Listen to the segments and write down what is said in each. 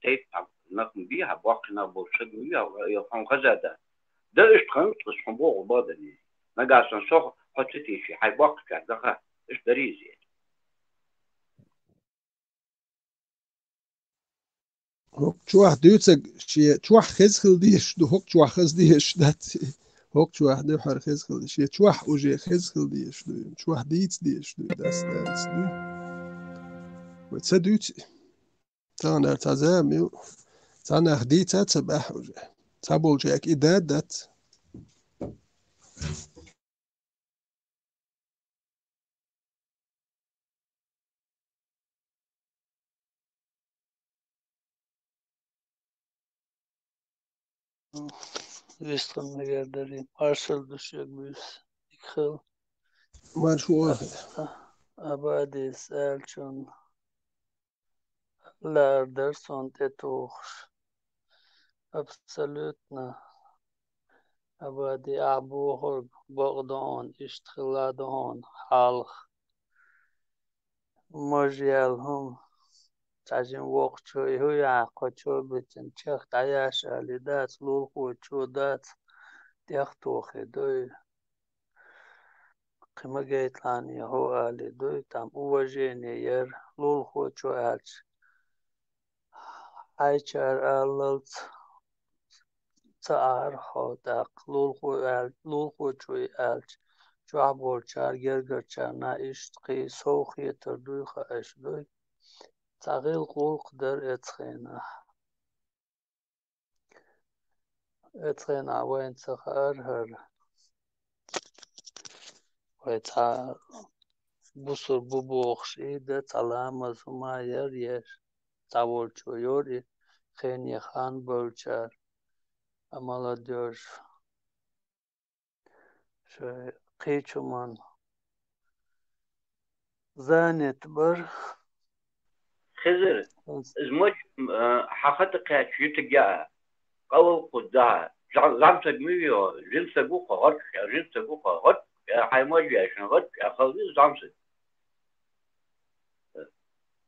تيت نقم بيها بوقنا بوشدويا يفهم غزادا ده اشتغلت شنبوغ بادني نقاش نشوف حطيتي في حي وقت كذا ايش دريزي هوك شوح دوتسك شي شوح خزخل ديش دو هوك شوح خز ديش دات هوك شوح دو حر خزخل شي شوح وجي خزخل ديش دو شوح ديتس ديش دو داس دانس دو وتسدوت تانا تزامي تانا خديتا تباح وجي تابول جاك إداد دات Visst gerderi parcel düşecek biz. İkhil. ما شو واخد Abadi selçun. Lärder sånt ett år. Absolutna. Abadi abuhor bogdan iştiladon halk. Mojyalhum. Tajin wokchoy huya qochoy bitin çex tayaş alidat lulhu çodat. Diyaktoxi doy. قيمة جيت لاني هو آلي دوي تام اوجيني ير لول خوچو آلش هايچار آللت تار خوداق لول خوچوي آلش جوع بولچار گرگر چار نا اشت قي سوخي تردوي خاش دوي تغيل قول قدر اتخينا وين تخار هر ويتا بوسر بوبوخشي ده تلامز ما ير يش تاولچو يوري خيني خان بولچار молодежь قيچو من занят بر خزر زمج حقيقة يتجا قول قدها زعم تجميع جنس بوقة غد جنس بوقة غد حيموجي عشان غد خلص زعم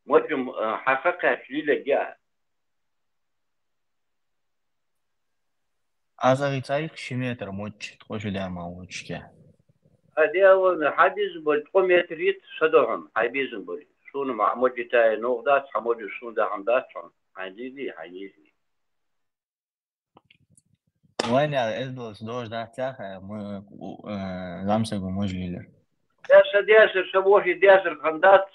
مجم حقيقة ليلة جاء أزاغي تايق شميتر موج تخوش داما وشكا هذه أول حديث بالقوميتريت صدقهم حيبيزن بولي شون مع موجي تاي نوغدات حموجي شون دا عمدات شون حينيزي وين يا إدلس دوش دا تاخا زامسك وموجيلر دياسر شبوشي دياسر خندات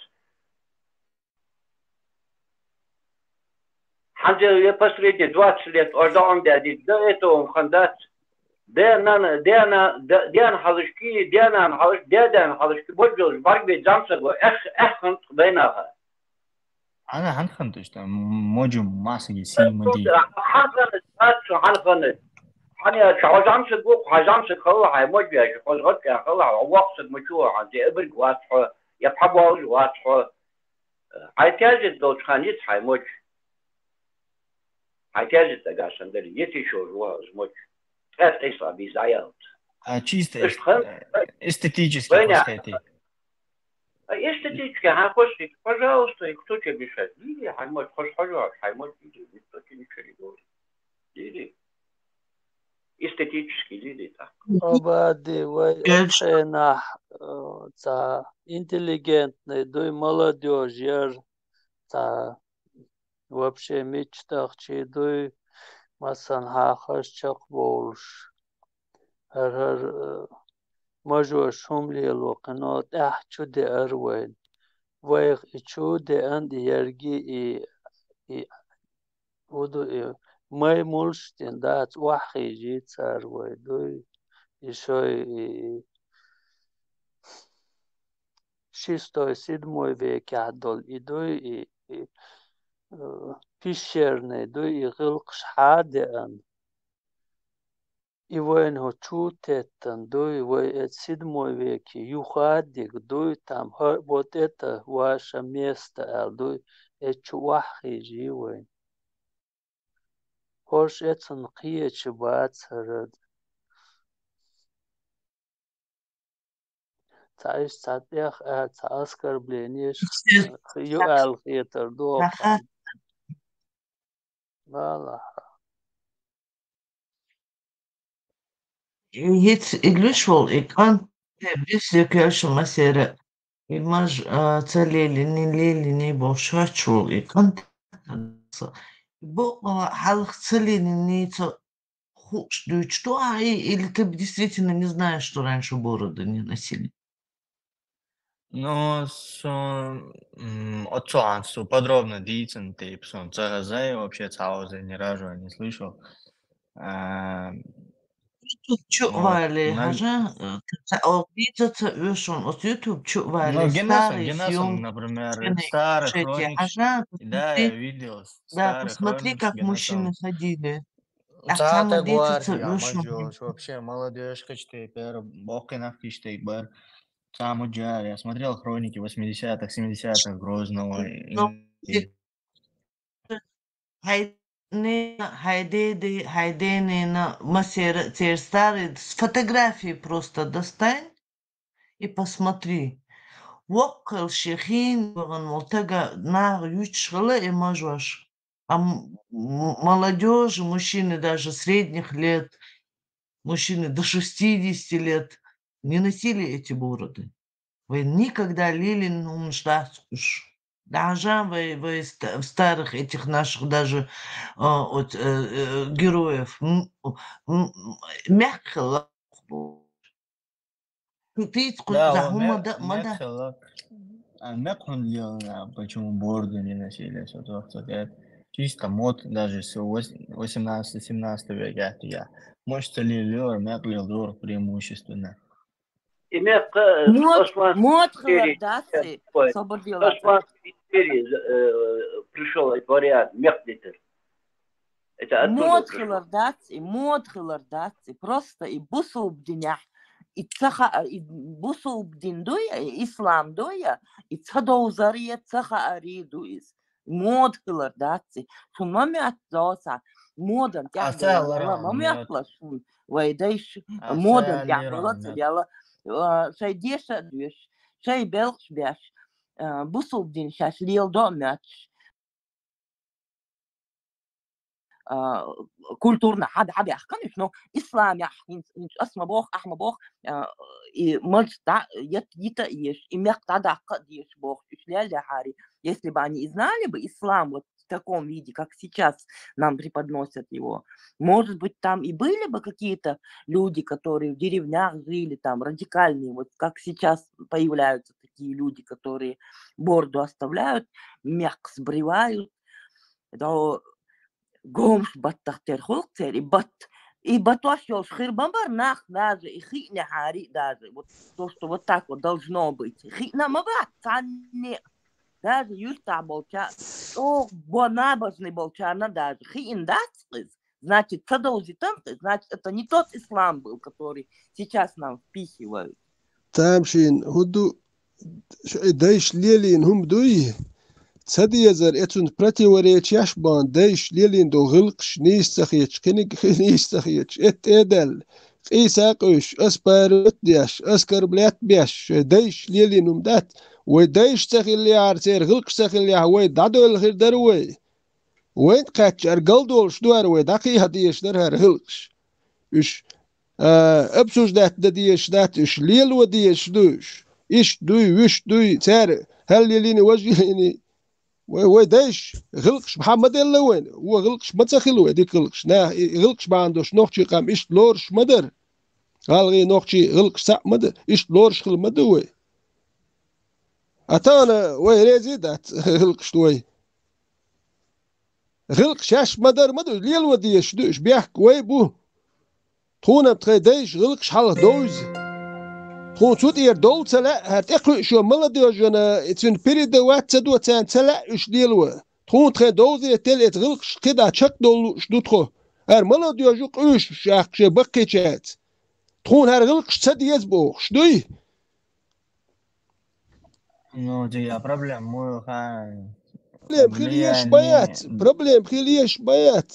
حنجل يبسريتي دوات سليت أردعون دادي دائتهم خندات ديان حلشكي ديان حلشكي بوجل باربي جامسك وإخ خنط بينها أنا هنخنتش موجو ماسكي سي مدي حنخنت حني شعوزامسك بوق حجامسك خلع موجي شخوزغت كان خلع ووقسك مشوع عن دي إبرق واتحو يبحبوز واتحو حيتاجد دوش خانيت حيموج حيتاجد تقاشن دلي يتي شو زموج ايصا بيزايلت чисто эстетически хотите. Эстетически, хотите, пожалуйста, и кто тебе мешает? Иди, хаймот, хочешь пожалуйста, хаймот, иди, никто тебе ничего не говорит. Иди. Эстетически, иди так. Абади вай эцена та интеллигентный, дуй молодежь, яр та вообще мечтахчи, дуй масан хахаш чак болш. هر مجو شملي الوقنات احچو دي اروين ويغ اچو دي اند يرگي ودو ماي مولشتين دات وحي جيت اروي دوي ишой шестой, седьмой век عدل идой пещерный дой и гылкш хадеан и войн ho чутеттан дой вой эт седьмой веке юхадик дой там вот это ваше место ал дой эт чуахи живой хош этсон қиеч бацарад تعيش تعطيخ تعسكر بلينيش يو الخيتر دوخان Valla. Hiç ilginç ol. İkan tebrik ediyorsun mesela. İmaj tsalelini boşa çol. İkan bu halk tsalelini что, или ты действительно не знаешь, что раньше бороды не носили? Ну, отцу подробно дицен типс, он ЦГЗ вообще цаузы ни разу не слышал. YouTube Вот. чували, хажа, видится, вешон, от YouTube Ну, чували Геннесом, старые съемки, например, старый эти, хроник, хажа, да, я посмотри, видел да, старый посмотри, хроник с как мужчины Геннесом. ходили. А Цата там видится, гвардия, вешон, молодежь, вообще молодежь, теперь бокинах теперь саму джар. Я смотрел хроники 80-х, 70-х Грозного. но Хайдены на мастер, те старые, с фотографии просто достань и посмотри. وكل شيخين بغن ملتقى на ючхала и мажваш. А молодежь, мужчины даже средних лет, мужчины до 60 лет не носили эти бороды. Вы никогда лили уж. Даже вы в старых этих наших даже героев мягко ты Да, мада Мекхун делал, почему борды не носили, это чисто мод даже с 18-17 века. Я. Может, лилер, Меклилдор преимущественно. Имеет Мод серии холодации, такой. освободила. Серии пришел этот вариант, Мехлитер. Это оттуда пришло. Мод холодации, просто и бусу бдинях. И цаха, и бусу бдиндуя, ислам дуя, и цадоузария цаха аридуис. Мод холодации. Шун маме отзоса. Модан тяхдала, маме отлашун. Вайдайш, модан тяхдала, цадяла. Шай деша душ, шай белш бяш. Бусу бдин шаш лил до мяч. كولتورنا حدا يحكي شنو اسلام يحكي اسمه بوخ احمى بوخ مالش يتا еш и мягко да ешь бог шляли хари. Если бы они знали бы ислам вот в таком виде, как сейчас нам преподносят его, может быть, там и были бы какие-то люди, которые в деревнях жили, там радикальные, вот как сейчас появляются такие люди, которые бороду оставляют, мягко сбривают, то قومش بطختر خلقتر и батуашел шхирбамбар нах даже и хитня хари даже вот то что вот так вот должно быть хитна мабат цанне даже юста болча о бонабожный болчана даже хитин дацкиз значит продолжитан значит это не тот ислам был который сейчас нам впихивают تامشين هدو دايش ليلين هم دوي تسديزر اتون براتي وريتش يشبان دايش ليلين دو غلقش نيستخيتش كنك نيستخيتش ادل قيساقش اسبارت ديش اسكربلات بيش دايش ليلين مدات ودايش تخي اللي عارتير غلقش تخي اللي هوي دادو الخير دروي وين قاتش ارقل دولش دوار داقي هديش درها غلقش اش ابسوش دات دديش دات اش ليل وديش دوش اش دوي وش دوي تار هل يليني وجهيني ويدايش غلقش محمد الا وين هو غلقش ما تخلو هذيك غلقش نا غلقش ما عندوش نوختي قام ايش لورش مدر غالغي نوختي غلقش سا مدر ايش لورش خل مدوي اتانا وي ريزيدات غلقش وي غلقش اش مدر ليل وديش دوش بيحك وي بو تخونا بتخيدايش غلقش حال دوز تخون سود اير دول تلا هتقو شو ملدي جنا اتن بيريد وات تدو تان تلا اش ديلو تخون تخي دوزي تل اتغلقش كده تشك دول شدو تخو هر ملدي جو قوش شاق شي بقي تشات تخون هر غلقش تديز بو شدوي Ну, я проблему проблем خليش بيات проблем خليش بيات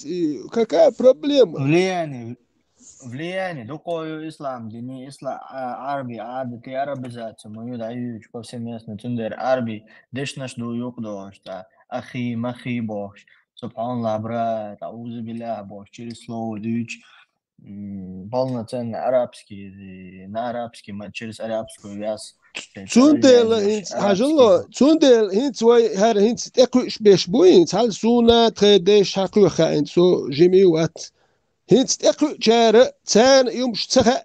какая проблема влияние духовный ислам дини ислам арби адати арабизация мою дают повсеместно тундер арби деш наш ду юк дошта ахи махи бош سبحان الله брат, أعوذ بالله, бог, через слово дичь. Полноценно арабский, на арабский, через арабскую вяз. Tsundel hint hajalla tsundel hint way her hint ekush besh buint hal suna tredesh hakuha hint so jimi wat hint eku jara tan yum tsaha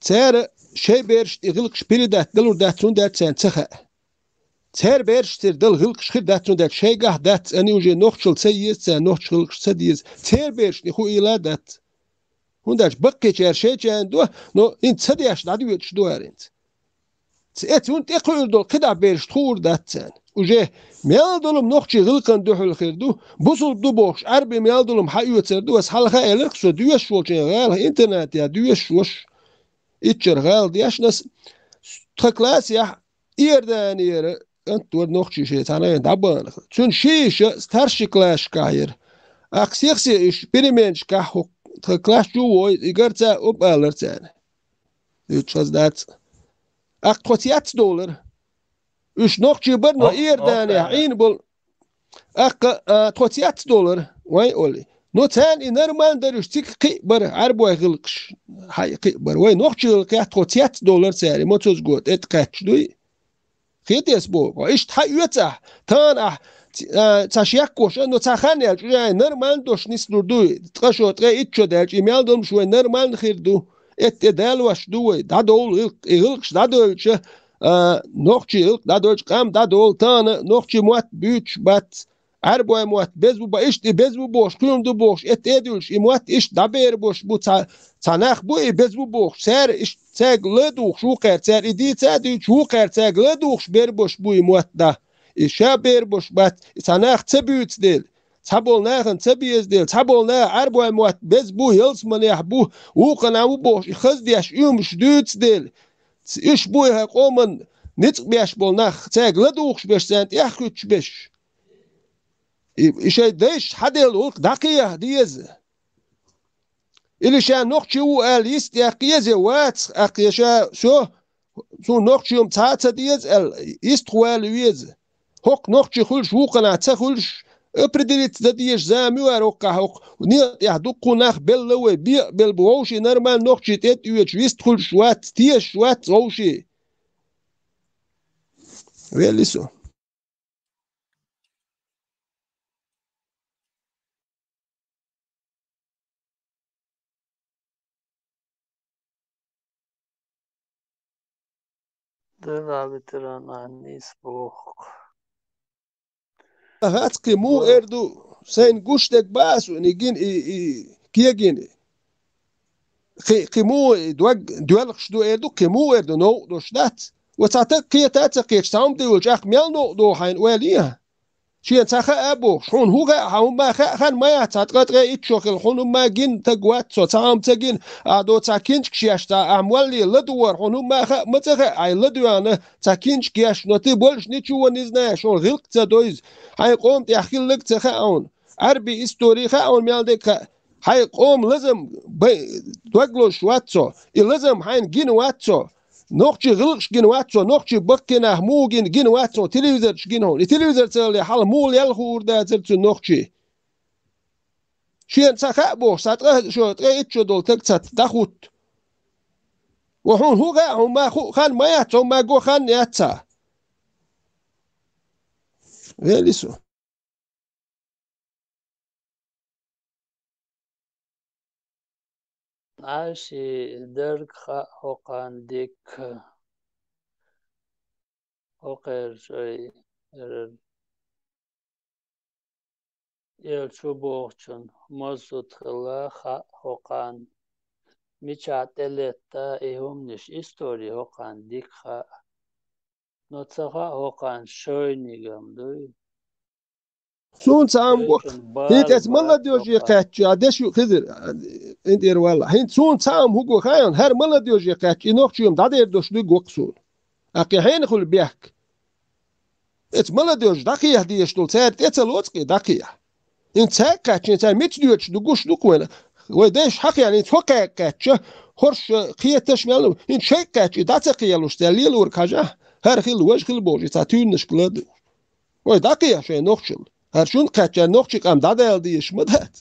tsara shebersh igilk spiridat dilur dat sundat tan tsaha tsar bersh tir dil gilk schir dat sundat shegah dat ani uje nochchul tsayis tsan nochchul tsadiz tsar bersh ni khu ila dat hundash bakke cher shejan do no hint tsadiash dadu yut do arint اتون تقول دول كده بيرش تخور داتسان وجه ميال دولم نوخشي غلقن دوحل خير دو بوصل دو بوخش عربي ميال دولم حيو تسردو بس حلقة إلك سو دوش وشين غال انترنت يا دوش وش اتشر غال دياش ناس تخلاص يا إيردان إير انت ود نوخشي شي تانا دابان تون شيش ستارشي كلاش كاير أكسيخسي إش بريمنش كاحو تخلاص جو إيغرتا وبالرتان يتشاز دات $30 üç nokçu bir no irdane in bol $30 vay oli no sen inerman derüş tik ki bir arboy gılqış hay ki bir vay nokçu ki $30 seri motoz got et kaçdu khides bo iş ta üyeta tan taşyak koş no taxan ya nerman doş nis durdu tqaşo tqe itço derç email dom şu nerman khirdu et delwaş du da dol ilq da dolça nochçu ilq da dolç qam da dol tan nochçu muat büç bat arboy muat bez bu işte bez bu boş kulumdu boş et edülş muat iş da ber boş bu tanaq bu bez bu boş ser iş segle du şu qerser idi tadu şu qerser du ber boş bu muat da işe ber boş bat tanaq tebüt del Tabol nahan tabiz del tabol na arboy muat bez bu hils manah bu uqana bu boş xız diyaş ümüş düt del iş bu ha qoman nit beş bol nax tegla duqş beşsent yax 35 işe deş hadel uq daqiya diyez ilişan noqçu el istiyaqiyez wat aqyasha so noqçum taata diyez el istqwal yez hoq noqçu xulş uqana ta xulş أبرديت ذاتيش زامي وروقه ونيت يهدقو ناخ بلوي بيع بالبوشي نرمال نوخشي تيت يوتشويست كل شوات تيش شوات روشي ويلسو دلا بتران عنيس بوخ هات قيمو اردو سين قشتك باسو نيجين كيجين قيمو دوالخش دو اردو قيمو اردو نو دوشدات وتعتق قيتات قيش تاوم ديولج اخ ميال نو دو حين واليها شي تاخا ابو شون هو هم ما خان ما يعتقد اتشوخل خون ما جين تقوات سو تاوم تجين ادو تاكينش كشياشتا اموالي لدور خون ما متخ اي لدوانا تاكينش كياش نوتي بولش نيچو نيزنا شو غلق تدويز هاي قوم تحكيل لك تخاون عربي استوري خاون ميالدك هاي قوم لازم دوغلوش واتسو لازم هاين جين واتسو نوخشي غلقش جين واتسو نوخشي بكنا موجين جين واتسو تلفزيون جين هون التلفزيون تلي حال مول يلخور دا تلتو نوخشي شين تخابو ساتغه شو تريتشو دول تكتات داخوت وهون هو غا ما خان ما ياتو ما جو خان ياتا ويلسو عاشي درك هوقان ديك هوقر شوي يل شو بوخشن مزود خلا هوقان ميشات التا ايهم نش استوري هوقان ديك نوتسخا هوقان شوي نيغم دوي شون سام هيت اسملا ديوجي قاتش ادش خضر اندير والله هيت شون سام هو خاين هر ملا ديوجي قاتش نوخشيم دادير دوشلو غوقسون اقي حين خل بيحك اسملا ديوج دقيه ديشتول سات اتلوتقي دقيه انت قاتش انت ميت ديوج دوغوش دوكوين وداش حق يعني توقع قاتش خرش قيتش مالو ان شي قاتش داتقيلوش دليل وركاجه هر خيل وجه خيل بوجي تاتون نشكلد وي دقيه شي نوخشل هرشون قچر نوخچی قام دادل دیش مدت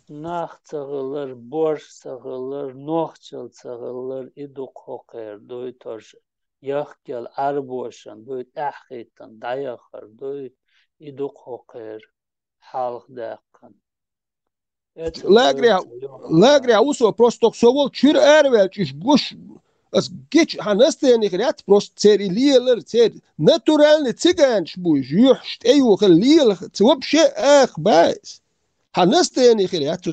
Nach çağılır, borç çağılır, nohçıl çağılır, iduk hoqer, doy torş, yaxgel arboşan, doy tahqitan, dayaxar, doy iduk hoqer, halq daqan. لاغري اوسو بروستوك سوول چور ارولچش گوش as geç hanasteni gret prost seri lieler ser naturalne tsiganch bu jucht eyu khliel twobshe ach bais hanasteni gret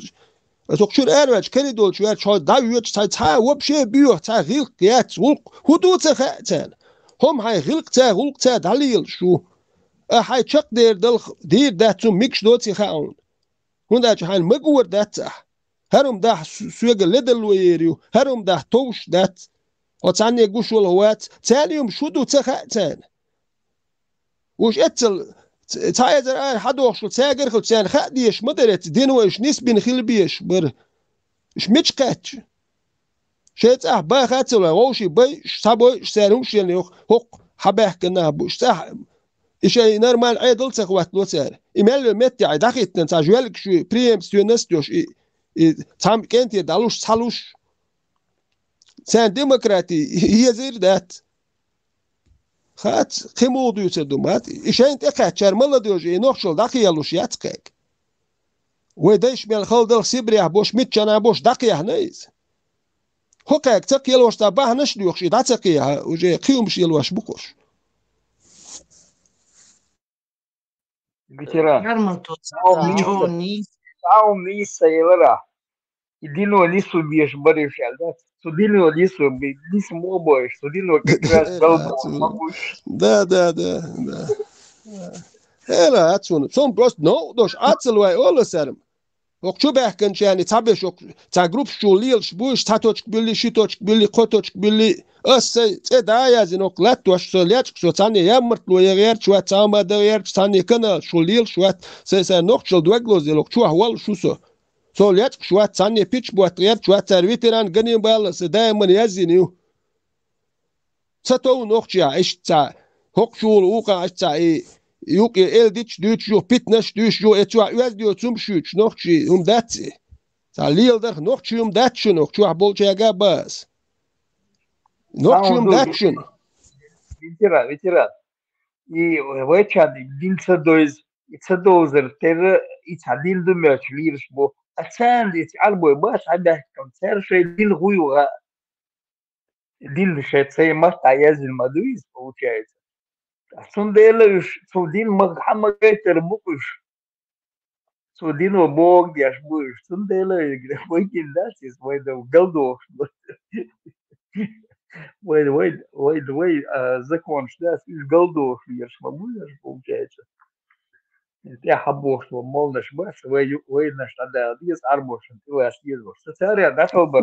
as ok chur erwach keni dol chur chod da yut ta wobshe biu ta gil get hudu tsachen hom hay gil tsa dalil shu a hay chak der dal dir dat zum mix dot sich haun hundach han magur dat herum da suege ledel weriu herum da tosh dat وتعني جوش والهوات تانيهم شدوا تخاتان وش اتل تايزر ان حدوخ شو تاجر خو تان خديش مدرت دينوش نسبين خلبيش بر اش متشقاتش شيت با خاتل ووشي باي سابو ساروش يعني هوق حبه كنا بوش صح ايش نورمال عيدل تخوات لو سار ايميل مت يا دخيت انت جوالك شو بريم ستيونستوش تام كنت دالوش صالوش Sen demokrati yazır dat. Hat kemo duysa dumat. İşent ekatçar mala diyor je noxşol daqiyaluş yatkak. Ve deşmel khaldal sibriyah boş mitçana boş daqiyah neyiz. Hokak taqiyalوش da bahnaş diyor şi da taqiyah u je qiyumş yelwaş bukoş. Ветеран. Ярматот Сауни sayılara. Dino lisu bieš barışal, da? Su dino lisu bi lis moboš, su dino как раз galdo moboš. Da. Hela atsun. Son prost no doş atselway olaserm. Okçu behken yani tabeş ok ta grup şulil şbuş tatoç billi şitoç billi qotoç billi össe da yazın ok lat doş söyleyç so tane yamırtlo yer çuat tama da yer tane kana şulil şuat se nokçul dwegloz okçu ahwal şuso Solyat şuat tane piç buatrer çuat servitiran ganin balası daima yaziniu Sato nokçya işta hokşul uqa işta Yok eldiç düç yok pitneş düç yok etwa üz diyor zum şüç nokçi datsi ta lielder nokçi datçı nokçu bolçaya gabas nokçi datçı Ветеран. И вечан дилса доиз ицадозер тер ицадил думяч лирш бо ацанд иц арбой бас ада концерт дил гуюга дил шецей маста язил мадуиз получается Sundelăș, Sudin Măhamăgătăr Bucuș, Sudin o Bogdiaș Buș, Sundelăș, voi gândați-ți, voi de Găldoș, voi закон, да, из Гăldoș, ești mă buzaș, получается. Te haboș, mă molnaș, bă, să voi naș tada, dies arboș, tu vas diezboș. Să țarea, da, tălbăr.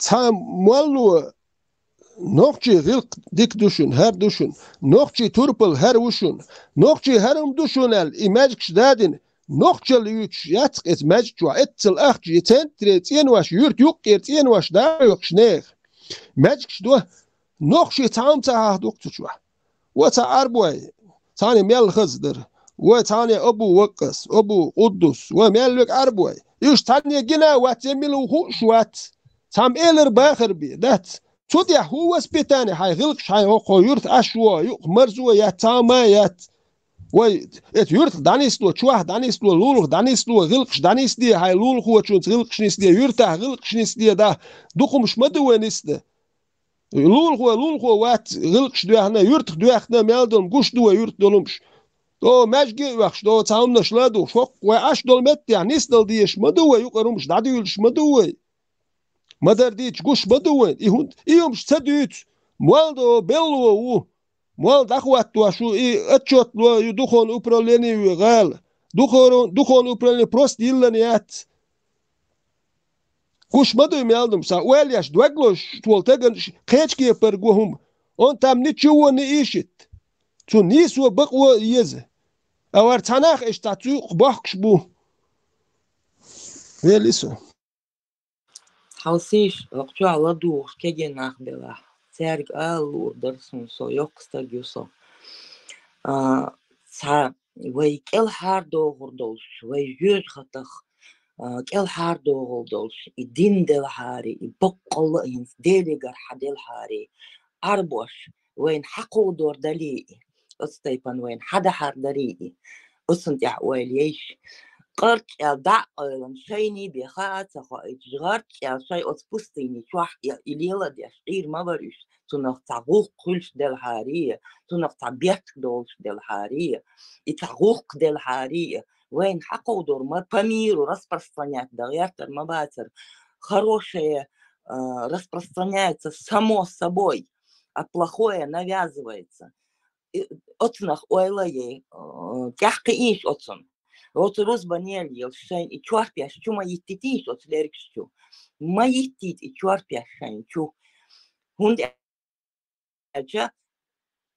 Tam mollu Nokçi gılk dik düşün, her düşün. Nokçi turpul her uşun. Nokçi herum düşünel imajk şdadin. Nokçal üç yatk et majçu etzel ahçi tentret yenwaş yurt yok ert yenwaş da yok şneh. Majk şdo nokçi tam ta doktuçwa. Ve ta arboy. Tani mel khazdır. Ve tani abu waqas, abu quddus ve mellik arboy. Yuş tani gina wat yemilu hushwat. Tam eler baxır bi dat. Todya هو سبيتاني هاي غلق هاي هو يرت أشوا مرزوا يا تاما يات ويت يرت دانيسلو شواه دانيسلو لولخ دانيسلو غلقش دانيسدي هاي لولخ هو شو غلقش نسدي يرتا غلقش نسدي دا دقمش مدو نسدي لولخ وات غلقش دو هنا يرت دو احنا مالدم قش دو يرت دولمش دو ماجي وخش دو تاومنا شلادو فوق واش دولمت يعني نسدل ديش مدو يقرمش داديولش مدو Madar diç guş baduwen ihum stadüt mualdo bello u mual dakhwat tu shu atchot lo dukhon uproleni gal dukhon uproleni prost illaniyat guş badu mi aldım sa welyash dweglosh twoltagan qechki per gohum on tam ni chuo ni ishit tu nisu baqwa yeze awar tanakh ishtatu qbahksh bu veliso Halsiš, lokču aladu, kegen ahbela. Cerg alu, darsun so, joksta gyuso. ца ويكل هاردوغر دولش ويجوز خطخ كل هاردوغر دولش الدين دل هاري يبقل إنس ديليغر حدل هاري أربوش وين حقو دور دليئي أستيبان وين حدا هار دليئي أسنت يعواليش قرت يدع شيني بخات إجغرت شيء أتبستيني شوح إليلا دي أشعير ما بريش تنغ تعغوق كلش دل هارية تنغ تعبيت دولش دل هارية يتعغوق دل هارية وين حقو دور ما بامير ورаспространять директор мабатер хорошее распространяется само собой, а плохое навязывается. Отнах ойлае тяхкиш отсон. Вот розбанел елшайн и чуарпяш чума иттитиш от лерикшу. Ма иттит и чуарпяшайн чу. Хунд аджа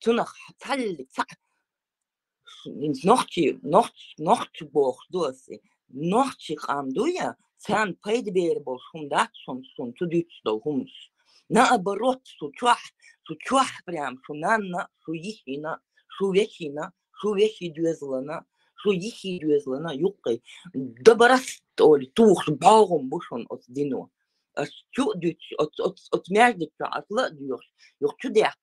тунах талли та нохчи бог доси. Нохчи хамдуя цан пайдбер бол хумдат сон тудичдо хумс. Наоборот, сучуах прям, шунанна, шуихина, шувехина, шувехидюзлана, шуихидюзлана, юккой. Добрас толи тух багом бушон от дино. Аш чудич от мяждика атла дюш. Юк чудяк.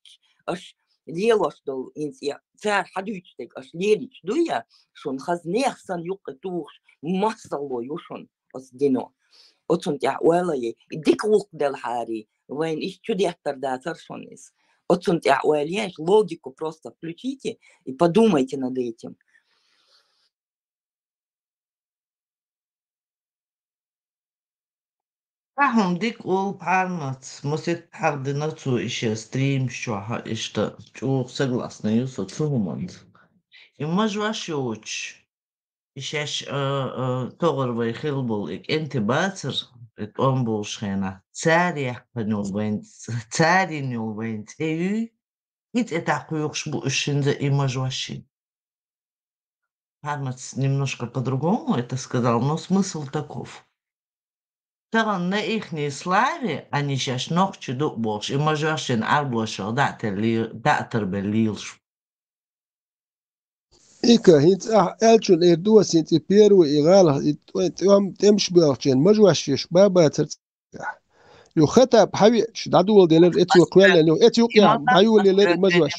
Аш лелос дол инсия. Цар хадючтек аш лелич дуя, шон хазнехсан юккой тух массало юшон от дино. Отсунт я уэлае диквук дел хари. Вайн из чудеса да царшонис. Отсунт я уэльяш логику просто включите и подумайте над этим. Ahum dik ul palmat, может харди нацу еще стрим, что что согласна, юсо цуманд. И маж ваш уч. Ишеш тоғырбай хил бол, энти бацыр, он бол шхена. Царь нюл вейн тею, ит это куюкш бу ушинза и маж вашин. Пармац немножко по-другому это сказал, но смысл таков. Таран на ихней славе они сейчас ногчу дук больш, и маж вашин арблошо датер белилш. إيكا هنت ألشون إردوس هنت بيرو إغالة تمش بيرشين مجوشش بابا ترتاح يخطب حبيش دادول ديلر إتيو كويل إنه إتيو يا بايول ديلر مجوش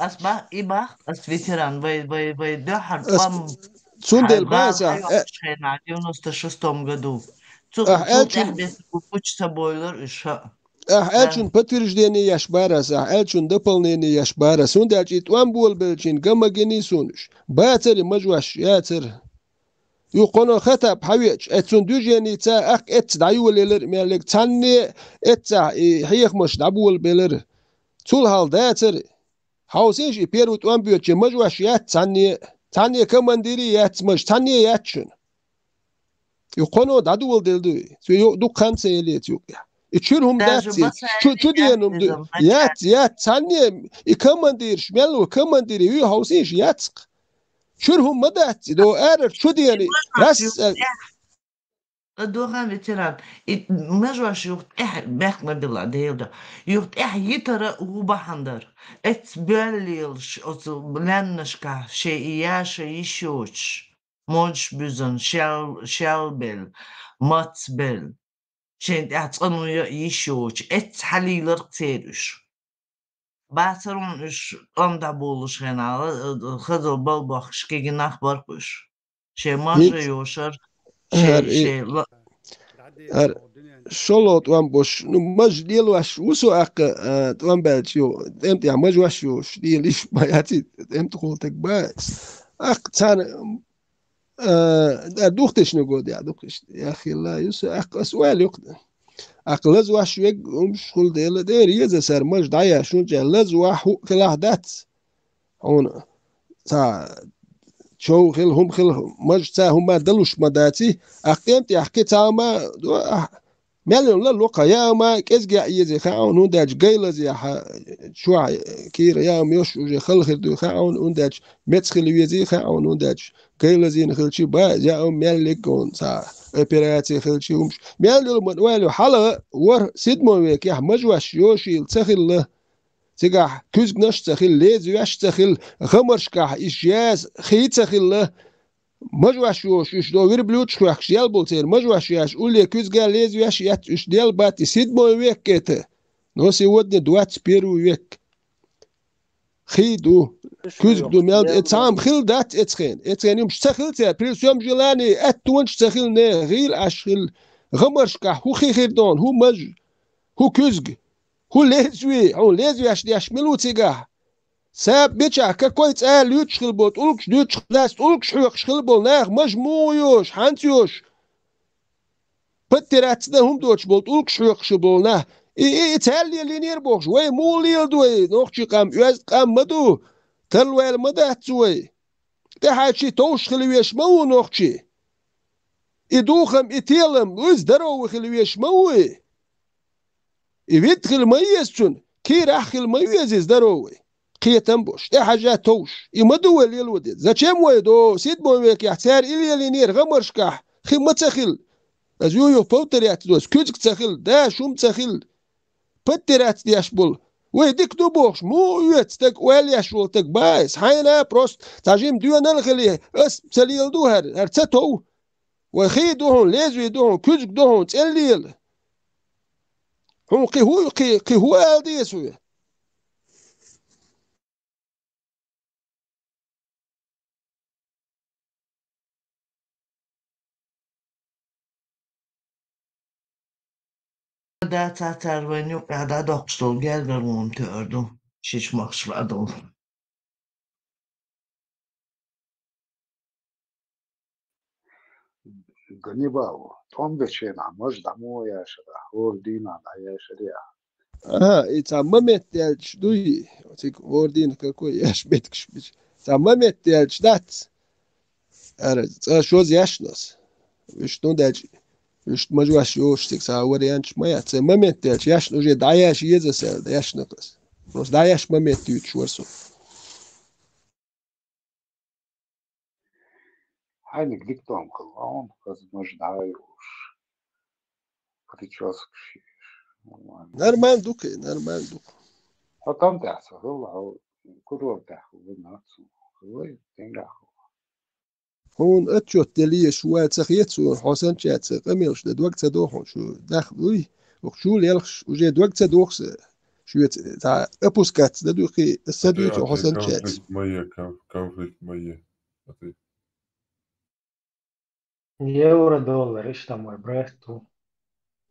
أسبا إبا أس ветеран вы дахар пам سوندل باسا в 96 году. Элчун учится бойлер иша. Элчун подтверждение яш барас, Элчун дополнение яш барас. Сунда чит ван бул белчин гамагени сунуш. Бацери мажваш ятер. يقولون خطب حويج اتسون دوجيني تا اك ات دايول لر مالك تاني ات هيخ مش دابول بلر تول حال داتر هاوسيش بيروت وان بيوت مجواش يات تاني كمانديري يات مش تاني ياتشن يقولون دادول دلدو دو كانسيليت يوك İçürhum dati, şu diyenim yat tane ikamandir şmelu kamandiri yu hausiş yatsk. Şürhum madati do erer şu diyeni ras. Dohan veteran, mejwaş yok bekme bila değildi. Yok yitara ubahandar. Et belil lenneşka şey yaşa işoç. Monç büzün şelbel, matbel. شنت أتصنوا يشوش حليلر كتيرش باترون إش أمدا بولش هنا خذوا بالبخش كي نخبركش شيء ماجي يوشر شيء لا شلوت وان بوش مج ديال واش وسو اق وان بالتيو امت يا مج واش يوش دياليش بياتي امت قولتك باس اق تان دوختش نقول يا دوختش يا اخي لا يوسف سؤال يقدر اقلز واش يق مشغول دير يزا سر مج ضايع شنو جلز واح كلاه دات هون تا شو خلهم مج تا هما دلوش مداتي اقيمت يحكي تا ما مالن لا لوقا يا ما كزقع يزي خاون ونداج قيلز يا شو كير يا ميوش وجي خلخر دو خاون ونداج متخل يزي خاون ونداج قيلزين خلشي با جاء مالكون سا اوبراتي خلشي ومش مالو مدوالو حلا ور سيدمو ويك يا مجواش يوشي تخل تيجح كوزق نش تخيل ليز ياش تخيل غمرش كح إشياز خي تخيل مجوش يوش إش دو وير بلوتش خوش يالبول تير مجوش ياش أولي كوزق ليز ياش يات إش ديال بات يسيد مو ويك كته نوسي ودني دوات بيرو ويك خي دو كوزق دو ميلد اتسام خيل دات اتخين يوم شتخيل تير بريس يوم جلاني اتونش تخيل نه غيل أشخيل غمرش كح هو خي خير دون هو مج هو كوزق هو ليزوي أش ملو تيجاه ساب بيتشا كويس ليوتش خلبوت أولكش ليوتش خلاص أولكش حيوكش خلبول ناخ مجموعيوش حانتيوش بترات ده هم دوتش بولت أولكش حيوكش بول ناخ تالي اللي نيربوش وي مولي دوي نوخشي قام يوز قام مدو تلوي المدى تسوي ده حاجي توش خلويش مو نوخشي إدوخم إتيلم ويز درو خلويش موي يدخل ميزشون كي راح الميز يزدروي قيتم بوش ده حاجات توش يمدو اللي الودد زاتشم ويدو سيد بويك يحتار اللي نير غمرش كح خي ما تخيل ازيو بوتر ياتدوس كوزك تخيل ده شوم تخيل بترات دياش بول ويديك دو بوش مو يتك والياش ولتك بايس حينا بروست تاجيم ديون الخليه اس سليل دو هرتتو وخي دوهن ليزو دوهن كوزك دوهن تسليل هم قي هو هذا يسوي ده تعتر ونيو قاعدة دقشتول گل برمون تردو شیش ماخش بعدو Ганнибал, том вечером, может, домой я шла, ордина, я шла. اتعممت تالش دوي تيك وردين كوي ياش بيتكش بيش تعممت تالش دات أرز شوز ياشنس وش نو داجي وش مجواش يوش تيك ساوري يانش ما يات ممت تالش ياش نو جي داياش يزسل داياش نقص بس داياش ممت تيوش ورسو Хайник диктом кылган, кыз может, дайуш, прически, нормально. نرمان دوك Потом тяса, هو كروب تاخو بالناتسو، هو تنجحو. هون اتشو تليه شوال تخيتسو حسن شات قميرش دوقت دوخون شو داخلوي وشو ليلخش وجي دوقت دوخس شو تاع ابوسكات دوقي السدوي حسن شات كونفليكت مية Euro, dolar, ايش تمر بريستو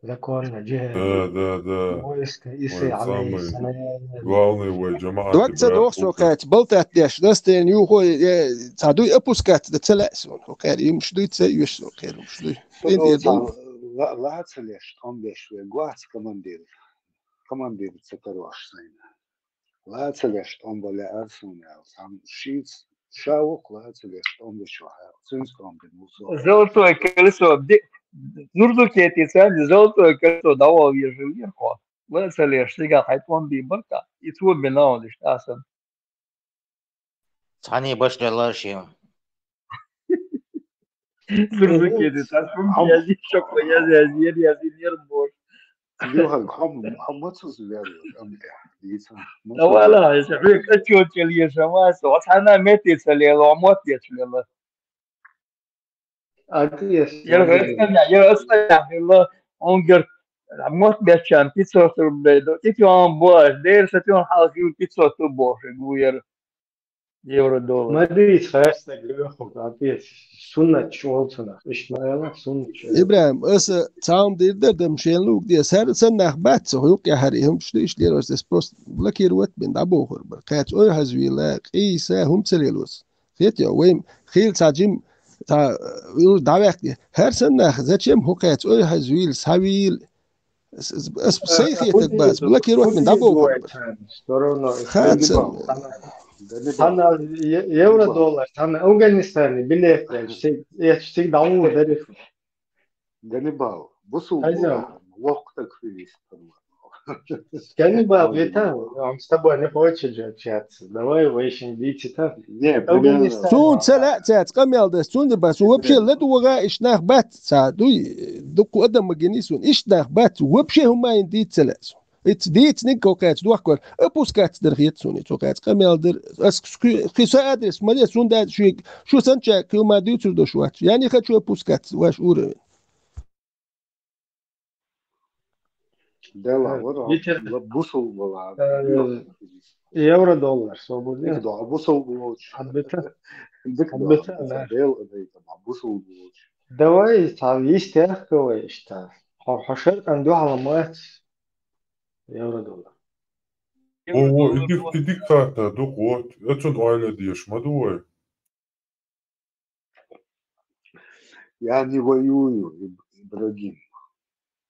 ذكرنا جهة ده ويسك يسي عليه самый سنة главный وي جماعة دوقت دوخس وكات بلتات ديش دستين يو هو تعدوي ابوسكات دتسلاسون وكار يمش دوي تسيوش وكار مش دوي انت دو لا تسليش تقوم بيشوي قوات كماندير تسكروش سينا لا تسليش تقوم بلا أرسون يا سام شيتس شاوق لا تسليش تقوم بيشوي سنس تقوم بنوصل Золотое колесо. Нурдукети сами золотое колесо давал ежеверху. Высели штига хайтван бимбарка. И твой бинал лишь асен. ثانية باش لاشيا Нурдукети tasfum yazi çok yazi يربوش. اليوم محمد سوزيالي أم ديسا لا ولا يا شبيك أشوف اللي شماس وأنا متى سلي العمود يشلله. أديس يا أستاذ الله أنقر عمود بيشان بيتزا تربيدو تيجون باش دير ستون حاصل بيتزا تبوش غير يورو دولار. ما ديس خاصة جلوخو أديس سنة شوالسنا إيش ما يلا سنة إبراهيم تعاون دم شين لوك دي سنة بات سوق يا هريهم شليش ديروس دس بروست بلاكير وات بين دابوخر بركات أو هزوي لا قيسا هم تسليلوس خيت يا وين خيل ساجيم تا يقول دعوة هر سنة زاتشم هوكات أو هزويل ساويل سيخيتك بس بلاكير وات بين دابوخر خات أنا يورو دولار أنا أفغانستاني بليك شيء دعوة ذريف Ганнибал, بصوا وقتك في Ганнибал, витаю, с тобой не хочешь общаться, давай очень идите там. سون سلا تات قميل ده سون بس وبشي لدوغا إشناخ بات سادوي دكو أدم مجنيسون إشناخ بات وبشي هما يندي تسلاسون Dīts neko kāds dokor, pus kāds dar hietsuni, to kāds kamēldar, es kisa adres, malies un dād šo sančā, kilmā 2000. Я не хочу опускаться в ваш уровень. Dela var Bitir. busul var. Евро-доллар, свободно. Никто, busul булоч. Отбита. Никто, Да. Dela да, busul булоч. Давай, там есть тяжкого, что. Хошер кан дو халамат. Евро-доллар. هو إديك تاتا دوقوت أتون أويلا ديش ما دوي Я не воюю, Ибрагим.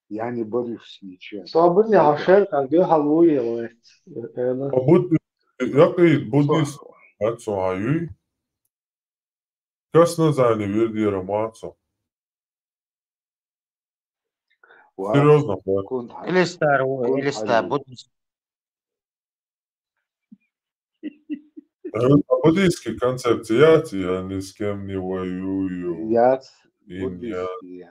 Я не борюсь с ничем. Свободно, хошер кан до халуи, أبود يقيد بوديس أتسو هايوي كاس نزاني ويردير ماتسو серьезно كنت Или стар, буддист. буддийские концепции я ни с кем не воюю Яц, и не буддийский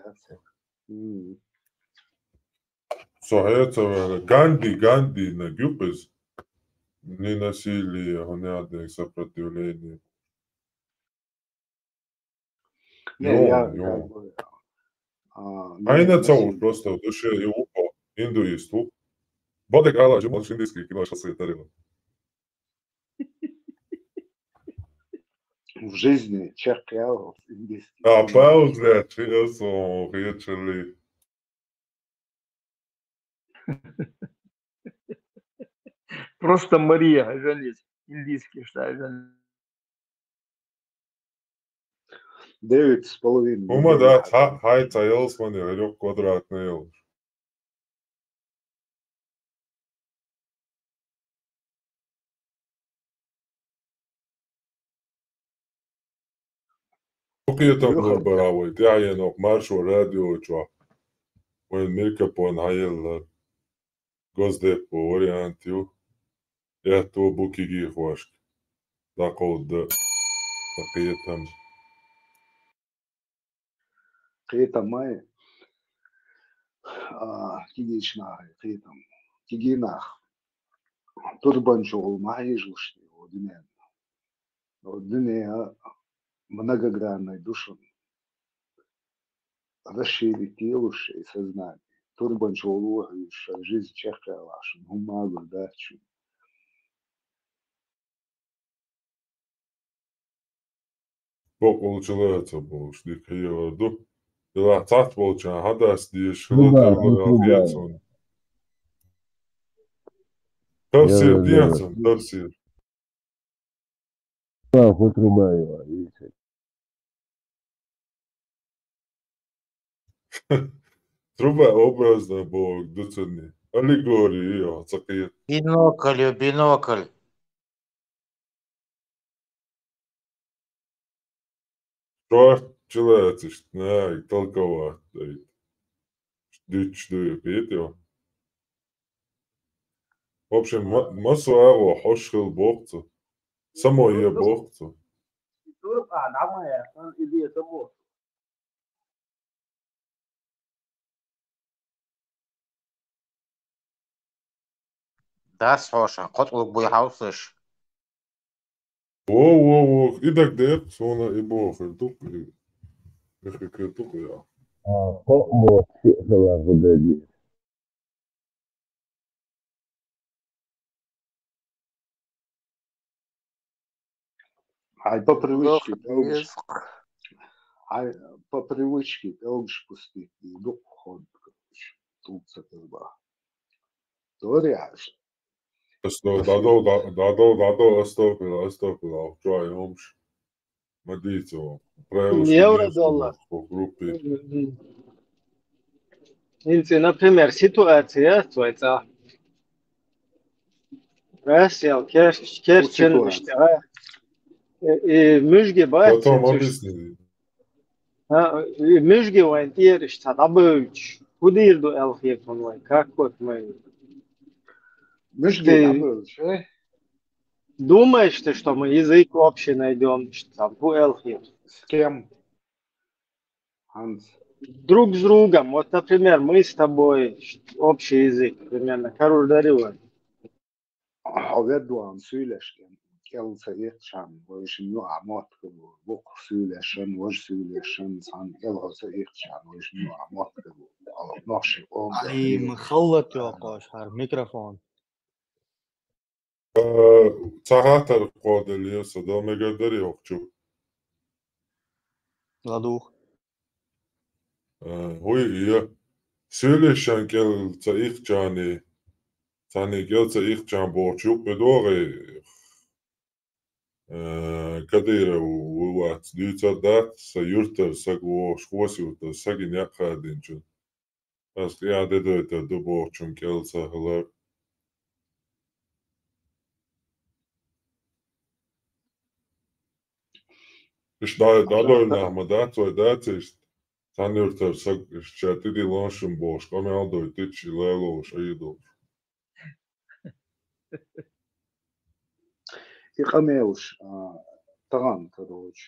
советовали Ганди на Гюпес не насилие, гонядное сопротивление. Айна цаур просто в душе и упал индуисту. Бодек ала же можешь индийский кино сейчас это В жизни черкал индийский. Обалдеть, честно, речали. Просто Мария, женись. Индийский, что женись. 9,5. Ума да, хай цаялс мани, рёк квадратный ел. Okei, tam norbaravo, tjäjenok marsho radiočva. Oin Milkapon hajella gazdepo variantiju. Ja to bukigi hvašk. Dakle, okei, tam. Қиета май, кигечнах, қиетам, кигенах. Турбанчол маежлшти, одинен многогранной душой. Расширить телуше и сознание. Турбанчол жизнь чехалашин, гумагу дачу. Bok получается, шли криева ду. Да, цат получа, хадас диеш, хлотер лояльсон. Tavsir diyorsun, tavsir. Труба образно Бог, дуценни. Аллегория, цакиет. Бинокль. Что человек, не, толковать. Что петь. В общем, масуаво хошхил богцу. Само є богцу. Да, слушай, котлук буйхаусыш. Воу, и так деп, сона и бог, и тук, и тук, я. Como se ela poderia? Ай по привычке, по привычке, элгш пустить, и дух ход, тут цатырба. Торяш. Дадо, остопила, вчора умш. Мадицево. Евро-доллар. По группе. Например, ситуация, твоя. Россия, Керчен, что? И мужги бывают. Потом объясни. Мужги войн тириш, табыч. Куда ирду элхи конвой? Как вот мы? Мужги, думаешь ты, что мы язык общий найдем, что там по элхи? С кем? Ханс. друг с другом. Вот, например, мы с тобой общий язык примерно. Карур дарила. Havedwan söyleşken kelsa ihçan ve şunu amat kılı bu söyleşen ve söyleşen san elsa ihçan ve şunu amat kılı nakşı on علي مخلط يا قاشر ميكروفون Цагаатар qodeliyorsa da megadari yokçu. غدوخ Huy iya. Söyleşen kelsa ihçani. Tani kelsa ihçan borçuk bedore. Kadira uvat düta dat sa yurtar sagu şkosyuta sagin yakadinçu. Az ya dedoyta du borçun kelsa halar. İşte dadoyla ama dat ve dat ist. Tani yurtar sag şatidi lanşun borç. Kame aldoy tiçi lelo şayido. يقميوش طغان كروش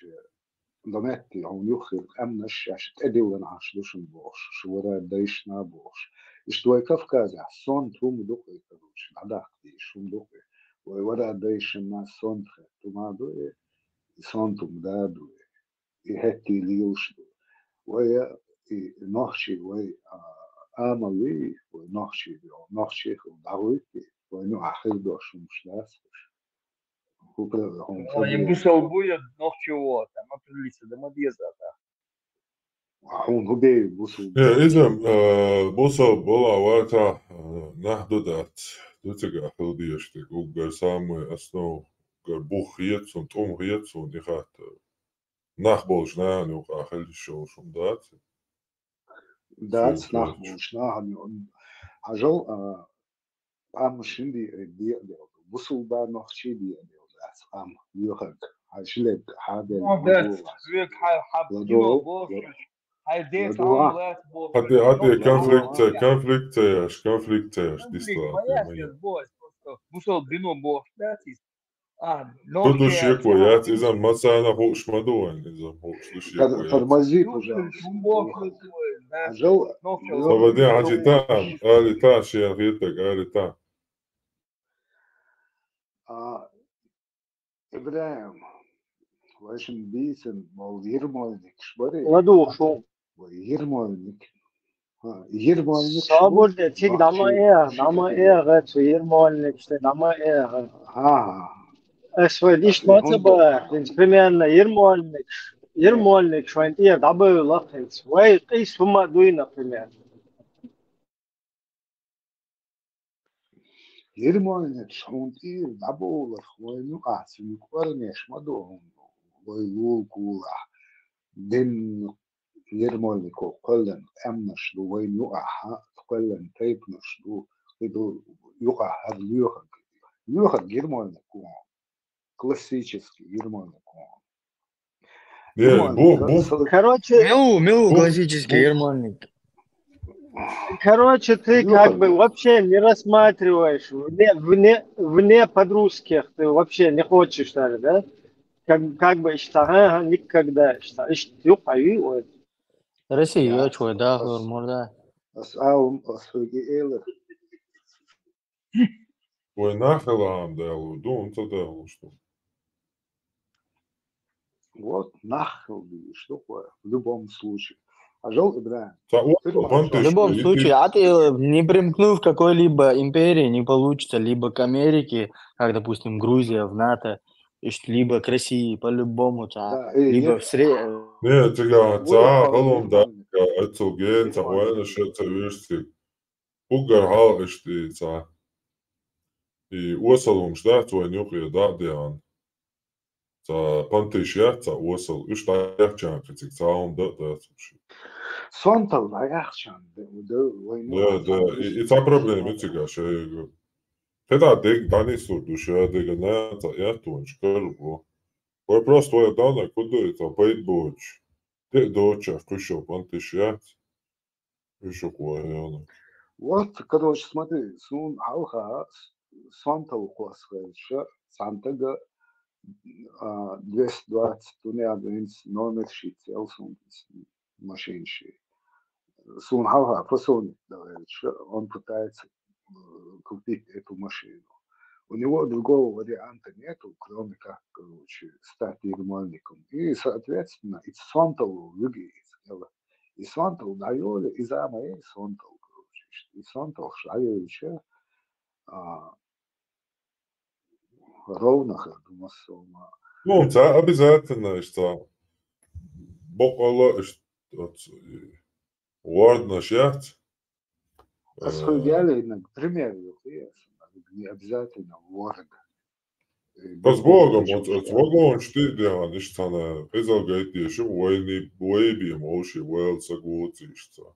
ضمتي أو يخرج أمنش عشان تأدي وين عشلوش نبوش شو ورا دايش نابوش اشتوي كفكاز عصون توم دوقي كروش عداك دي شو دوقي ورا دايش ما صون تخ توما دوي صون توم دادو يهتي ليوش ويا نخشي وي آموي ونخشي ونخشي ودعوتي وينو أخذ دوش مش لاسش هم يبوسوا بويا نوخشوا ما تليس ده ما ديزاتا هون هو بيبوسوا إذا بوسا بولا واتا نحدو دات دوتيغا خلديشتك وغر سامي أسنو غر بوخ يتسون توم يتسون إخات نخبولش ناني وقا خلي الشو شم دات دات نخبولش ناني عجل عم شندي دي بوسوا با نخشي دي دات عم يوخك عشلك حاجة دات ويك حابينو بوش هاي ديت عم لات بوش هادي конфликтеяш ديستواتي بوش بوسوا بينو بوش داتيس Tudo Chico, ja, izam macāna hūš madoņ, izam hūš tu Chico, ja. Тормози, пожалуйста. Labadien, hači tam, ali tā, šie rietek, ali tā. إبراهيم واش نبيتن مال يرمالك شبري Ладу, шо? يرمالك يرمالك Sabır de çek dama gıç yirmi işte dama اسود ايش ما تبغى انت примерно يرمالك شو انت يا دبل لقيت واي قيس هم دوينا примерно يرمالك شو انت دبل خوينو قاسم قرنيش ما دوهم ويقول كولا دين يرمالك قلن امنش دو وين يقع قلن تيبنش دو يقع هذا يوخد يرمالك классический Ермолик. Короче, мил классический Ермольник. Короче, ты как бы вообще не рассматриваешь вне подрусских, ты вообще не хочешь, что ли, да? Как бы اشتغل никогда اشتغل Россия, я чую, да, морда. Ой, нахрен делаю, дум, то делаю, что. Вот нахрен, что такое, в любом случае. А желтый бренд. В любом случае, а ты не примкнув к какой-либо империи, не получится либо к Америке, как, допустим, Грузия в НАТО, либо к России, по-любому, либо в среднем. Нет, голом, да, это ген, война, что это вещи. Угар хал, что и осалум штат, война, нюхая, да, диан. Пантыш, я, осал, и что я чан, критик, он, да, вообще. Сонтал, да, я чан, да, и та проблема, тига, что тогда дег данису душа, дега на, я тон, шкарбо. Ой, просто я дана, куда это, бейт боч. Ты доча, включил пантыш, я, еще кое, вот, короче, смотри, сун алха, сонтал косвельша, сантага, 220 номер шицел, машинши. Сунхава фасонит, он пытается купить эту машину. У него другого варианта нету, кроме как, короче, стать юрмальником. И, соответственно, и сонтал выиграет. И сонтал дает, и за моей сонтал, короче. И сонтал шаевича ровно, думаю, сома. Ну, это обязательно, что бокало, что ладно, шьять. Осходяли, например, не обязательно ворога. Kas Bogam, Vagons štīdījām, išcānā, pēcalgaitieši воебiem, оши, вэлца, гоцишца.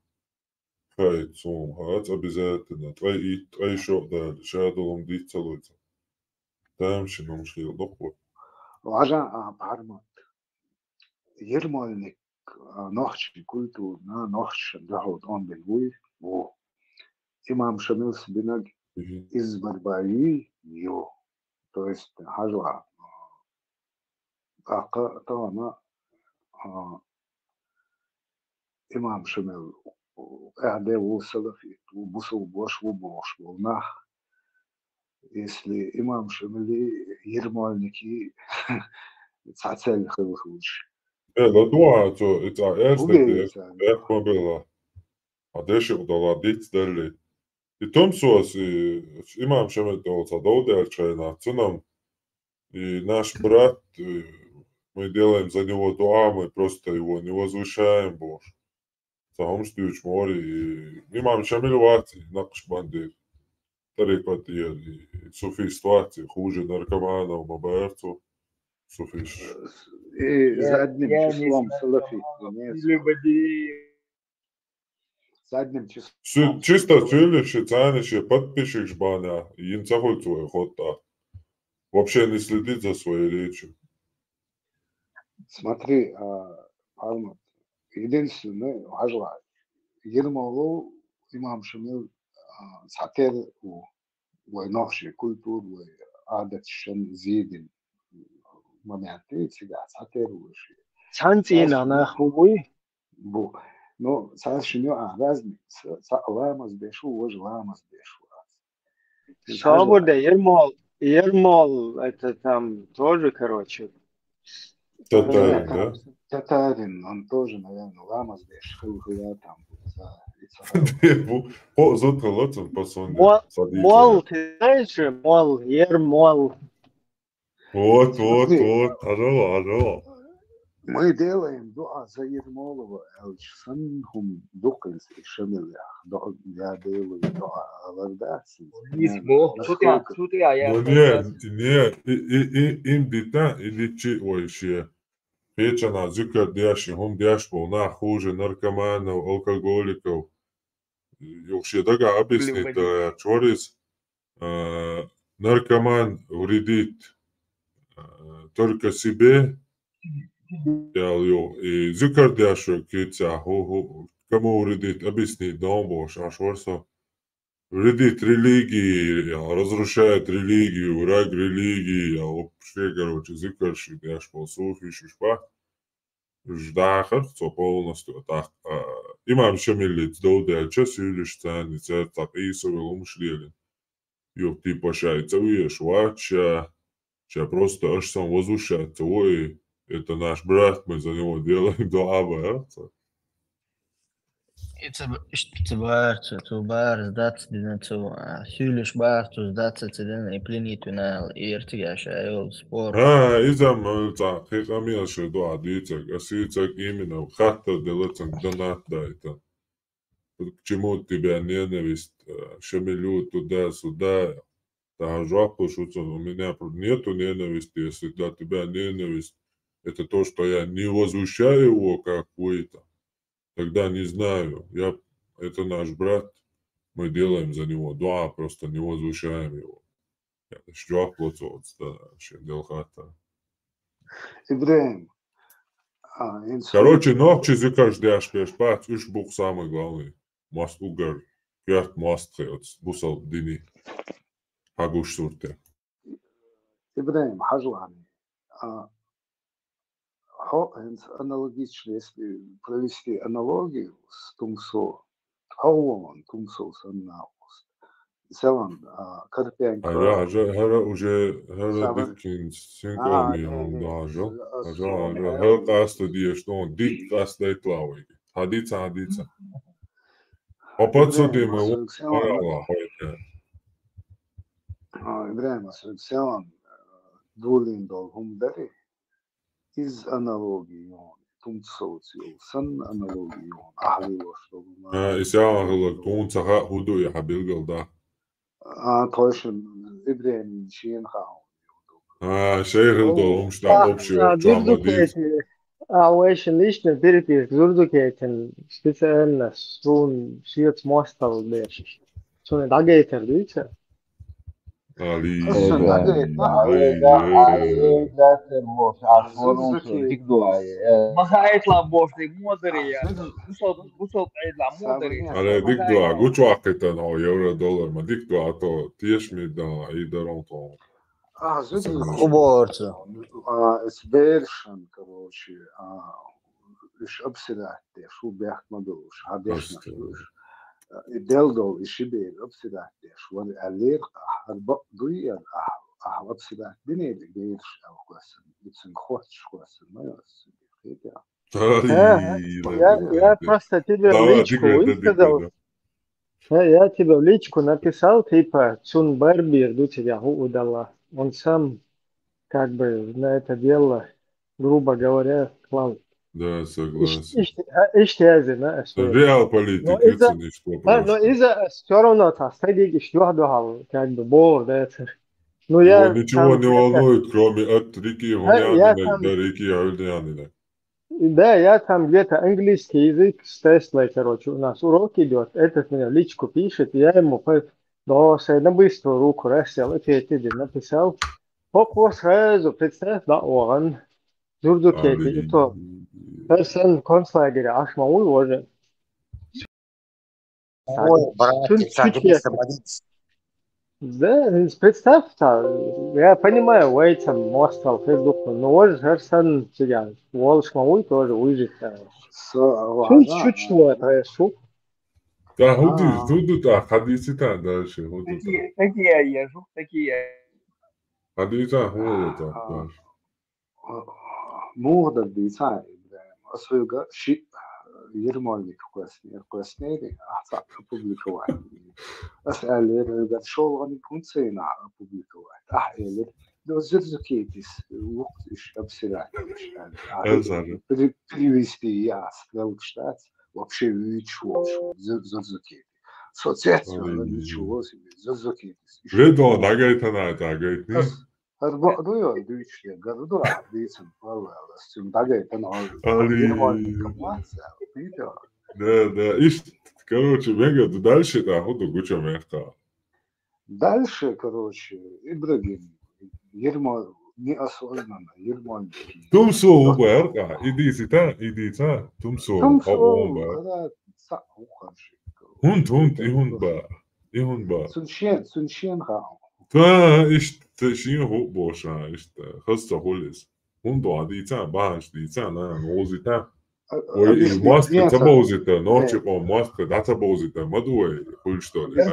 Хай, цум, хац, обязательно. Трай шо, да, шадолом дицалуйца. Там шином шлил, дохуй. Важа, пармат. Ермальник, нохчи культур, на нохчи, дахот, он бельвуй, во. Имам Шамил Сабинаг из Барбари, йо. То есть, хажва, طبعا إمام شمل أعداء وسلفي وبصوا бош وبوش волнах. Если имам Шамили ермальники цацель хылхуч. Да дуа, то это эрст было. А дешев дала диц дали. И том сос имам Шамил толца доудерчайна цунам. И наш брат, мы делаем за него дуа, мы просто его не возвышаем, Боже. Саумстюч мори, имам Шамил вати, Накшбандир, Тарикатия, Суфи ситуации, хуже наркоманов, Мабаерцу, Суфиш. И задним числом салафи. Задним числом. Чисто цюлище, цанище, подпишешь баня, им цахульцуя хотта. Вообще не следит за своей речью. Смотри, Алмат, единственное, хажва, Ермолу, имам Шамил, сатер у новшей культуры, адат шен зидин, моменты, всегда сатер уши. Цантина на хубуй. Бу. Но сашиню разница, ламас бешу, уж ламас бешу. Свобода, Ермол, это там тоже, короче. Татарин, да? Татарин, он тоже, наверное, ламас бешу, я там. Зутка лоцем посонде. Мол, ты знаешь, мол, Ермол. Вот, аро. Мы делаем дуа за Ермолова, Эльчсанхум Духальс и Шамилях. Я делаю дуа Алардаци. Им дита, или чи, ой, ще. Печана, зюкер дяши, хум дяшпол, на хуже наркоманов, алкоголиков. Još je da ga objasnite, čvoriz, наркоман вредит только себе, и зюкардяшу кица, кому вредит, объяснить, домбош, а шворсо, вредит религии, разрушает религию, враг религии, вообще, короче, зюкарши, дяшпол, суфиши, шпа, ждахар, то полностью так. Имам Шамилец доудя, час юлиш цани, церта писове умшлели. Ёк ты пошается, уешь, вача, ча просто аж сам возвышается, ой, это наш брат, мы за него делаем дуа, Tu bērns dats, tu sūliš bērtus dats, i plinīt un ir tikai šajā jūlas sporta. Изам, хекамиаше дуа, дицак, асицак именно, хата делацак донатда это. К чему тебя ненависть, Шамилю туда-сюда, та жопу шутся, у меня нету ненависти, если для тебя ненависть, это то, что я не возвышаю его какой-то, тогда не знаю, это наш брат, мы делаем за него дуа, просто не возвышаем его. Жопу шутся, делхата. Ибраим. Короче, ночи зюкаш дяшкаш, пац, уж бух самый главный. Маст угар, пят маст хэц, бусал дини. Хагуш сурте. Ибраим, хажлани. Аналогично, если провести аналогию с Тумсо, هو من تمسو سنة سواء كربين هرا уже هرا ديكين سينكرومي هم داجو هرا قاست ديش نون ديك قاست ديتلاوي هديتsa опацо дема الله إبراهيم سواء دولين دول هم دري إز أنالوجيون تمسوتيو سن أنالوجيون أهلي وشلون إساعة تون سخاء هدو يا حبيل قلدا طاشن إبراهيم شين خاون شيخ الدول مش تعب أبشي Zurduketi, Auation Lichten, Piripir, Zurduketen, Spitzenna, Strun, Schiert, Mostal, Lesch. So eine Dageter, Lüte. Ali ما هيطلع بوشتك مودري يعني بصوت يطلع مودري على ديك دوا قوش واقتا هو يورو دولار ما ديك دوا تو تيش ميدا يدرون تو Уборца. إسبيرشن كروشي إيش أبصر شو بيحمدوش هاديش مشوش دلدو إشبيل أبصر شو الليل أربع دوية أبصر بنيد بيرش أو قسم بتسنخوش قسم ما يصير Я просто тебе в личку высказал. Я тебе в личку написал, типа, Цун Барби, жду тебя, удала. Он сам, как бы, на это дело, грубо говоря, клал. Да, согласен. Реал политик, но из-за все равно стратегии что как бы бор, да, ну я ничего не волнует, кроме от Рики Гунянина до Рики Альдянина. Да, я там где-то английский язык с Теслой, короче, у нас урок идет, этот мне в личку пишет, я ему на быструю руку рассел, написал, Поко сразу представь, да, он, Зурдукети, и то, Персен концлагеря, Ашмаул уже. Ой, братец, да, представь-то, я понимаю, Уэйтсон, Мостал, Фейсбук, но вот Персен себя, Волшмаул тоже выжить. Чуть что это, шут. Да, худи, хадисита дальше. Такие ежу, такие. Хадиса, худи, موضة ديزاين أسويقا شيء يرموني كواسنيري أحسن بوبليكا واحد أسأل يرجع شغل غني كنت سينا بوبليكا واحد أحيل دو زرزكيتس وقت إيش أبصر يعني بريفيستي ياس لو كشتات вообще вичу زرزكيتي соцсеть вичу زرزكيتس ведо нагайтана тагайтни Арбадуя дичья города дицем палалас тем дагайтан да, иш, короче, мега дальше да, худу гуча мехта. Дальше, короче, Ибрагим, Ермо неосознанно, Ермо. Тумсо уберка, идите, тумсо убер. Хунд, и ба. Суншен хау. Да, иш, тешин ху боша, иш, хаста холис. Хунд адица, баш, дица, на, нозита. Маска табозита, ночи по маска, да табозита, мадуэ, хуй что ли, да,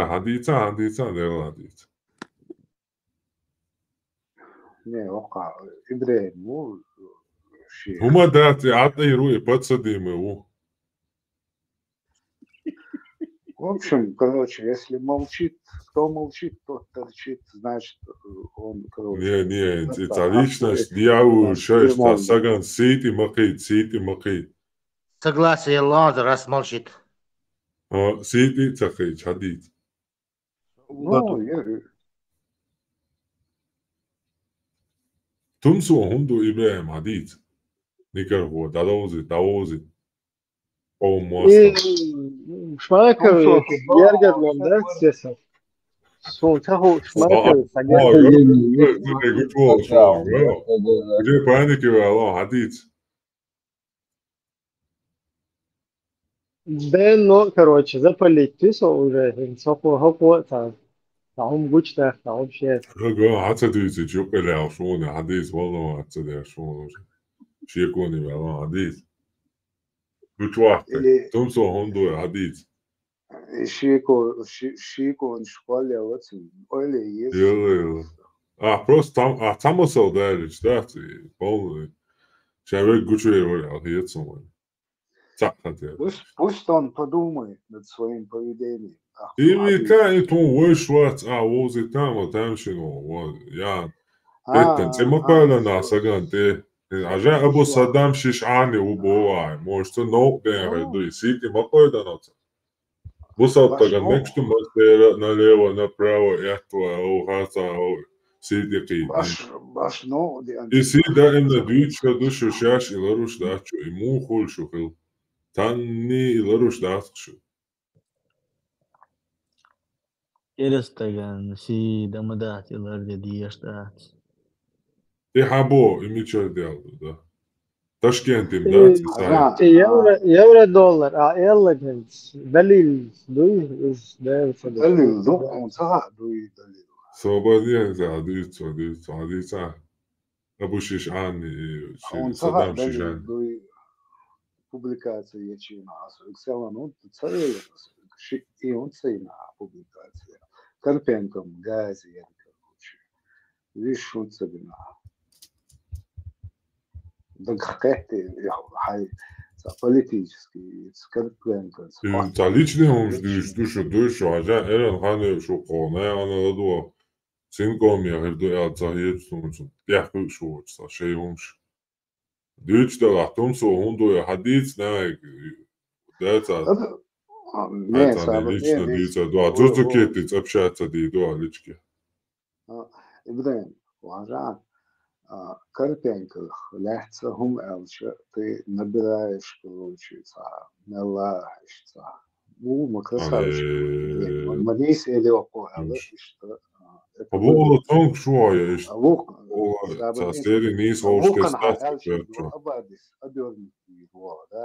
хадица, да, хадица. Не, ока, Ибрагим, ну, Хума дати, атайруи, подсадимы, у. В общем, короче, если молчит, кто молчит, тот торчит, значит, он, короче... Не, это личность, дьявол, шесть, саган, сити макит. Согласие, Лазар, раз молчит. Сити, цахей, чадит. Ну, Тумсу, хунду, Ибрагим, хадит. Никархуа, давози. О, моста. Шмаковый, Гергерлом, да, Сеса? Шмаковый, Где паники вало, хадит. Да, ну, короче, запалить тысу уже, там гучно, там вообще. Хацадуйте, чупеля, шуны, хадит, волну, хацадя, шуны. Шекуни вало, хадит. Или... Тумсо хондуя хадиц. Шико он школе вот или есть. Просто там осалдалич, да, ты полный. Человек гучует, а я цумой. Пусть он подумает над своим поведением. Ими кай тун вышвац, вози там, там шину, вот, я. Беттен, ты мокала на саганте. А же Абу Саддам шишани убывай, может, ног бегает, сики мокой ноца. Бусаттага нексту мастера налево, направо, этого, хаса, сидики. Баш, ну, и сида именно дючка душу шаш и ларуш дачу, и му хульшу хил. Танни и ларуш дачу. Kerestagan si damadati lardi diashtat. И хабо, и мичо делал, да. Ташкент им, да, Euro dollar, ellegant, dalil, dalil, он сага дуй далил. Свободнее, адица. Абу Шишани, Саддам Шишани. Дуй публикация ячина, экселан, он царил, и он цейна публикация. Карпенком, газе, вишь, он царина. Хай политический, Карпенком. Личный он душу, а я эрен хане шуконе, она ладуа. Синком я херду я цахиет сумчу. Я хушу, са шейумш. Дючта лахтумсу хунду я хадиц, не, это... Это не лично дича, да. Зузу кетиц общается ди, да, лички. Ибрahim, уважан, Карпенках, лехца хум элча, ты набираешь, получится, налаешься. Красавчик. Мадис или около, что... Абу тонг шуая, састери нис волште статки.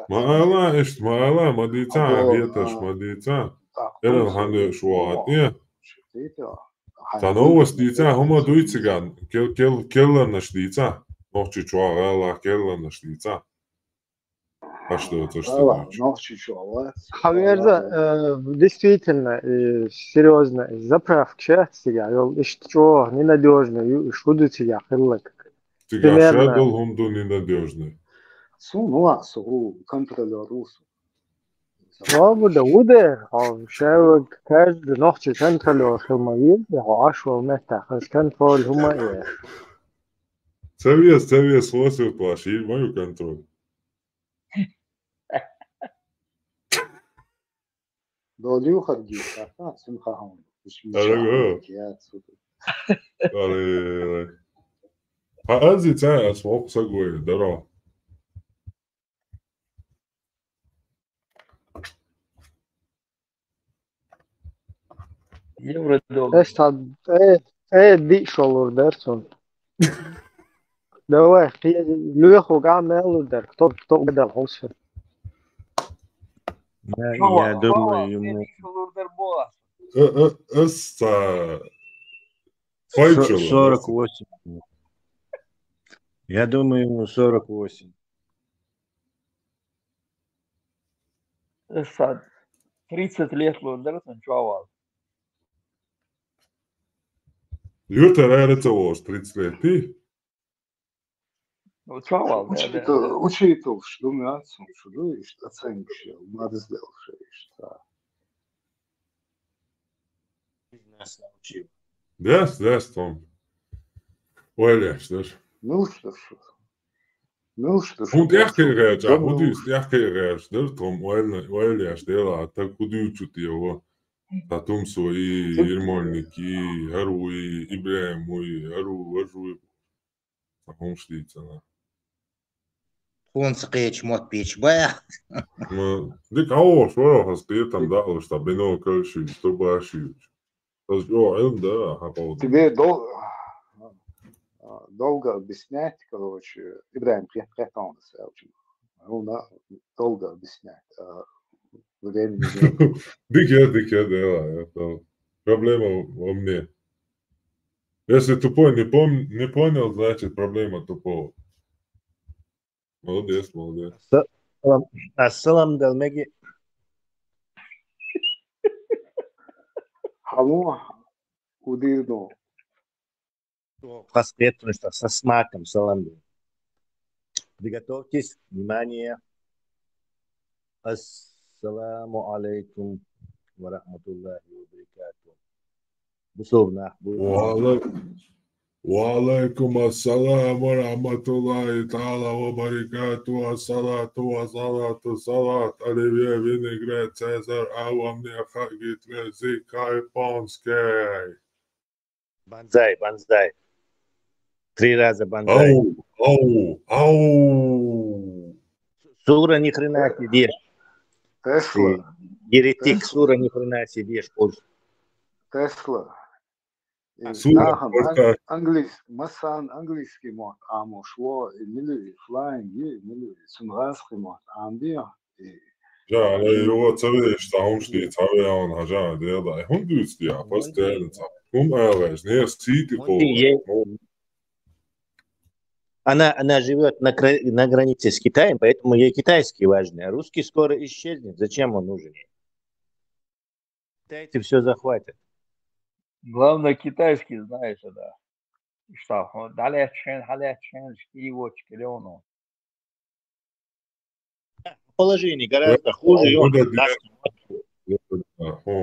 Маала, мадица, геташ, мадица. Эрен хане шуаат, не? Та новост дица, хума дуйциган, келланаш дица. Нохчи чуала, келланаш дица. А что это, что Хаверза, действительно, серьезно, заправка себя, что ненадежно, что тебя хылок. Примерно. Был хунду ненадежный. Сумасу, контролерусу. Свобода, удар, шевк, каждый ночь контролер, хумавир, ашвал мета, контроль хумаир. Совет, слосил плаши, мою контроль. Долю ходил, симхаун. Але. Ази цай асмок сагой, даро. Евро-доллар. دي شغل درسون. ده لوخو عمل در кто بدل حوصل. Я думаю, ему... 48. Я думаю, ему 48. 30 лет лондерсон чувал. Лютер эрцелос 30 лет. Ты? Чувал. Учитывал, что мы отсутствуешь, оценишь, надо сделать, что... Нас научил. Да, Том. Оля, что ж. Ну что ж. Und ich gehe ja, wo du ich gehe ja, Tom, Oля, stella, так куди чути його. Та Том свої ірмольники, Гаруї, Ібрahimуї, Гаруї. Таком шліться, на. Он скеч мод пич, бах. Дик, що я там дало, що бено каші, що баші. Тебе долго объяснять, короче, Ибрahim прятался очень. Долго объяснять. Времени. Дик, да. Проблема во мне. Если тупой не понял, значит проблема тупого. Молодец. Ассалам далмеги. Хаму удирно. Посредственно, что со смаком салам. Приготовьтесь, внимание. Ассаламу алейкум ва рахматуллахи ва баракатух. Бусовна. وعليكم السلام ورحمة الله تعالى وبركاته الصلاة والصلاة الصلاة Оливье Винегрет Цезарь Ава мне хагит языка японский. Банзай, банзай. 3 раза банзай. Ау. Сура ни хрена сидишь. Тесла. Еретик, сура ни хрена сидишь. Тесла. Английский мод, шло милли flying, милли сунрасский мод, амбия. Ja, jo, cevišķi tā umšķīts aviāna hažāna dēlā. Hundūts jā, pastēlins. Ēvēs, сīti Она живет на границе с Китаем, поэтому ей китайский важный, а русский скоро исчезнет. Зачем он нужен ей? Китайцы все захватят. Главное, китайский знаешь, да. Что, далечен, шкиевочки, леону. Положение гораздо хуже.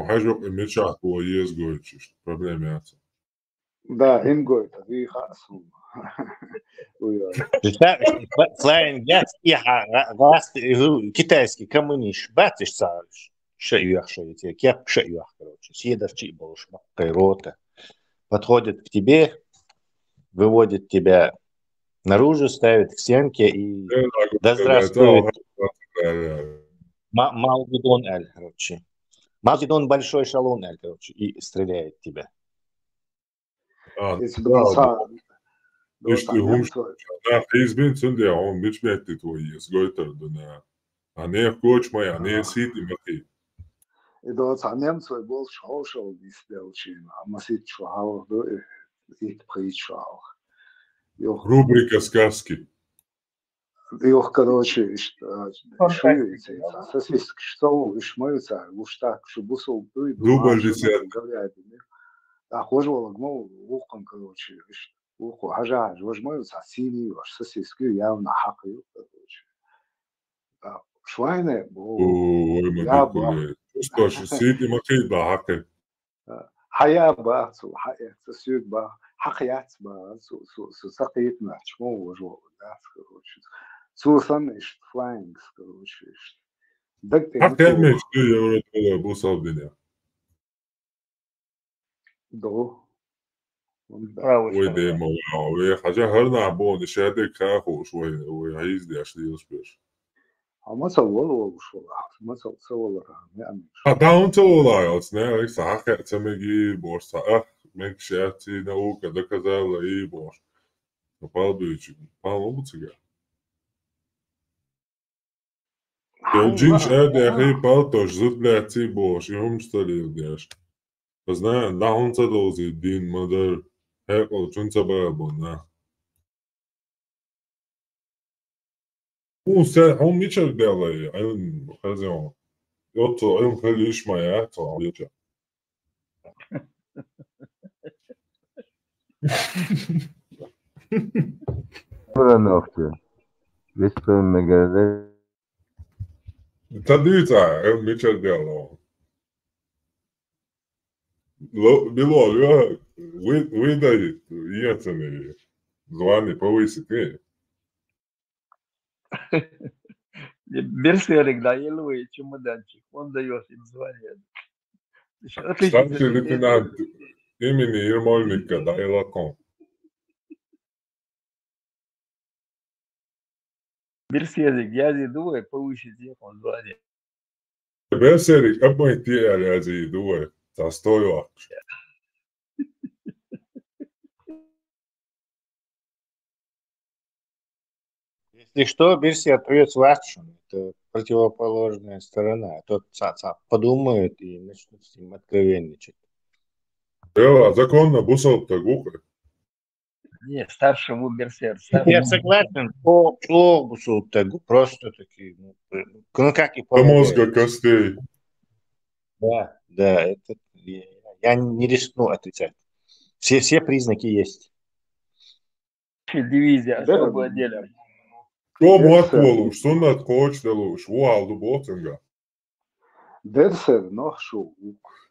Хажок мечах по езгойчиш, проблемы отца. Да, им говорит, вы хасу. Китайский коммунист, батиш цариш. Подходит к тебе, выводит тебя наружу, ставит к стенке и да здравствует Малгидон Эль, короче. Малгидон большой шалун Эль, короче, и стреляет в тебя. Izbin sundia on bičmēti to iesgoitar dunā. Ane kočmai, ane sīti maki. Это немцы был шоу сделчин, а масит шоу до их причал. Рубрика сказки. Их, короче, шуется, сосиски, что шмаются, уж так, чтобы усол ты. Дубль 10. А хожу гмол ухом, короче, ухо, хажа, возьмаются синие, сосиски явно хакают, короче. Швайне, я бы... Что ж, сиди макей да хаке. Хая ба, хая, сосюд ба, хакят ба, сакит на чмо вожу, да, короче. Сусан иш флайнг, короче. Хаке меч, ты евро бусал деня. До. Ой, демо, ой, хажа харна бо, не шеде каху, швой, ой, аиз де ашли успеш. ما تصوروا شو ما تصور يعني داون تولایت نه ساخه تمگی بورسا مکشاتی نو کدا کدا لای بور پالدوچ پالومتگا جینش اد اخی پالتوش زدلاتی بوش یومستلی دیش بزنا داون تدوزی دین مدر هکل چون تبابونه هم میشه دلای این خزیون یا تو این خیلی اشمایه تو بیچه Buonanotte. Questo è il magazine. Тадица, این میشه دلای Біло, я видаю, яцене, звани повисити. Берсерик, да, елуй, чемоданчик, он дает им звание. Старший лейтенант имени Ермольника, да, и лакон. Берсерик, я зидуй, повысить их он звание. Берсерик, обмой те, я зидуй, застою. Если что, Берсия ответ с Ватшем. Это противоположная сторона. Тот подумает и начнут с ним откровенничать. Да, законно бусал-то гука. Не, старшему берсерк. Я согласен, по глобусу просто таки, ну как и До мозга полагается. костей. Да, это я не рискну отрицать. Все признаки есть. Дивизия особо отделена. Ko matvoluš, sunat kočteluš, ualdu bocinga. Derser noch şu.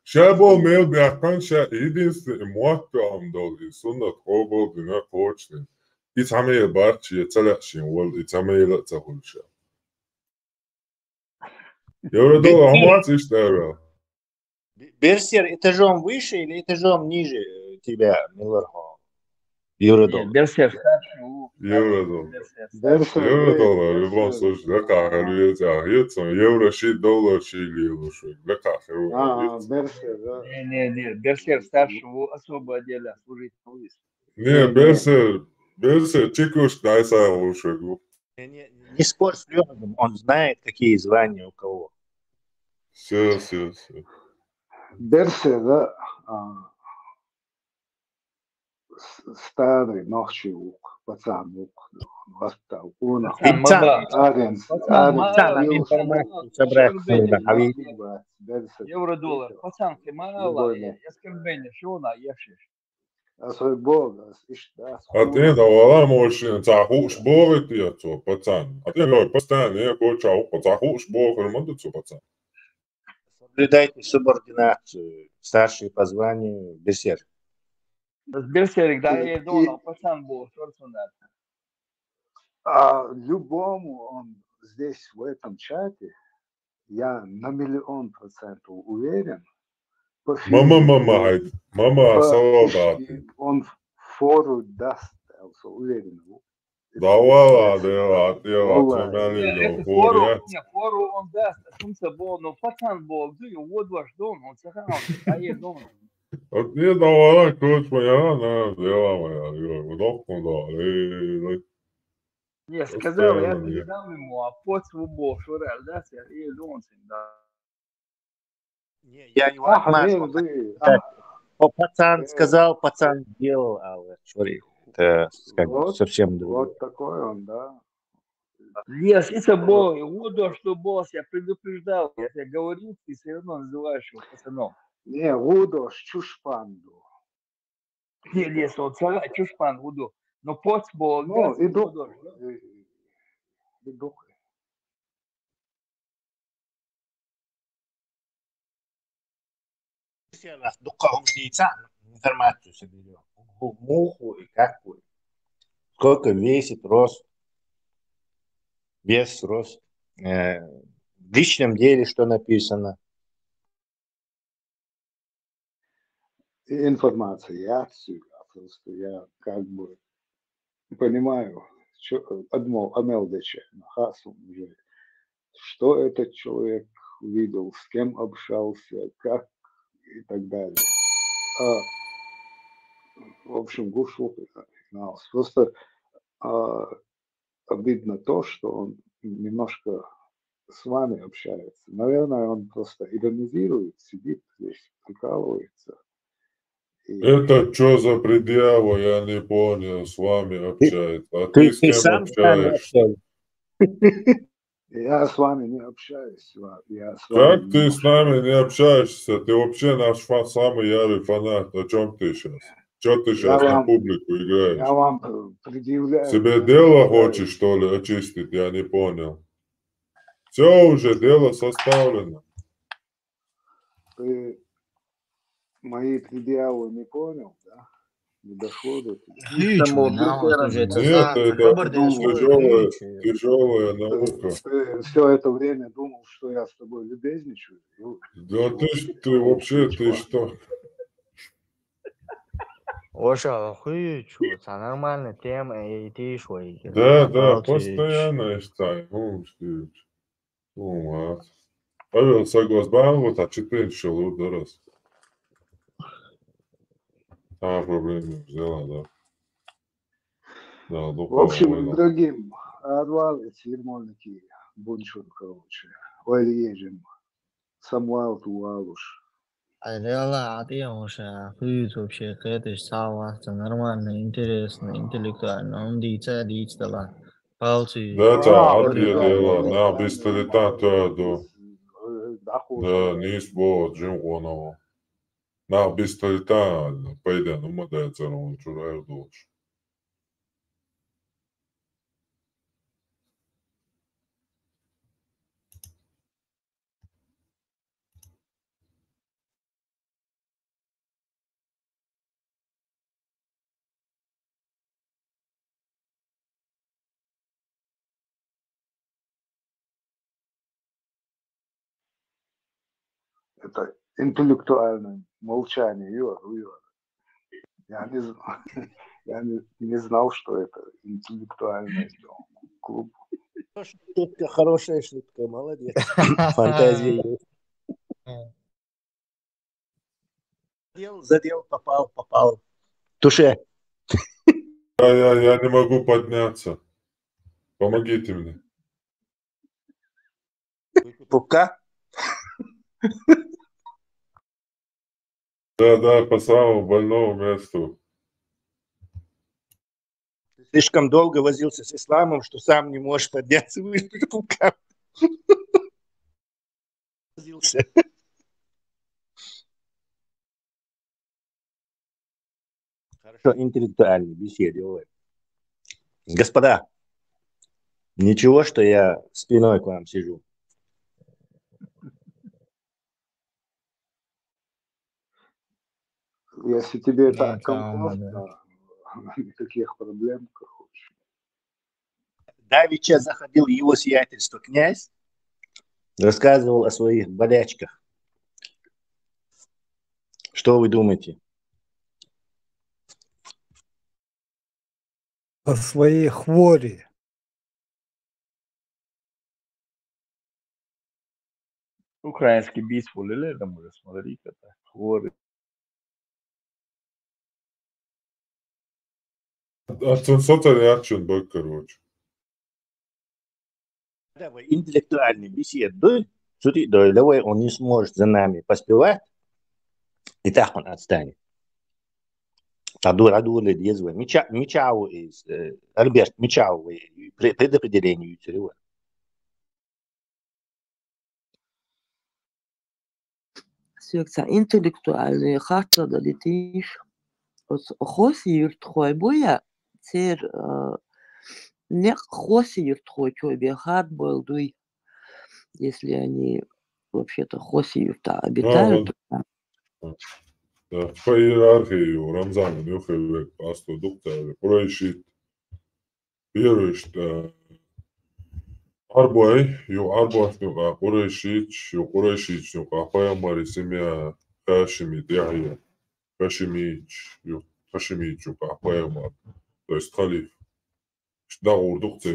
Šabol meil bjākan šā idinsti muatām doli, sunat kobol dina kočtin. Itamēja bārči, calakšin wal, itamēja latahulša. Евродоллар, амат иштара. Берсер этажом выше или этажом ниже тебя, Миллерхо? Евродоллар. Берсер старшему. Евродоллар. Евродоллар, в любом случае, да как, евро $6 $6. Да как, Берсер, да. Не, Берсер старшему особо отделен, служить на улице. Не, Берсер, чекуш, дай сам лучше. Не спорь с Леоном, он знает, какие звания у кого. Все. Берсер, да, старый ночью пацан восстал. Евро-доллар. Пацан, ты мало, оскорбление, что на ешешь? Asoj bogas, Atien davā mošana cāhūš bovi tieco pacān. Atien jau pastāv nieko čaupa cāhūš bovi ir manducu pacān. Соблюдайте субординацию. Старший по званию Берсер. Берсерик, да, я думал, пацан был, шорцунат. Любому он здесь, в этом чате, я на 100% уверен, Мама солдаты. Он фору даст, уверен. Да, фору он даст, сумца бол, но пацан был, вот ваш дом, он сахал, а я дом. Вот не давала, коч моя, на дела моя, удобно, да. Не, сказал, я передам ему, а под свободу, что реально, да, я дом, да. Я не понимаю, пацан сказал, пацан сделал, а это совсем другое. Вот такой он, да. Нет, это был, вот что босс, я предупреждал, я тебе говорил, ты все равно называешь его пацаном. Не, Удош, Чушпанду. Не, он царь, Чушпан, Удо. Но поц был, ну, и дух. Духовым яйца информацию соберем. Муху и какую. Сколько весит, рост. Вес, рост. В личном деле что написано. Информация, я просто я как бы понимаю, Амелдыча, Хасу уже, что этот человек увидел, с кем общался, как и так далее. В общем, Гушу просто обидно то, что он немножко с вами общается. Наверное, он просто иронизирует, сидит здесь, прикалывается. Это что за предъява, я не понял, с вами общается. А ты с кем общаешься? Я с вами не общаюсь. Как ты с нами не общаешься? Ты вообще наш самый ярый фанат. О чем ты сейчас? Что ты сейчас на публику играешь? Я вам предъявляю. Себе дело хочешь, что ли, очистить? Я не понял. Все уже, дело составлено. Ты мои предъявы не понял, да? Не дошло до тебя. Нет, это тяжелая наука. Ты все это время думал, что я с тобой любезничаю? Да ты вообще, ты что? Оша, это нормальная тема, и ты что? Да, постоянно считай. Павел согласен, вот а 4 человек дорос. Проблема взяла, да. В общем, другим отвалить Ермольники Бунчур, короче. Ой, ежем. Самуал Туалуш. Ла, ты уже ходит вообще какая-то сауа, нормально, интересно, интеллектуально. Он дича ла. Палцы. Да, Aa, атия дела, origami. на бистолита тёдо. Даху Да, нис бо джим оно. На бистолита, пойдя, ну мы да царон чураю долж. Это интеллектуальное молчание, Юр. Я не знал, что это интеллектуальный клуб. Шутка, хорошая шутка, молодец. Фантазия есть. Задел, попал. Туше. Я не могу подняться. Помогите мне. Пупка? Да, по самому больному месту. Ты слишком долго возился с исламом, что сам не можешь подняться выше пупка. Возился. Хорошо, интеллектуальный беседе. Господа, ничего, что я спиной к вам сижу. Если тебе так комфортно, никаких проблем, короче. Давеча заходил его сиятельство князь, рассказывал о своих болячках. Что вы думаете? О своей хвори. Украинский бит фулили, там уже смотри, это хворы. Социальный акшен был, короче. Давай интеллектуальный беседуй. Смотри, давай он не сможет за нами поспевать, и так он отстанет. Адуля дезва. Мичау из Альберт Мичау предопределению Юцерева. Секция интеллектуальная харта да летишь. Хоси юртхой боя цер не хоси юртхой чой хат был дуй. Если они вообще-то хоси юрта обитают. Да, по иерархии Рамзана Нюхевек пасту доктор проищит первый, что арбой, арбой, проищит, паямари семья Хашими Дяхия, Хашимич, паямар, то есть халиф, что доктор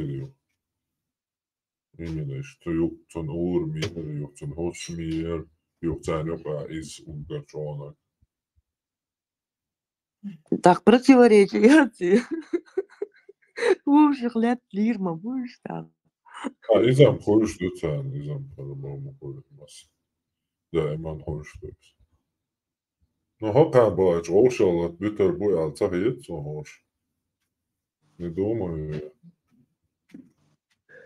именно, что юктон урмир, юктон хошмир, юктон из Унгарчона. Так, противоречие. Вовших лет лирма, будешь там. İzam konuştu sen, İzam tanımamı konuşmaz. Daima konuştu. No hakikaten bu aç, olşallah bütün bu alta hiyet sonuç. Не думаю.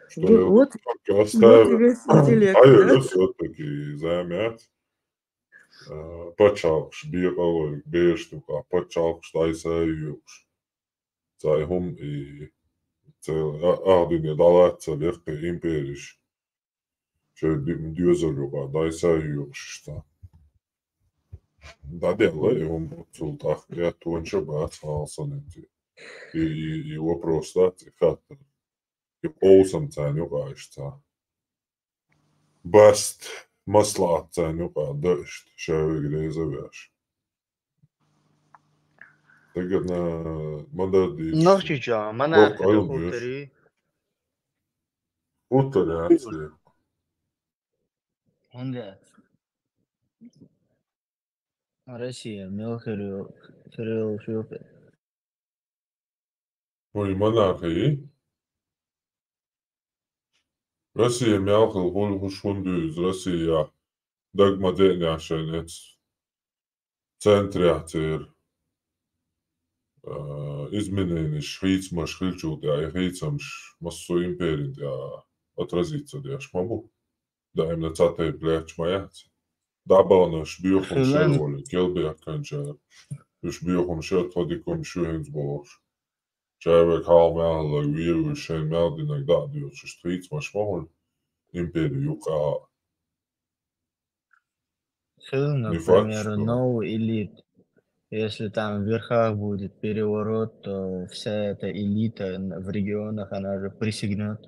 Что я Вот оставил. весь интеллект, А я да? все-таки займет. Пачалкш, биекалой, бештука, пачалкш, тайсаюкш. Цайхум и Ardine dalatsa lehke impeeriš. See Düsseldorfa, da ei saa juosta. Da делай, он sul tahtia tuonša bāc valsaneti. I вопрос, да, как-то. И полсам цену гайшца. Best maslāt cenu kā dažt, šajā grēzavieš. Tagad man dādīs. Novčičā, manā huteri. Huteri atsie. Un jā. Россия, Кирилл Шупер. Ой, монархии. Россия мяхал хул хушхундуз, Россия дагмадени ашенец. центриats ir izminējuši Švīcmaš, Hilčūtjā, ja Hīcamš, masu impēriju, atrazīt, ja šmabu. Da im ne catēja plēč majāts. Dabānaš biohum šervoli, kelbijā kančā. Iš biohum šertodikum šuhins bološ. Čēvek halmēla, vīru šeit mēldināk dādījot, šis Švīcmaš mahul impēriju jukā. Например, новый элит. Если там в верхах будет переворот, то вся эта элита в регионах, она же присягнет.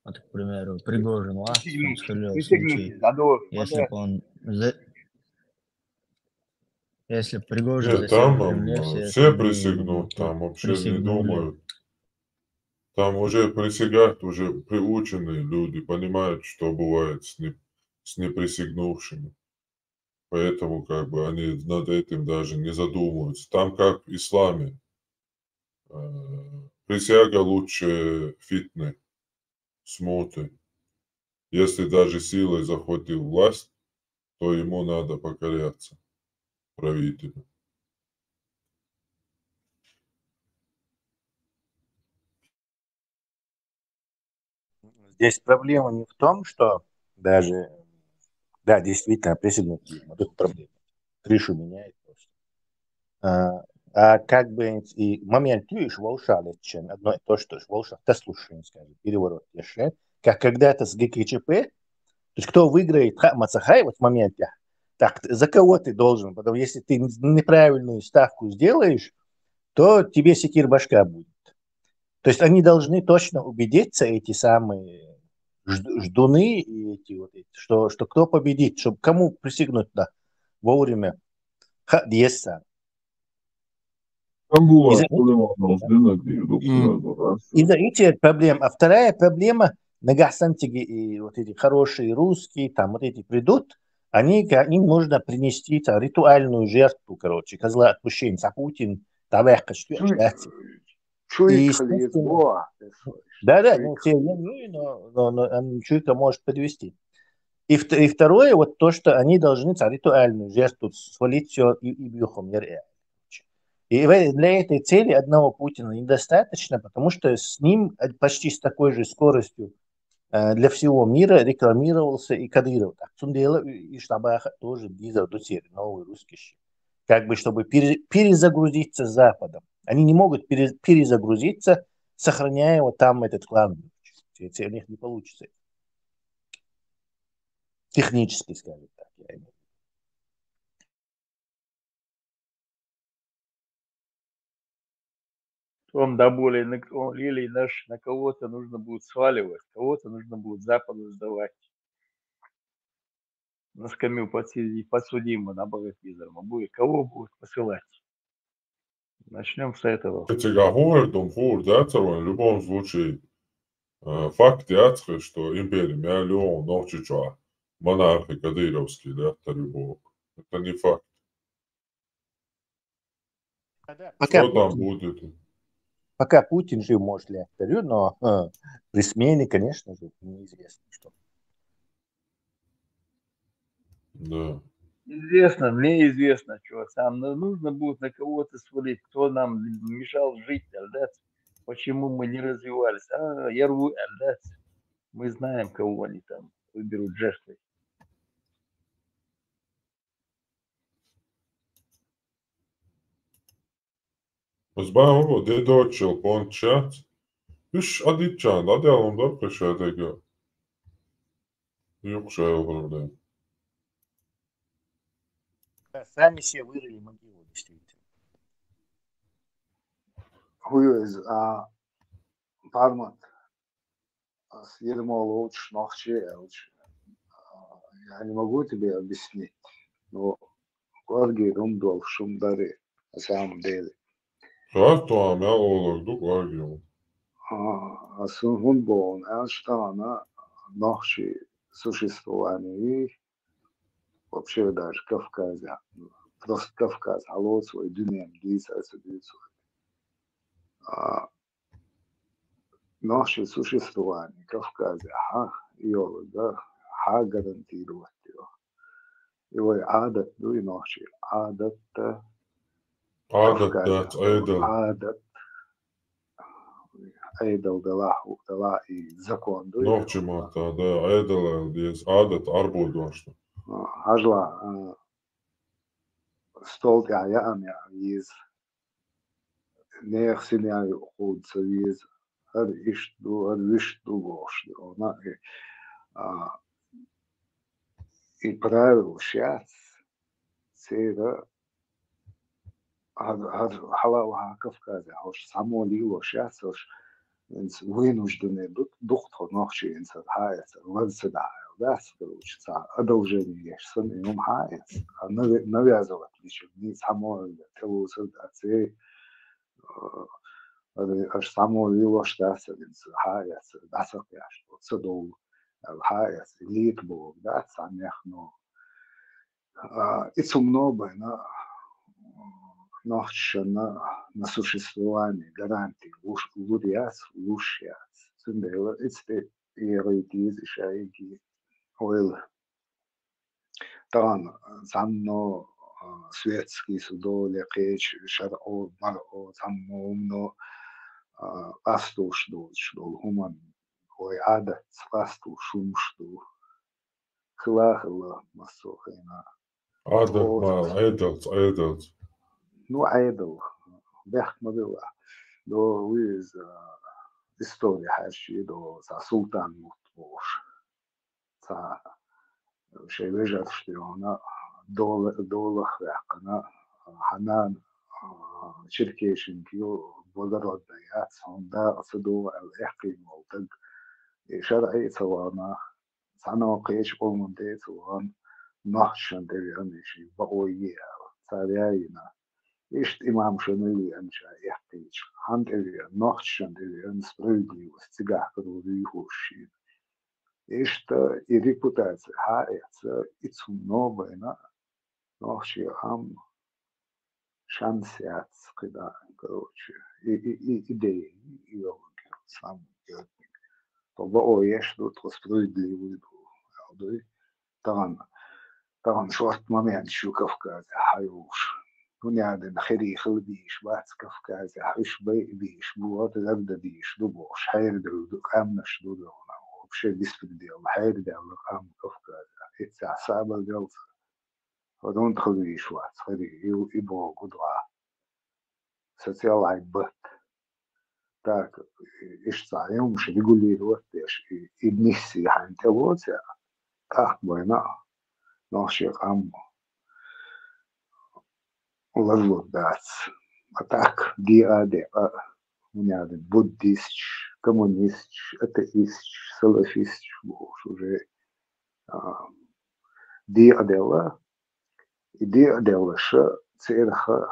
Вот, к примеру, Пригожин власть, он схвалил случай, если бы он... Если бы Пригожин засел в Кремле, все присягнут, там вообще не думают. Там уже присягают, уже приученные люди, понимают, что бывает с неприсягнувшими. Поэтому как бы они над этим даже не задумываются. Там как в исламе. Присяга лучше фитны, смуты. Если даже силой захватил власть, то ему надо покоряться правителю. Здесь проблема не в том, что даже, да, действительно, присягнуть ему, тут проблема. Крышу меняет просто. А как бы и момент лишь волшали, одно и то, что волшал, то слушаем, скажем, переворот решает, как когда-то с ГКЧП, то есть кто выиграет Мацахай вот в моменте, так, за кого ты должен, потому что если ты неправильную ставку сделаешь, то тебе секир башка будет. То есть они должны точно убедиться, эти самые ждуны, и эти вот эти, что кто победит, чтобы кому присягнуть вовремя. Из-за этих проблем. А вторая проблема, нагасантиги и вот эти хорошие русские, там вот эти придут, им нужно принести ритуальную жертву, короче, козла отпущения. А Путин, тавеха, что да, ну, но чуйка может подвести. И второе, вот то, что они должны ритуальную жертву свалить все и бьюхом. И для этой цели одного Путина недостаточно, потому что с ним почти с такой же скоростью для всего мира рекламировался и Кадыров. Так, Цундела и Штабаха тоже новый русский щит. Как бы, чтобы перезагрузиться с Западом. Они не могут перезагрузиться, сохраняя вот там этот клан. У них не получится. Технически, скажем так. Он до более или на кого-то нужно будет сваливать, кого-то нужно будет Западу сдавать. На скамью подсудимого на Багатизерма будет. Кого будет посылать? Начнем с этого. В любом случае, факт яцхи, что империя Мялеон, Норчича, монархи Кадыровские, да, это не факт. Что там будет? Пока Путин жив, может ли авторю, но при смене, конечно же, неизвестно, что. Да. Известно, мне известно, что там нужно будет на кого-то свалить, кто нам мешал жить, да? Почему мы не развивались. Я рву, да? Мы знаем, кого они там выберут жертвой. Uz bērnu dedočil pončats. Viņš adīčān, adēlam darbkašā teiga. Jūkšēl vardēm. Сами себе вырыли могилу, действительно. Хуюз, Пармат, Ермолович, Нахчевич, я не могу тебе объяснить, но Горгий Румдол в Шумдаре, на самом деле. Kā to melolog du Gorgiju? Сунбон, Эйнштейна, Нахчи, существование и вообще даже Кавказа. Просто Кавказ, алло, свой дюнем, дисайся. Наше существование Кавказа, да, гарантирует его. его عادة دوي نوشي عادة عادة كفكاز عيدل عادة عيدل دلا закон دوي نوحشي ماتا ده عيدل ديز عادة أربو دوشتا هجلا ستولت يا أم يز نيخ سيني خود سويز هر إيش دو هر ويش دو гош دو на и правил сейчас سيدا هذا حلا كفكازي هوش سامو ليو сейчас هوش انس вынуждены духто нохчи инс хайс лансда das короче одолжение сон им хайс навязывать еще не само того ситуации аж само лио сейчас инс хайс das я что цедол хайс литбо да самехно это много нохчи на существование гарантии лучше лучше Синдела, это иерархия шайги ойл. Там замно светский судоле кеч шаро маро замно астуш дол хуман ой ада спасту шумшту хлахла масохина. عادة مع عيدل Ну айдл бях модела до виз история хаши до за султан мутбош за شيء وجد شتيونا دولة خلاقنا حنان شركة شنكيو بودرود بيات هوندا صدو الإحقي مولتق شرعي سوانا سانا قيش قومندي سوان نحشن تبيعني شي بقوية سارياينا إشت إمام شنوي أنشا إحقيش هان تبيعني نحشن تبيعني سبريدلي واستقاح كروري هوشين Esta и репутация хается и цунобайна, но все ам шансят, когда, короче, и идеи, и логика, сам делать. То боешь тут справедливую дуй, там шорт момент шу Кавказе, хаюш. Ну не один херихл биш, бац Кавказе, хаюш биш, вот это биш, дубош, хайрду, камнаш дудона. Вообще беспредел, хайрда, лакам Кавказа. Это особо делается. Вот он тхуи швац, хари, и богу два. Социалай бат. Так, ишца, я умш регулировать, и миссии хантелоция, так, бойна, ноши ам лазлодац. А так, диаде, у меня буддист, коммунист, атеист, салафист, уже диадела, и диадела ша церха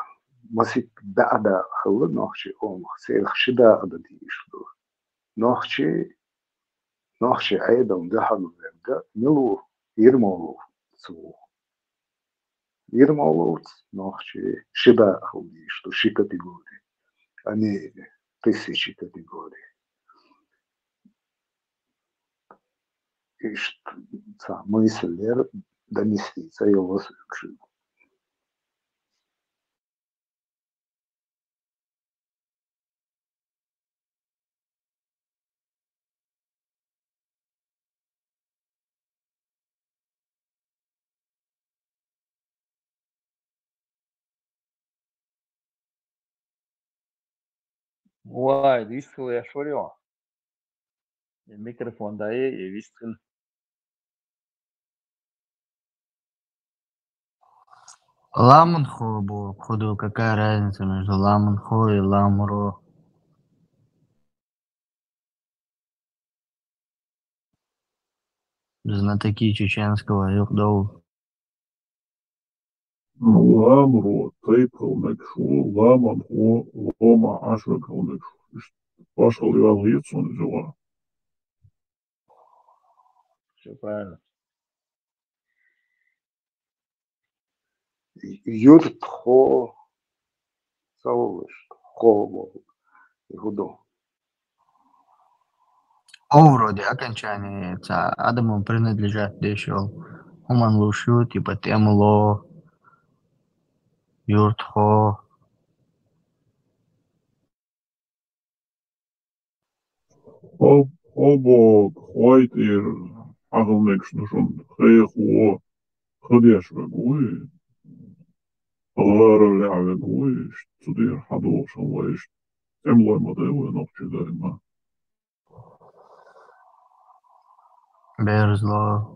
масик бада хала нохчи церх шида ада диишлу нохчи айдам дахану верга милу ирмолу цу ирмолу нохчи шида хал диишлу ши категории, а не тысячи категорий. И что мысль донести его к живу. Vay, viskel jag šorio. Mikrofon daje i viskel. Ламанхо был, походу, какая разница между Ламанхо и Ламро? Знатоки чеченского юхдоу. Ламро, тайпал накшу, ламанхо, лома ашвакал накшу. Пошел я в лицо взяла. Все правильно. Юрт хо салыш, хо был, игудо. О, вроде окончание Адаму принадлежат дешел. Уман лушу, типа темло, юртхо. Обо хвайтир агылмекшну шон хейхуо хыдешвегуи алгаролявегуи цудир хадошалваиш темлой модевы нокчудайма. Берзло.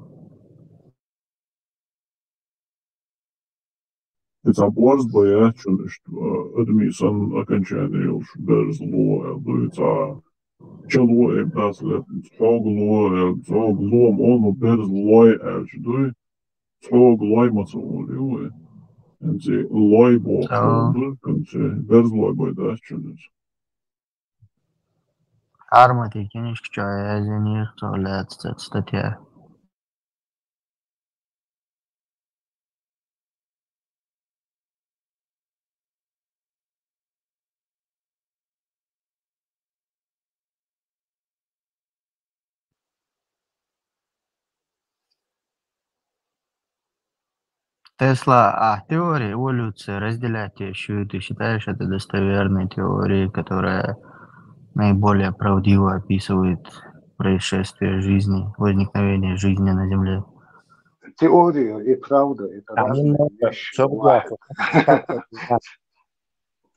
Это борс боячунишь, адмисан окончание уж берзло, это чего им таслет, цогло, цоглом он берзлой эльчдуй, цоглой мацолуй, энти лой бохшолду, энти берзлой бойдачунишь. Армати кинешча, я зенир, то лет статья. Тесла, теория эволюции разделять еще, ты считаешь это достоверной теорией, которая наиболее правдиво описывает происшествие жизни, возникновение жизни на Земле? Теория и правда – это разные Немного, вещи. согласен.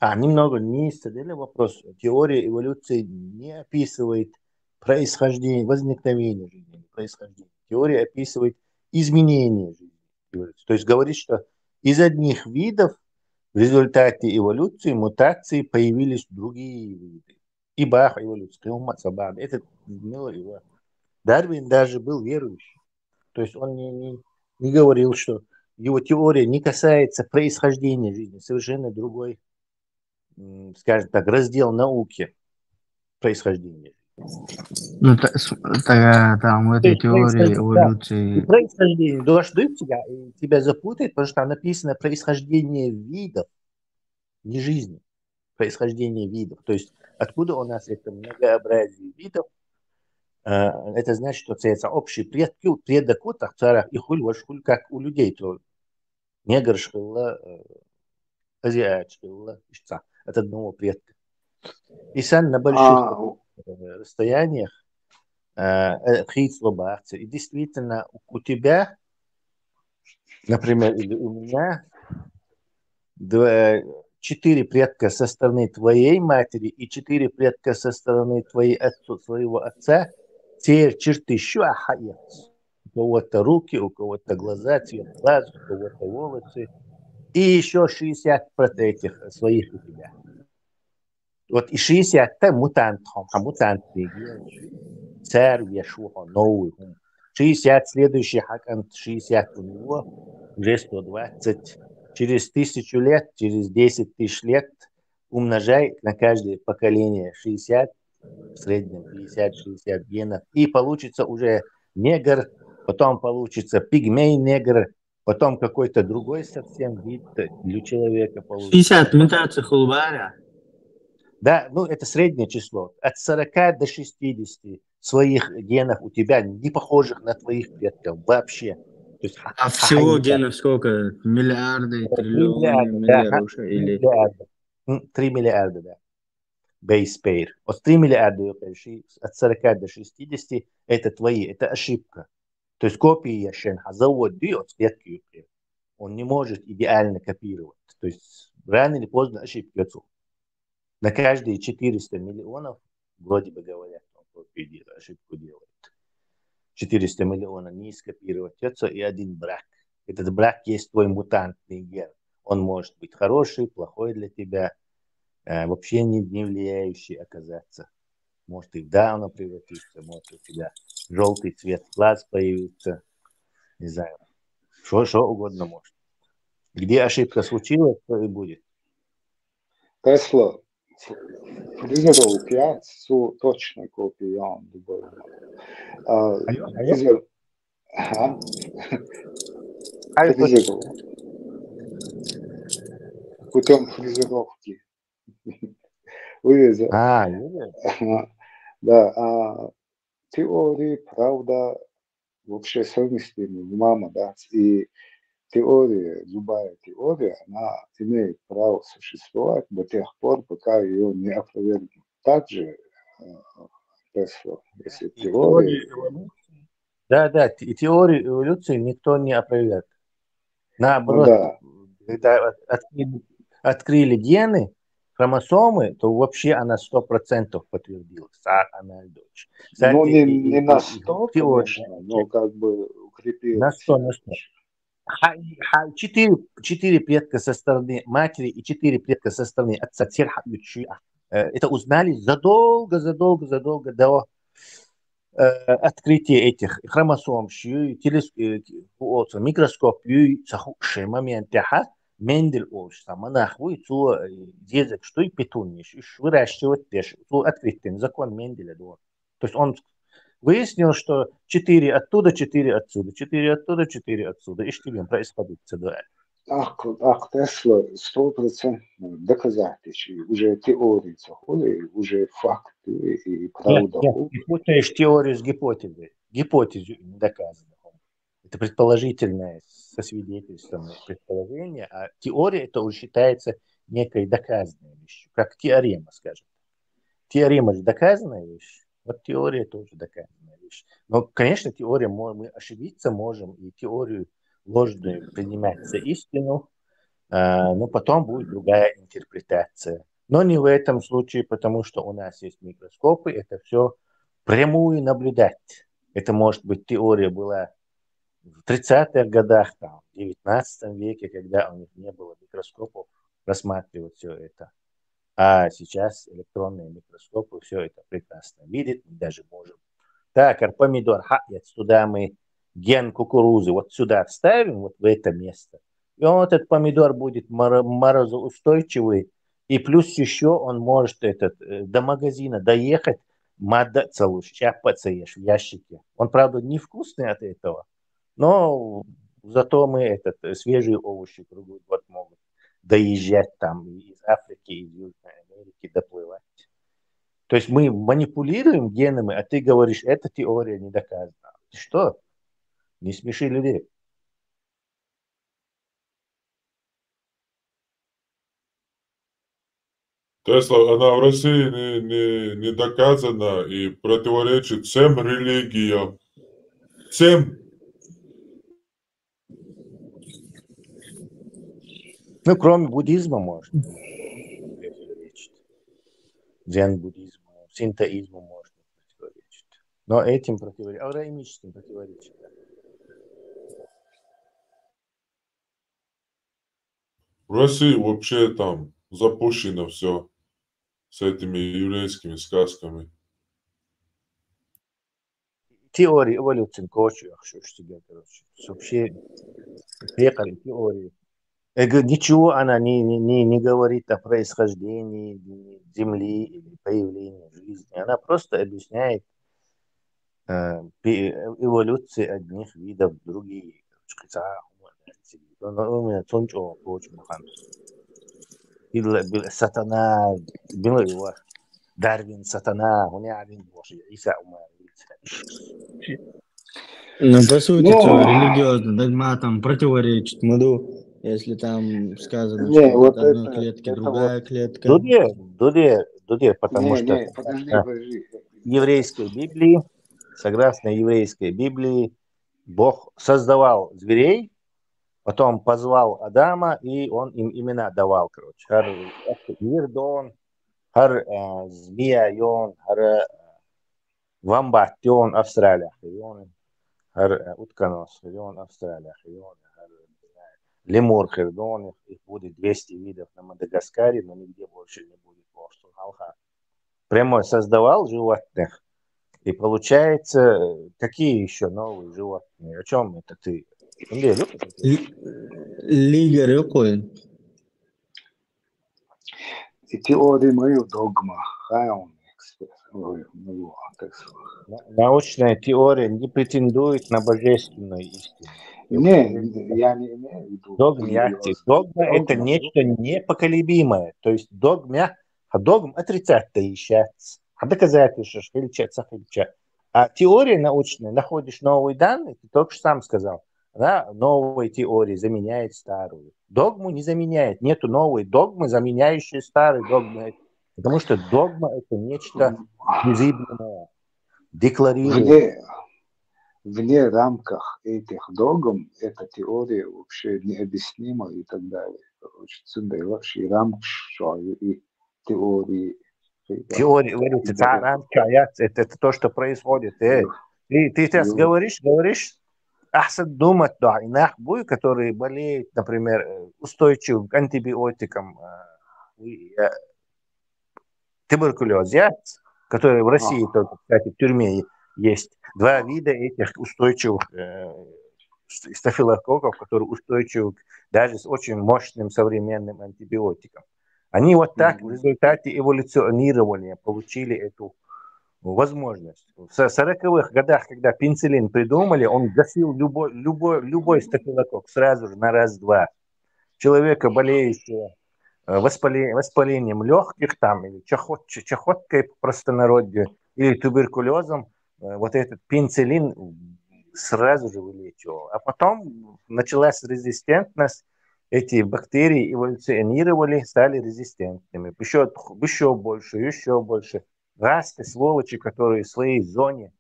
Немного не задали вопрос. Теория эволюции не описывает происхождение, возникновение жизни, происхождение. Теория описывает изменение жизни. То есть говорит, что из одних видов в результате эволюции, мутации появились другие виды. И бах, эволюция. Это его. Дарвин даже был верующий. То есть он не говорил, что его теория не касается происхождения жизни. Совершенно другой, скажем так, раздел науки происхождения. Ну, там в этой теории эволюции... Да, происхождение. Дождь тебя запутает, потому что там написано происхождение видов, не жизни. Происхождение видов. То есть откуда у нас это многообразие видов? Это значит, что это общие предки, предок, и хуль, как у людей. То негр шхилла, азиат шхилла, от одного предка. И сам на больших расстояниях хит слабахцы. И действительно, у тебя, например, или у меня 4 предка со стороны твоей матери и 4 предка со стороны своего отца, те черты шуахаец. У кого-то руки, у кого-то глаза, цвет глаз, у кого-то волосы. И еще 60 этих своих у тебя. Вот и 60-та мутант, царь Яшуа, новый. 60 следующих, 60 у него, уже 120. Через 1000 лет, через 10 тысяч лет умножай на каждое поколение 60, в среднем 50-60 генов. И получится уже негр, потом получится пигмей-негр, потом какой-то другой совсем вид для человека получится. 60 мутаций хулбаря. Да, ну это среднее число. От 40 до 60 своих генов у тебя не похожих на твоих предков вообще. То есть, всего генов сколько? Миллиарды, триллионы, миллиардов? Или... 3 миллиарда, да. Base pair. От 3 миллиарда, от 40 до 60 это твои, это ошибка. То есть копии завод дает клетки. Он не может идеально копировать. То есть рано или поздно ошибки отцов. На каждые 400 миллионов, вроде бы говорят, он ошибку делает. 400 миллионов не скопировать отца и один брак. Этот брак есть твой мутантный ген. Он может быть хороший, плохой для тебя, вообще не влияющий оказаться. Может и в Дауна превратиться, может у тебя желтый цвет глаз появится. Не знаю, что угодно может. Где ошибка случилась, то и будет. Tesla izvedu pjac su točne kopije on dubojima. Фрезеровал. Путем фрезеровки. Вырезал. Да, теории, правда, вообще совместимы в мама, да, и теория, любая теория, она имеет право существовать до тех пор, пока ее не опровергнут. Также Тесла, если И теория, теорию эволюции, да, и теорию эволюции никто не опроверг. ну Наоборот, да, когда открыли гены, хромосомы, то вообще она 100% подтвердилась, она дочь. ну Кстати, не на и 100, теория конечно, но как бы на укрепилась 100, на 100. Четыре предка со стороны матери и 4 предка со стороны отца. Это узнали задолго до открытия этих хромосом. Микроскоп момент Мендель монахвуй дезек, что и петуниш, выращивать теж. Открытый закон Менделя. То есть он выяснил, что 4 оттуда, 4 отсюда, 4 оттуда, 4 отсюда. И что им происходит? Ах, Тесла 100% доказательств, уже теории заходят, уже факты и правда. Нет, ты путаешь теорию с гипотезой. Гипотезу не доказано. Это предположительное со свидетельством предположение, а теория это уже считается некой доказанной вещью, как теорема, скажем. Теорема же доказанная вещь, вот теория тоже доказанная вещь. Но, конечно, теория, мы ошибиться можем, и теорию ложную принимать за истину, но потом будет другая интерпретация. Но не в этом случае, потому что у нас есть микроскопы, это все прямую наблюдать. Это может быть теория была в 30-х годах, там, в 19 веке, когда у них не было микроскопов, рассматривать все это. А сейчас электронные микроскопы все это прекрасно видят, мы даже можем. Так, помидор, сюда мы ген кукурузы вот сюда вставим, вот в это место. И вот этот помидор будет морозоустойчивый, и плюс еще он может до магазина доехать, целую щапаться ешь в ящике. Он, правда, невкусный от этого, но зато мы свежие овощи круглый год могут доезжать там из Африки, из Южной Америки доплывать. То есть мы манипулируем генами, а ты говоришь, эта теория не доказана. Ты что? Не смеши людей. Тесла, она в России не доказана и противоречит всем религиям. Всем. Ну, кроме буддизма, может. Дзен-буддизму, синтоизму может противоречить. Но этим противоречит, авраамическим противоречит. В России вообще там запущено все с этими еврейскими сказками. Теория эволюции кочу, что тебе, короче. Вообще, теории. Ничего она не говорит о происхождении Земли или появлении жизни. Она просто объясняет эволюцию одних видов в другие. Сатана, Дарвин, сатана, Ну, по сути, религиозно догма там противоречит МДУ, если там сказано, не, что вот от одной это клетки другая клетка. Дуде, потому что подожди. еврейской Библии, согласно еврейской Библии, Бог создавал зверей, потом позвал Адама, и он им имена давал, короче. Хар Ирдон, хар Змея-йон, хар Вамбат-йон, Австралия. Хар Утконос, Австралия. Лемур, Хердон, их будет 200 видов на Мадагаскаре, но нигде больше не будет. Прямо создавал животных, и получается, какие еще новые животные? О чем это ты? Лига рекой. И теории мою догма. Научная теория не претендует на божественную истину. Не, я не имею в виду. Догма это нечто непоколебимое. То есть догм отрицать-то ищется. А доказательства хильча. А теория научная, находишь новые данные, ты только что сам сказал, да, новая теория заменяет старую. Догму не заменяет. Нету новой догмы, заменяющей старую догму. Потому что догма – это нечто незыблемое, декларируемое. Вне рамках этих догм эта теория вообще необъяснима и так далее. Короче, вообще рамки и теории. Теория, это то, что происходит. Ты сейчас говоришь, ахсан думать, да, и нахбуй, который болеет, например, устойчив к антибиотикам, туберкулез, который в России только, кстати, в тюрьме есть. Два вида этих устойчивых стафилококков, которые устойчивы даже с очень мощным современным антибиотиком. Они вот так в результате эволюционирования получили эту возможность. В 40-х годах, когда пенициллин придумали, он гасил любой стафилококк сразу же на раз-два. Человека, болеющего воспалением легких там, или чахоткой по простонародью, или туберкулезом, вот этот пенициллин сразу же вылечивал. А потом началась резистентность, эти бактерии эволюционировали, стали резистентными. Еще больше. Расты, сволочи, которые в своей зоне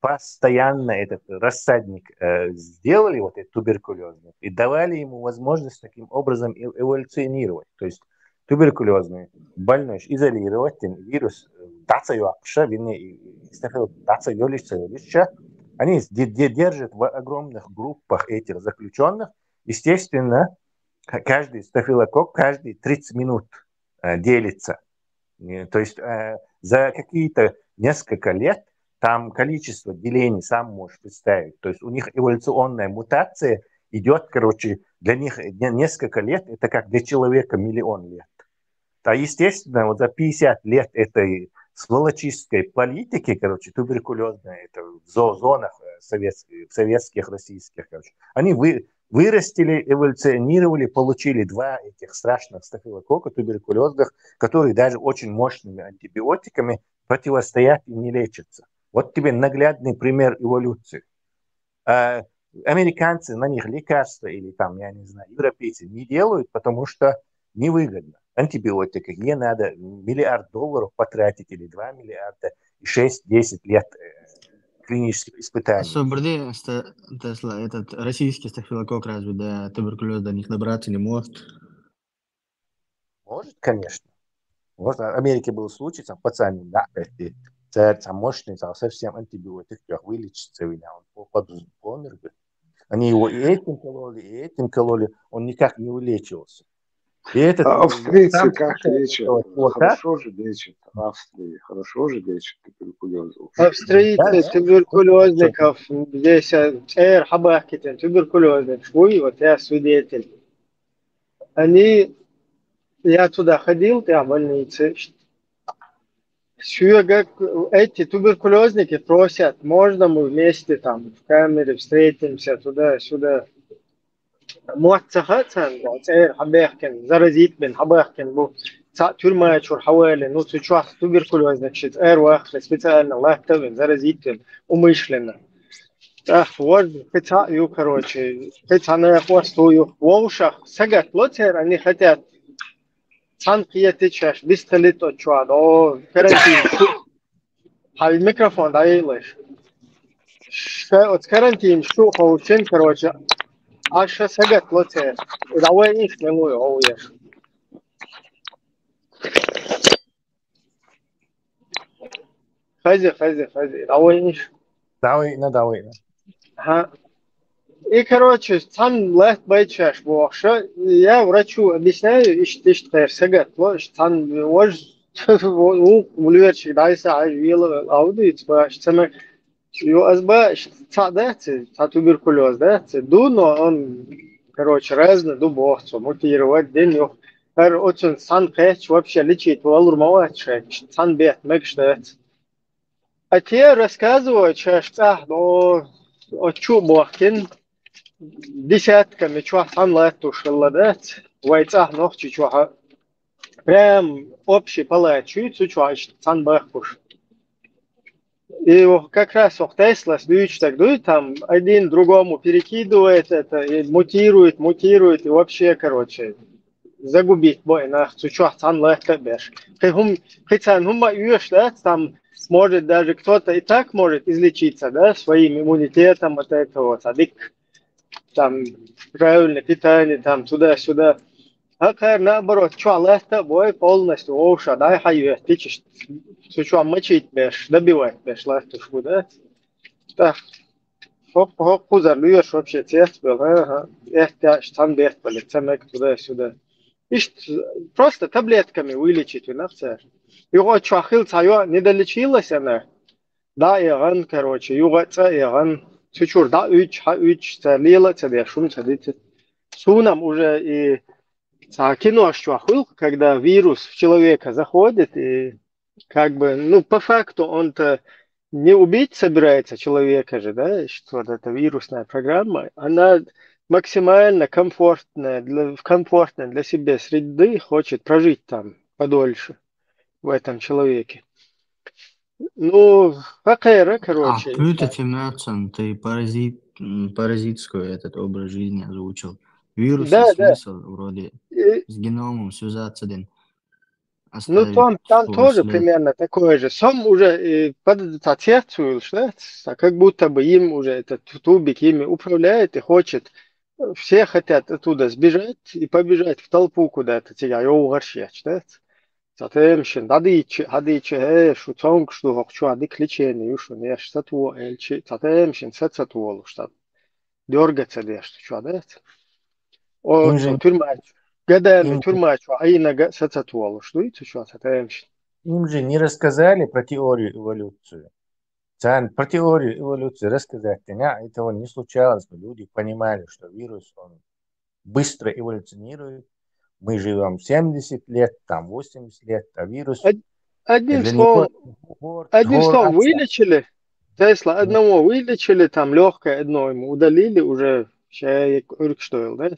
постоянно этот рассадник сделали, вот этот туберкулезный, и давали ему возможность таким образом эволюционировать. То есть туберкулезный больной изолировать вирус, они держат в огромных группах этих заключенных. Естественно, каждый стафилококк каждые 30 минут делится. То есть за какие-то несколько лет там количество делений сам можешь представить. То есть у них эволюционная мутация идет, для них несколько лет, это как для человека миллион лет. А естественно, вот за 50 лет этой сволочистской политики, туберкулезной, это в зонах советских, российских, они вырастили, эволюционировали, получили два этих страшных стафилококка туберкулезных, которые даже очень мощными антибиотиками противостоят и не лечатся. Вот тебе наглядный пример эволюции. Американцы на них лекарства или там, я не знаю, европейцы не делают, потому что невыгодно. Антибиотики, ей надо $1 миллиард потратить или 2 миллиарда и 6-10 лет клинических испытаний. Собрди, Тесла, этот российский стафилококк разве до туберкулеза до них добраться не может? Может, конечно. Вот в Америке был случай, там пацаны, да, там мощный, там совсем антибиотик, вылечится, он помер. Они его и этим кололи, он никак не вылечивался. Австрийцы как лечат? Хорошо же лечат. Австрии хорошо же лечат туберкулез. Австрийцы туберкулезников здесь хабахкитин туберкулезник швуй, вот я свидетель. Я туда ходил, я в больнице. Эти туберкулезники просят, можно мы вместе там в камере встретимся туда-сюда. موثقة تعير حباحكن زرزيت بن حباحكن بو تورما شور حوالي نو تشوح تبركلوز نكشت واخ لسبيتال الله تبن زرزيت ومش لنا ورد قطع يو كروتشي قطع ناقوستو يو ووشخ سقط لوتر اني خطات تنقية تشاش بيستلتو تشواد او كرنتين هاي الميكروفون دايلش كرنتين شو خوشين كروتشي Așa сагат лоте. Давай их не мой оуя. Хази. Давай их. Давай. Ага. И короче, там лет байчаш бохша. Я врачу объясняю, что сагат лош. Там вож улверчик дайса ажвила ауди типа что ЮСБ туберкулез, да? Но он, разный, бог, мотивировать день, очень сан вообще лечить, валурмовать, сан бед, мэгштет. А те рассказывают, что бохкин десятками, сан лету шелладет, вайцах ногчи, прям общий палачу, сан бахпуш. И как раз Тесла с так дует, там один другому перекидывает это, и мутирует, и вообще, короче, загубить бой на чуть-чуть там легко бешь. Хотя хума юешь, да, там может даже кто-то и так может излечиться, да, своим иммунитетом от этого, садик, там, правильное питание, там, туда-сюда. А наоборот, что легко бой полностью, оуша, дай хаю, ты чуть-чуть мочить беш, добивать беш, легко шву, да. Так, кузар, вообще тест был, ага, это там бест, блядь, туда-сюда. Просто таблетками вылечить все. Его чахил цаю не долечилась она. Да, иган, короче, югаца иган. Чучур, да, уч, цалила, цалия, шум цалите. Сунам уже и кино чахил, когда вирус в человека заходит, и как бы, ну, по факту он-то не убить собирается человека же, да, что это вирусная программа, она максимально комфортная для себя среды, хочет прожить там подольше, в этом человеке. Ну, какая, короче. Кто это Тимирсон? Ты паразитскую этот образ жизни озвучил. Вирусы, Да, да. смысл вроде И, с геномом связаться, ну, оставить там свой тоже след. примерно такое же. Сам уже под отец, да, как будто бы им уже этот тубик ими управляет и хочет. Все хотят оттуда сбежать и побежать в толпу куда-то. Тебя угорщать, да? Затемшин, хадичи, шутонг, что хочу, адик лечение, что не штату, эльчи, затемшин, сецатуолу, что дергаться лишь, что, да? Им О, же, тюрьма, гадами, им, тюрьма, а инога сецатуолу, что это, что, затемшин. им же не рассказали про теорию эволюции. Про теорию эволюции рассказать этого не случалось. Люди понимали, что вирус, он быстро эволюционирует. Мы живем 70 лет, там 80 лет, а вирус Одним для него словом, отца. вылечили, Тесла одного вылечили, там легкое одно ему удалили, уже человек что, да?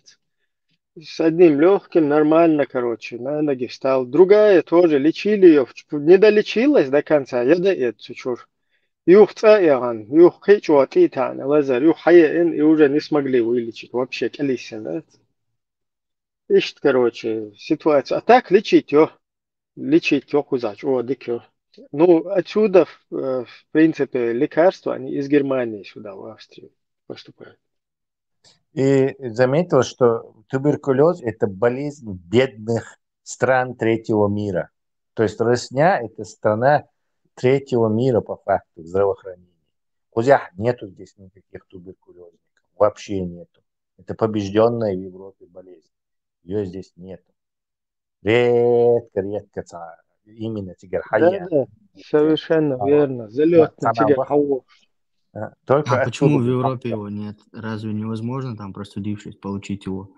С одним легким нормально, короче, на ноги встал. Другая тоже лечили ее, не долечилась до конца, я да это чушь. Юх цаиран, юх хичуа титан, лазар, юх хаяин, и уже не смогли вылечить вообще, колесен, да? Ищет, короче, ситуацию. А так лечить ее кузач, дикё. Ну, отсюда, в принципе, лекарства, они из Германии сюда, в Австрию поступают. И заметил, что туберкулез – это болезнь бедных стран третьего мира. То есть Росня – это страна третьего мира по факту здравоохранения. Нету здесь никаких туберкулезников, вообще нету. Это побежденная в Европе болезнь. Ее здесь нету. Редко именно тигархая. Да, совершенно верно. Залетный тигр. Только А почему в оттуда. Европе его нет? Разве невозможно там, простудившись, получить его?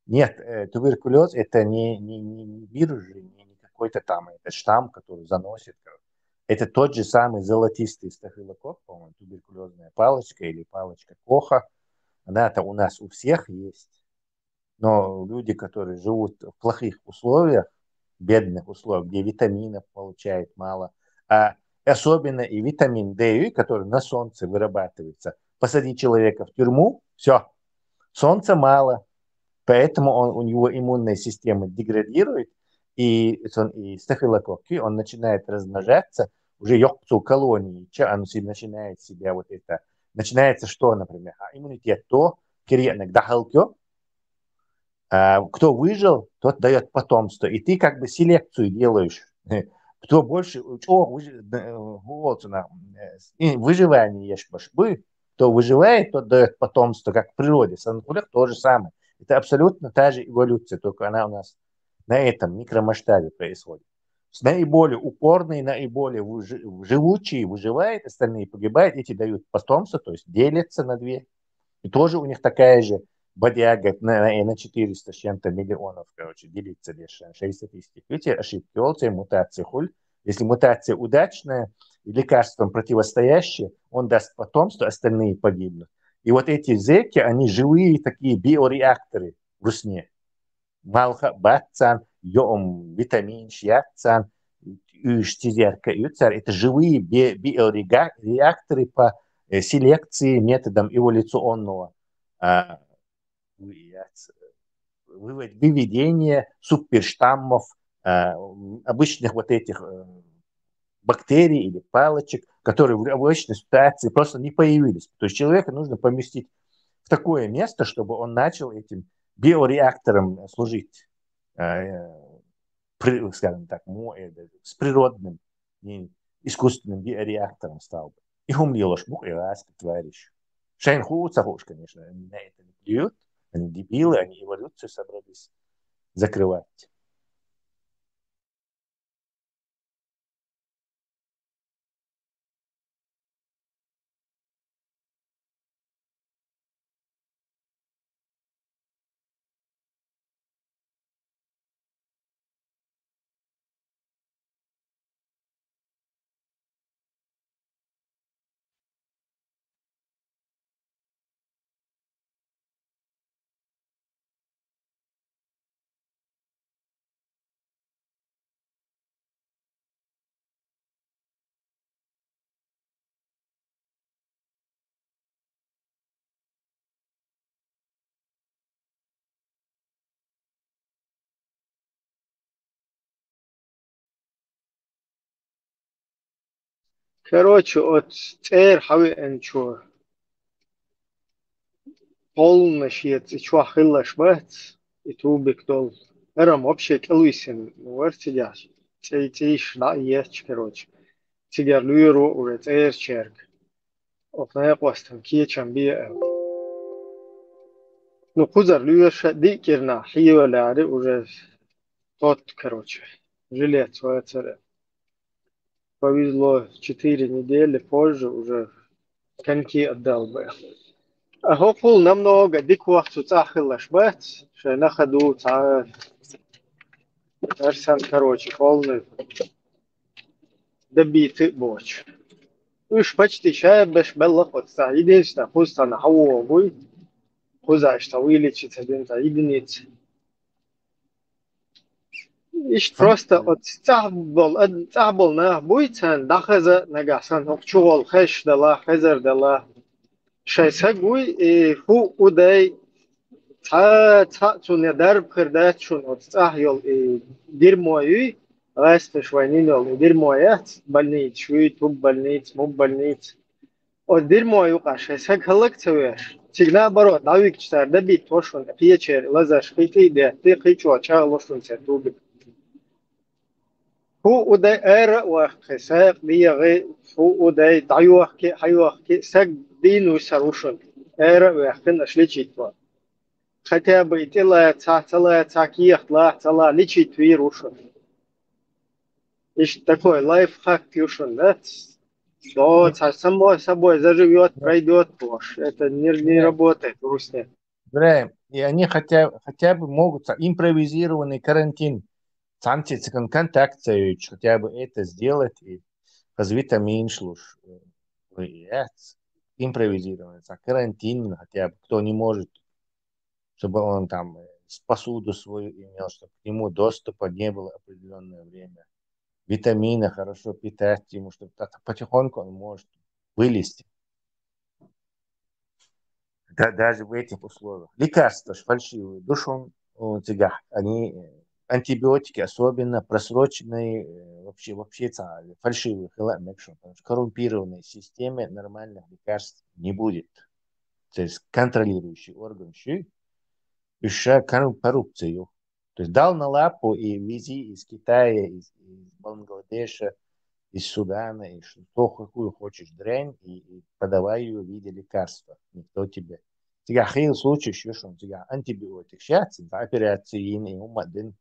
Нет, туберкулез это не вирус, не какой-то там, это штамм, который заносит. Это тот же самый золотистый стафилококк, по-моему, туберкулезная палочка или палочка Коха. Она-то у нас у всех есть. Но люди, которые живут в плохих условиях, бедных условиях, где витаминов получают мало, а особенно и витамин D, который на солнце вырабатывается, посади человека в тюрьму, все, солнца мало, поэтому у него иммунная система деградирует, и стафилококки, он начинает размножаться, уже ёкцу колонии, он начинает себя вот это, начинается что, например, иммунитет, то кирьяник дахалкё, кто выжил, тот дает потомство. И ты как бы селекцию делаешь. Кто больше, выживание есть башбы, кто выживает, тот дает потомство, как в природе. В санкулях то же самое. Это абсолютно та же эволюция, только она у нас на этом микромасштабе происходит. Наиболее упорные, наиболее живучие выживают, остальные погибают, эти дают потомство, то есть делятся на две. И тоже у них такая же бодяга на 400 с чем-то миллионов, короче, делиться лишь 6 статистик. Видите, ошибки, мутация хуль. Если мутация удачная и лекарством противостоящее, он даст потомство, остальные погибнут. И вот эти зеки, они живые такие биореакторы в русне. Малха, батцан, йом, витамин, шьятцан. это живые биореакторы по селекции методом эволюционного выведения суперштаммов обычных вот этих бактерий или палочек, которые в обычной ситуации просто не появились. То есть человека нужно поместить в такое место, чтобы он начал этим биореактором служить, скажем так, с природным, не искусственным биореактором стал бы. И умелош бух и раз, товарищ. Шайн хуцахуш, конечно, они на это не плюют, они дебилы, они эволюцию собрались закрывать. Короче, от цер хави энчо. Полношь и чё хиллаш бат, и тубик дол. Эрам вообще келуисен, вертидяш. Цейш да есть, короче. Тигер люйру уже цер черк. Опная костам киечам бия. Ну, кузар люйш дикерна, хио ляри уже тот, короче. Жилет свое царя. Повезло 4 недели позже уже коньки отдал бы. А هوقول намного дик وقت تأخلش بس عشان أخذوا أرسل короче полный دبي تبوش وش почти شاب بش بلغ وتساعدين شتاخوز تنحو أبوي خوز عش طويلة شتادين تعيدنيت إيش просто от تعبل نه بوي تان دخزة نجاسان هوق شغل خش دلا خزر دلا شاي سقوي هو وداي تون درب کردت چون اتساه یل دیر مایوی راستش وینین یل دیر مایت بلنیت شوی توب بلنیت موب بلنیت o دیر مایو قش هسه خلق تویش تیگنا برو داوی کشتر دبی توشون پیچر لازش خیتی ده تی خیچو چاق لشون سرتوب هو ودای ار وقت هسه بیغی هو ودای دایوخ کی حیوخ کی سگ دینو سروشون ار وقت نشلیچیت با хотя бы тела таких ла лечить вирусов. Есть такой лайфхак пишут, да? Что само собой заживет, пройдет ложь. Это не работает в Руси. И они хотя бы могут импровизированный карантин, контакцию, хотя бы это сделать и витамин шлуш. Импровизированный карантин, хотя бы кто не может, чтобы он там посуду свою имел, чтобы к нему доступа не было определенное время. Витамины хорошо питать ему, чтобы потихоньку он может вылезти. Да, даже в этих условиях. Лекарства фальшивые, душон, они антибиотики, особенно просроченные, вообще фальшивые, в коррумпированной системе нормальных лекарств не будет. То есть контролирующий орган еще коррупцию. То есть дал на лапу и вези из Китая, из Бангладеша, из Судана, и что какую хочешь дрянь, и подавай ее в виде лекарства. Никто тебе. Тебя хил случай еще, что тебя антибиотик. Сейчас операции и умаден.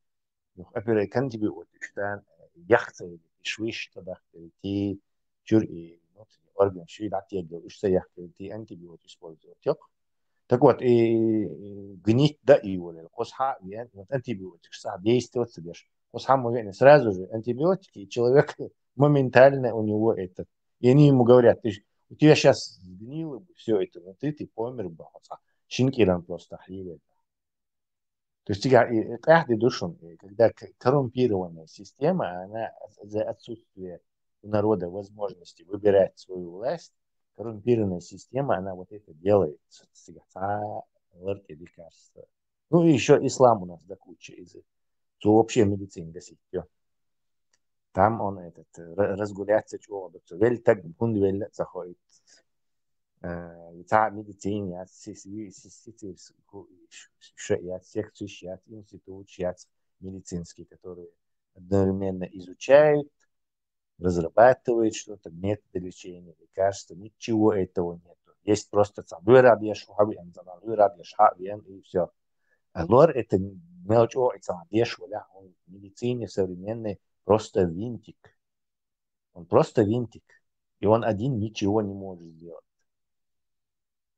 Операция антибиотик. Что яхты, швиш, тогда ты чур и орган, швиш, да тебе делаешь, что яхты, ты антибиотик используешь. Так вот, и гнить, да, и вот антибиотик, действовать себе. Сразу же антибиотики, и человек моментально у него это. И они ему говорят, у тебя сейчас сгнило бы все это, но ты помер бы. Шинкиран просто хливает. То есть каждый душон, когда коррумпированная система, она за отсутствие у народа возможности выбирать свою власть, коррумпированная система, она вот это делает. Лекарства. Ну и еще ислам у нас до кучи из вообще медицины до сих пор. Там он разгуляться чего, вель так бунди вель заходит. يتاع ميديتين يات секций, институт, медицинский, которые одновременно изучают, разрабатывают что-то, методы лечения, лекарства, ничего этого нет. Есть просто и все. А лор это мелочь, он в медицине современной просто винтик. Он просто винтик. И он один ничего не может сделать.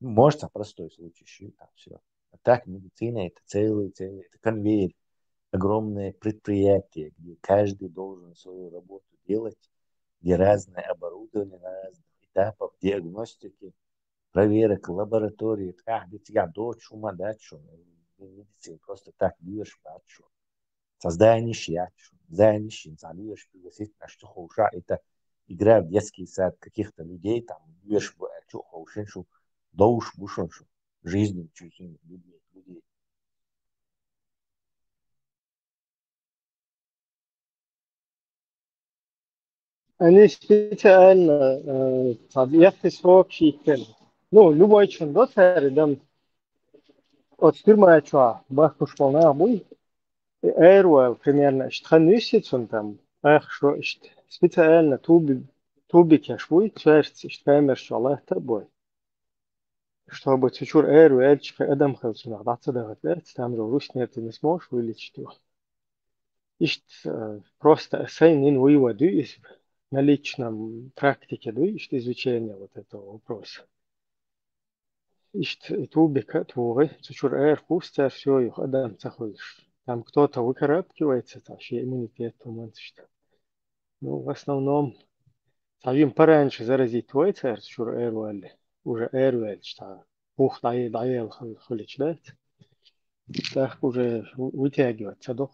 Может, простой случай, там все. А так медицина это целый, это конвейер, огромное предприятие, где каждый должен свою работу делать, где разное оборудование на разных этапах диагностики, проверок, лаборатории. Медицина просто так бьешь бачу. Создание щачу, заливаешь, пригласить на что хуша. Это игра в детский сад каких-то людей, там бьешь бачу, хушеншу. Доуш бушоншу, жизнью чужими людей. Они специально объекты общий цели. Ну, любой чин до цели, от фирмы чуа, бахуш полна буй, эйруэл примерно, что нюсит он там, что специально туби кешвуй, цверцы, что камер шалахта бой. Чтобы чуть-чуть эйруэльчик адам хелсу нагдаться давать, там же русский ты не сможешь вылечить его. Просто эссейн выводы из на личном практике, изучения вот этого вопроса. Тубика, твой, чуть-чуть пустя, все, их адам заходишь. Там кто-то выкарабкивается, там еще иммунитет, что. Ну, в основном, самим пораньше заразить твой царь, чуть-чуть уже что ух, даел, хулич, да? Так уже вытягиваться, да?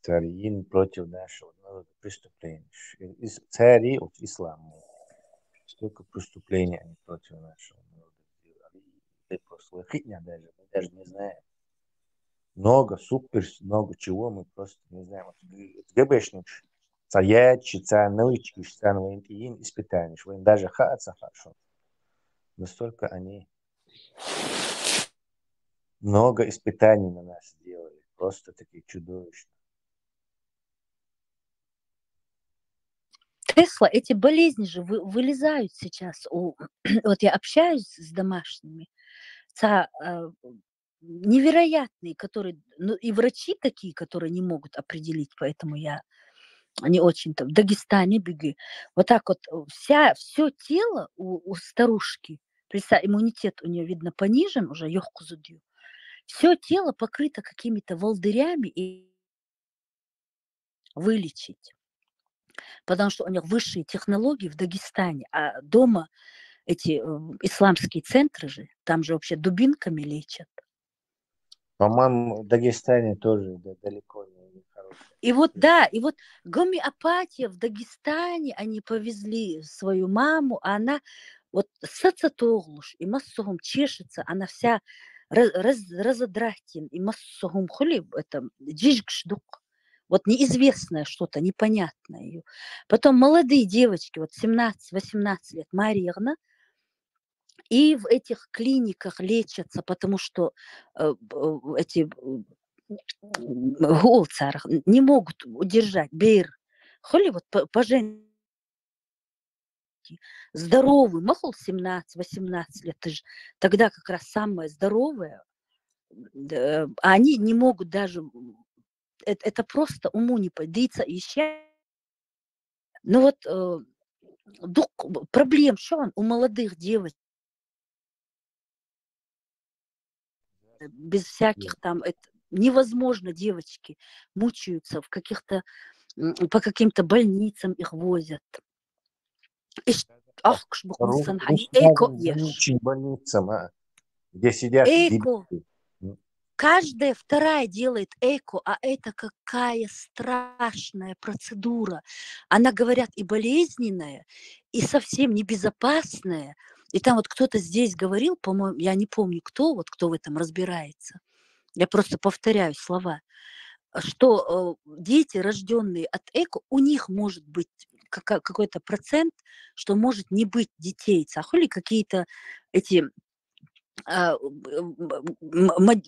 Цариин против нашего народа преступления. Цари от ислама. Столько преступлений они против нашего народа сделали. Просто хитня даже. Мы даже не знаем. Много, много чего мы просто не знаем. ГБшник, цаячи, цановички, цановинтиин испытаний. Даже хаца хорошо. Настолько они много испытаний на нас сделали. Просто такие чудовищные. Тесла, эти болезни же вылезают сейчас. Вот я общаюсь с домашними. Невероятные, которые, ну и врачи такие, которые не могут определить, поэтому я не очень-то в Дагестане бегу. Вот так вот все тело у старушки, иммунитет у нее, видно, понижен уже, все тело покрыто какими-то волдырями и вылечить. Потому что у них высшие технологии в Дагестане, а дома эти исламские центры же, там же вообще дубинками лечат. По-моему, в Дагестане тоже далеко не хорошо. И вот, да, и вот гомеопатия в Дагестане, они повезли свою маму, а она вот сацатоглуш, и массогом чешется, она вся разодратин, и массогом хули, это джижгшдук. Вот неизвестное что-то, непонятное. Потом молодые девочки, вот 17-18 лет, Марьевна, и в этих клиниках лечатся, потому что эти голцар не могут удержать бейр. Холи вот по женщине здоровый, махал 17-18 лет, ты же тогда как раз самое здоровое, а они не могут даже, это просто уму не поддается, ища. Ну вот проблем, что он у молодых девочек, без всяких там, это невозможно, девочки мучаются в каких-то, по каким-то больницам их возят. أخكش بقمصن حي эко ешь. больницам, где сидят Эко. дебилы. Каждая вторая делает эко, а это какая страшная процедура. Она, говорят, и болезненная, и совсем небезопасная. И там вот кто-то здесь говорил, по-моему, я не помню кто, вот кто в этом разбирается. Я просто повторяю слова, что дети, рожденные от эко, у них может быть какой-то процент, что может не быть детей, или какие-то эти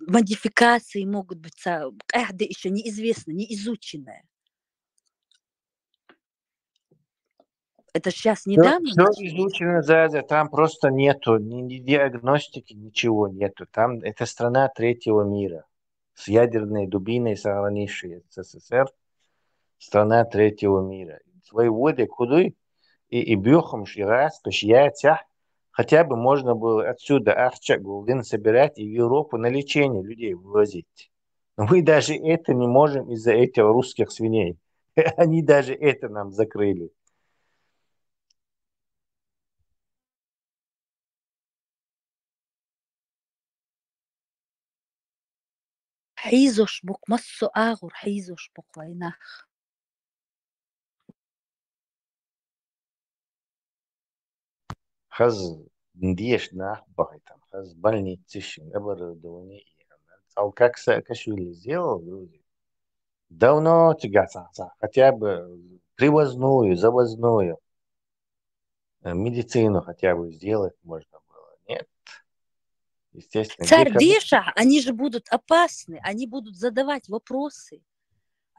модификации могут быть, еще неизвестно, не изученное. Это сейчас недавно Все началось? изучено, да, там просто нету ни диагностики, ничего нету. Там это страна третьего мира с ядерной дубиной, сохранившей СССР, страна третьего мира. Свои воды куда и бьехом раз, яйца, хотя бы можно было отсюда арчак голден собирать и в Европу на лечение людей вывозить. Но мы даже это не можем из-за этих русских свиней. Они даже это нам закрыли. حيزوش بوك مسو آغر حيزوش بوك ويناخ. خز نديش نахбай там, хаз больницы, оборудование. А как Саакашвили сделал в Грузии? Давно тягаться, хотя бы привозную, завозную медицину хотя бы сделать можно было. Нет. Естественно. Царь Деша, они же будут опасны, они будут задавать вопросы.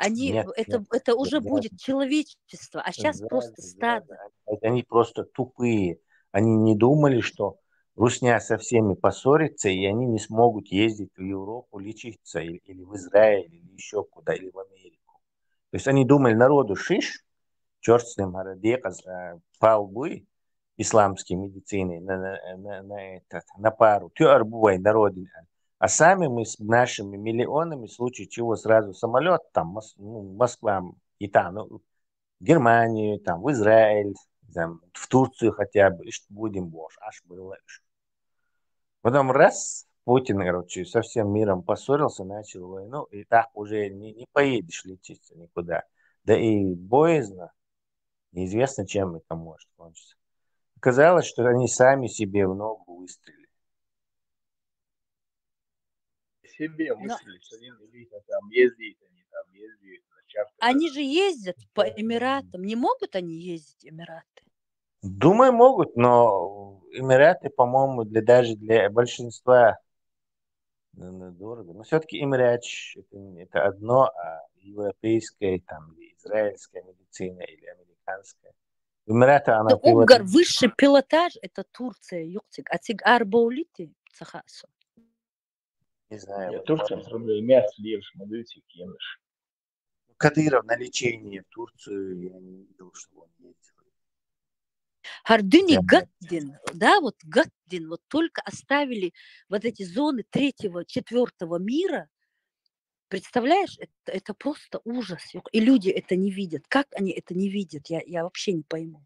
Нет, это уже будет человечество, а сейчас просто стадо. Они просто тупые. Они не думали, что Русня со всеми поссорится, и они не смогут ездить в Европу лечиться, или в Израиль, или еще куда, или в Америку. То есть они думали, народу шиш, черт с ним, пал бы исламской медицины на пару, тюр бывай на родине. А сами мы с нашими миллионами, в случае чего сразу самолет, там, Москва, и там, в Германию, там, в Израиль, там, в Турцию хотя бы, и будем боже, аж было. Потом раз, Путин, короче, со всем миром поссорился, начал войну, и так уже не поедешь лечиться никуда. Да и боязно, неизвестно, чем это может кончиться. Оказалось, что они сами себе в ногу выстрелили. Себе выстрелили, что они там ездят, они там ездят. Они же ездят по Эмиратам. Не могут они ездить Эмираты? Думаю, могут, но Эмираты, по-моему, даже для большинства дорого. Но все-таки Эмират это одно, а европейская там, или израильская медицина, или американская. Эмираты она Угар, высший пилотаж это Турция, юктик. А тиг арбаулити цахасу. Не знаю. Я Турция мясо левш, мадуйте, кемеш. Кадыров на лечение в Турцию, я не видел, что он ездил. Хардыни Гаттин, да, вот Гаттин, вот только оставили вот эти зоны 3-го, 4-го мира. Представляешь, это просто ужас. И люди это не видят. Как они это не видят, я вообще не пойму.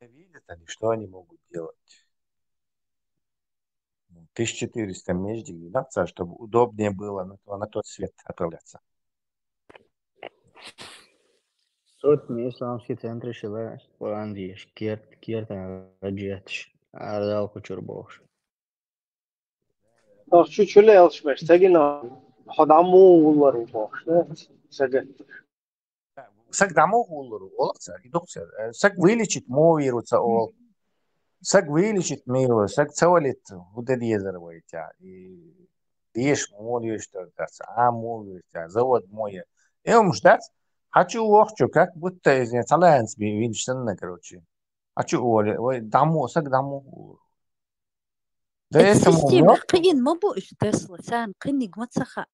Видят они, что они могут делать? 1400 между 12, чтобы удобнее было на тот свет отправляться. Сотни исламские центры шила в Англии, Киртан, Раджетш, Ардал Кучурбош. شو ليش مش تجينا حد عمو والله روح سجل Сак дамо гуллару, олакса, и доктор. Сак вылечит мовируется ол. Сак вылечит миру, сак цавалит удалезерваете. И ешь молишь, что молишь, завод мой. И он ждать. Хочу охчу, как будто из талант видишься, короче. Хочу оли, дамо, сак дамо гуллару. Да это система قين ما بقش تسلا سان قني متسخا.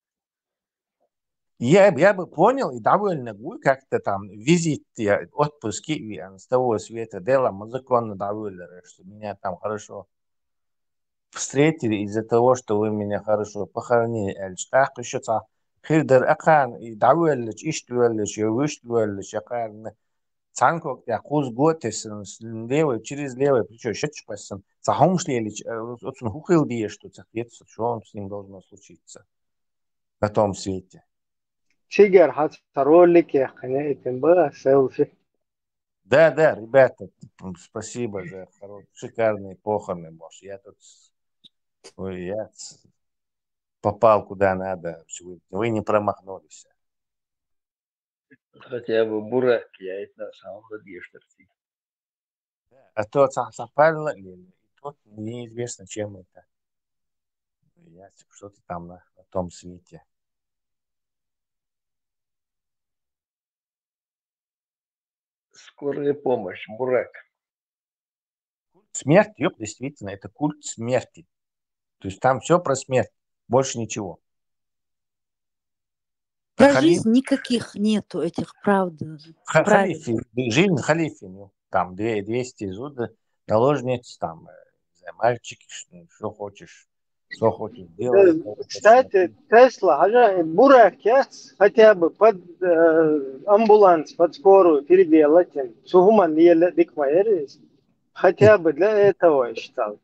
Я бы понял и довольно гуй как-то там визит, отпуски с того света дела, законно довольно, что меня там хорошо встретили из-за того, что вы меня хорошо похоронили. Так еще хирдер акан и довольно, иштвеллич, и выштвеллич, акан Цанко, я куз готесен, левый, через левое плечо, счетчик пасен. Цахомшли, вот он хухил бьешь, что цахвец, что с ним должно случиться на том свете. Тигер ролики, этим было селфи. Да, ребята, спасибо за шикарные похороны, Мош. Я тут я попал куда надо. Вы не промахнулись. Хотя бы бурак, я это на самом деле штрафи. А то совпало, и тут неизвестно, чем это. Что-то там на том свете. Скорая помощь, бурак. Смерть, действительно, это культ смерти. То есть там все про смерть, больше ничего. Про жизнь никаких нету этих правд. Халифе, жизнь халифе, там 200 зуда, наложниц, там мальчики, что хочешь делать. Кстати, Тесла, бурак, хотя бы под амбуланс, под скорую переделать им. Сугуман дикмаерис. Хотя бы для этого я считал.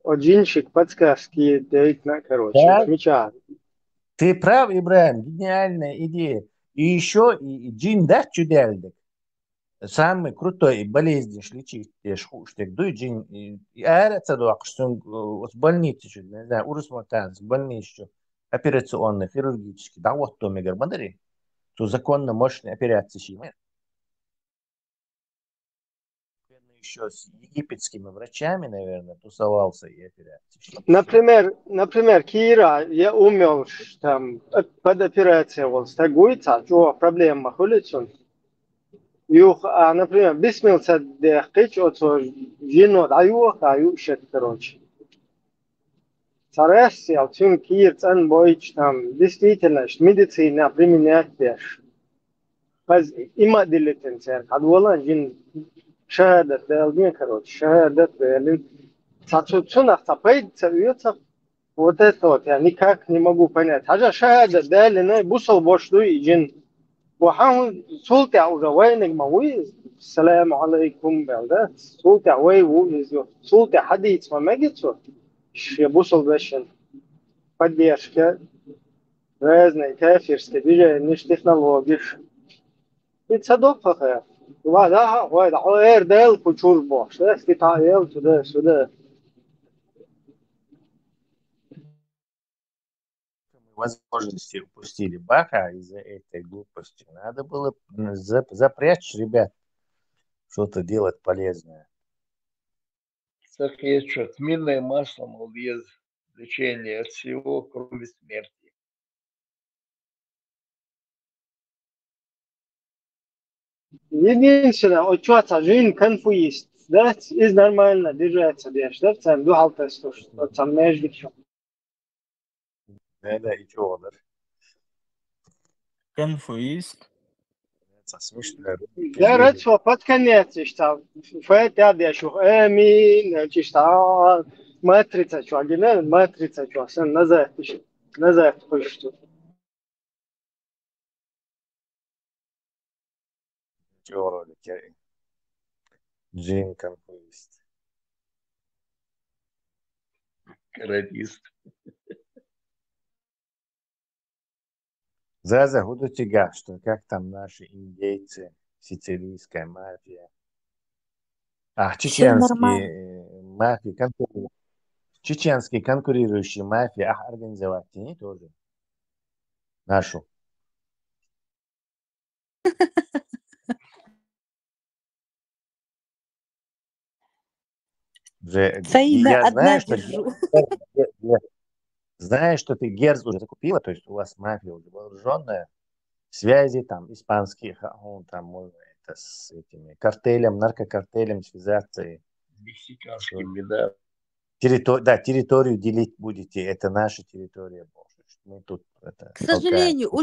Джинчик подсказки дает на, короче, меча. Ты прав, Ибраим, гениальная идея. И еще и джин да чуделдик. Самый крутой болезнь лечить штук дуй джин. И это дуак, что с больницы, не знаю, урусматан, с больницы, операционной, хирургической. Да вот то мегарбандари. То законно мощные операции щимы. Еще с египетскими врачами, наверное, тусовался и операции. Например, Кира, я умел там под операцией вот стагуется, что проблема улицу. Например, бисмился дехтыч от жено аю шет, короче. Царес, тюн Кир, цен бойч, там, действительно, медицина применять вещь. Има дилетенцер, адвола жин шахадат делдин, короче, шахадат делдин. Цацуцунах цапает, цавьется. Вот это вот я никак не могу понять. Хажа шахадат делдин, бусал бошлу и жин. وحاول صوتي على وينك مويز السلام عليكم بلده صوتي وي ويزو صوتي حديث ما جيتو شي بوصل بشن поддержка разные кафирские движения технологиш и цадофа وهذا غير دال كتشور бош да скитаел сюда возможности упустили Баха из-за этой глупости. Надо было запрячь ребят что-то делать полезное. Так есть что, тминное масло, мол, без лечения от всего, кроме смерти. Единственное, от чего-то жизнь конфуист, да, из нормально держаться, да, там дуал тесту, что там между чем. Да, и чего, да? Конфуист. Смешно. Я рад, что под конец, что фэт я шух эмин, что матрица, что агенер, матрица, что сын назад что. Чего ролик? Джин конфуист. Радист. Заза, буду тебя, что как там наши индейцы, сицилийская мафия. Чеченские мафии, чеченские конкурирующие мафии, организовать не тоже. Нашу. Я знаю, знаешь, что ты Герз уже закупила, то есть у вас мафия уже вооруженная, связи там испанских, там можно это с этими картелем, наркокартелем связаться. Мексиканскими, да. Территорию делить будете, это наша территория. Мы тут, к сожалению, у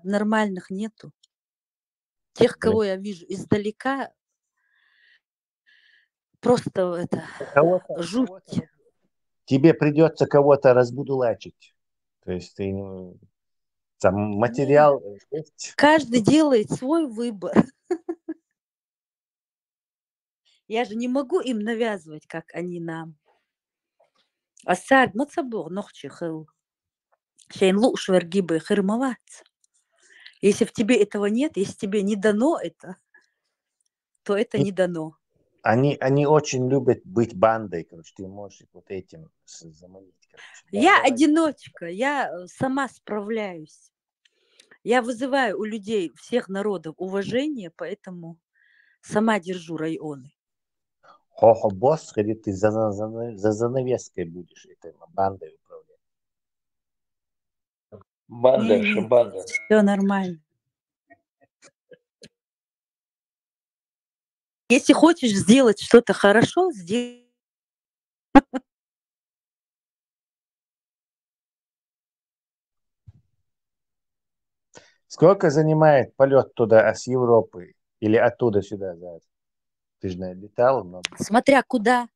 нормальных нету. Тех, кого я вижу издалека, просто это жуть. Тебе придется кого-то разбудулачить. То есть ты Там материал есть. Каждый делает свой выбор. Я же не могу им навязывать, как они нам. Асад, мацабур, нохчи хыл. Шейн луш вергибы хырмават. Если в тебе этого нет, если тебе не дано это, то это не дано. Они очень любят быть бандой, короче, ты можешь их вот этим заманить, короче. Я одиночка, я сама справляюсь. Я вызываю у людей всех народов уважение, поэтому сама держу районы. Хохо босс, говорит, ты за занавеской будешь этой бандой управлять. Банда, Не, шабанда. все нормально. Если хочешь сделать что-то хорошо, сделай. Сколько занимает полет туда с Европы или оттуда сюда? Ты же летал много. Смотря куда.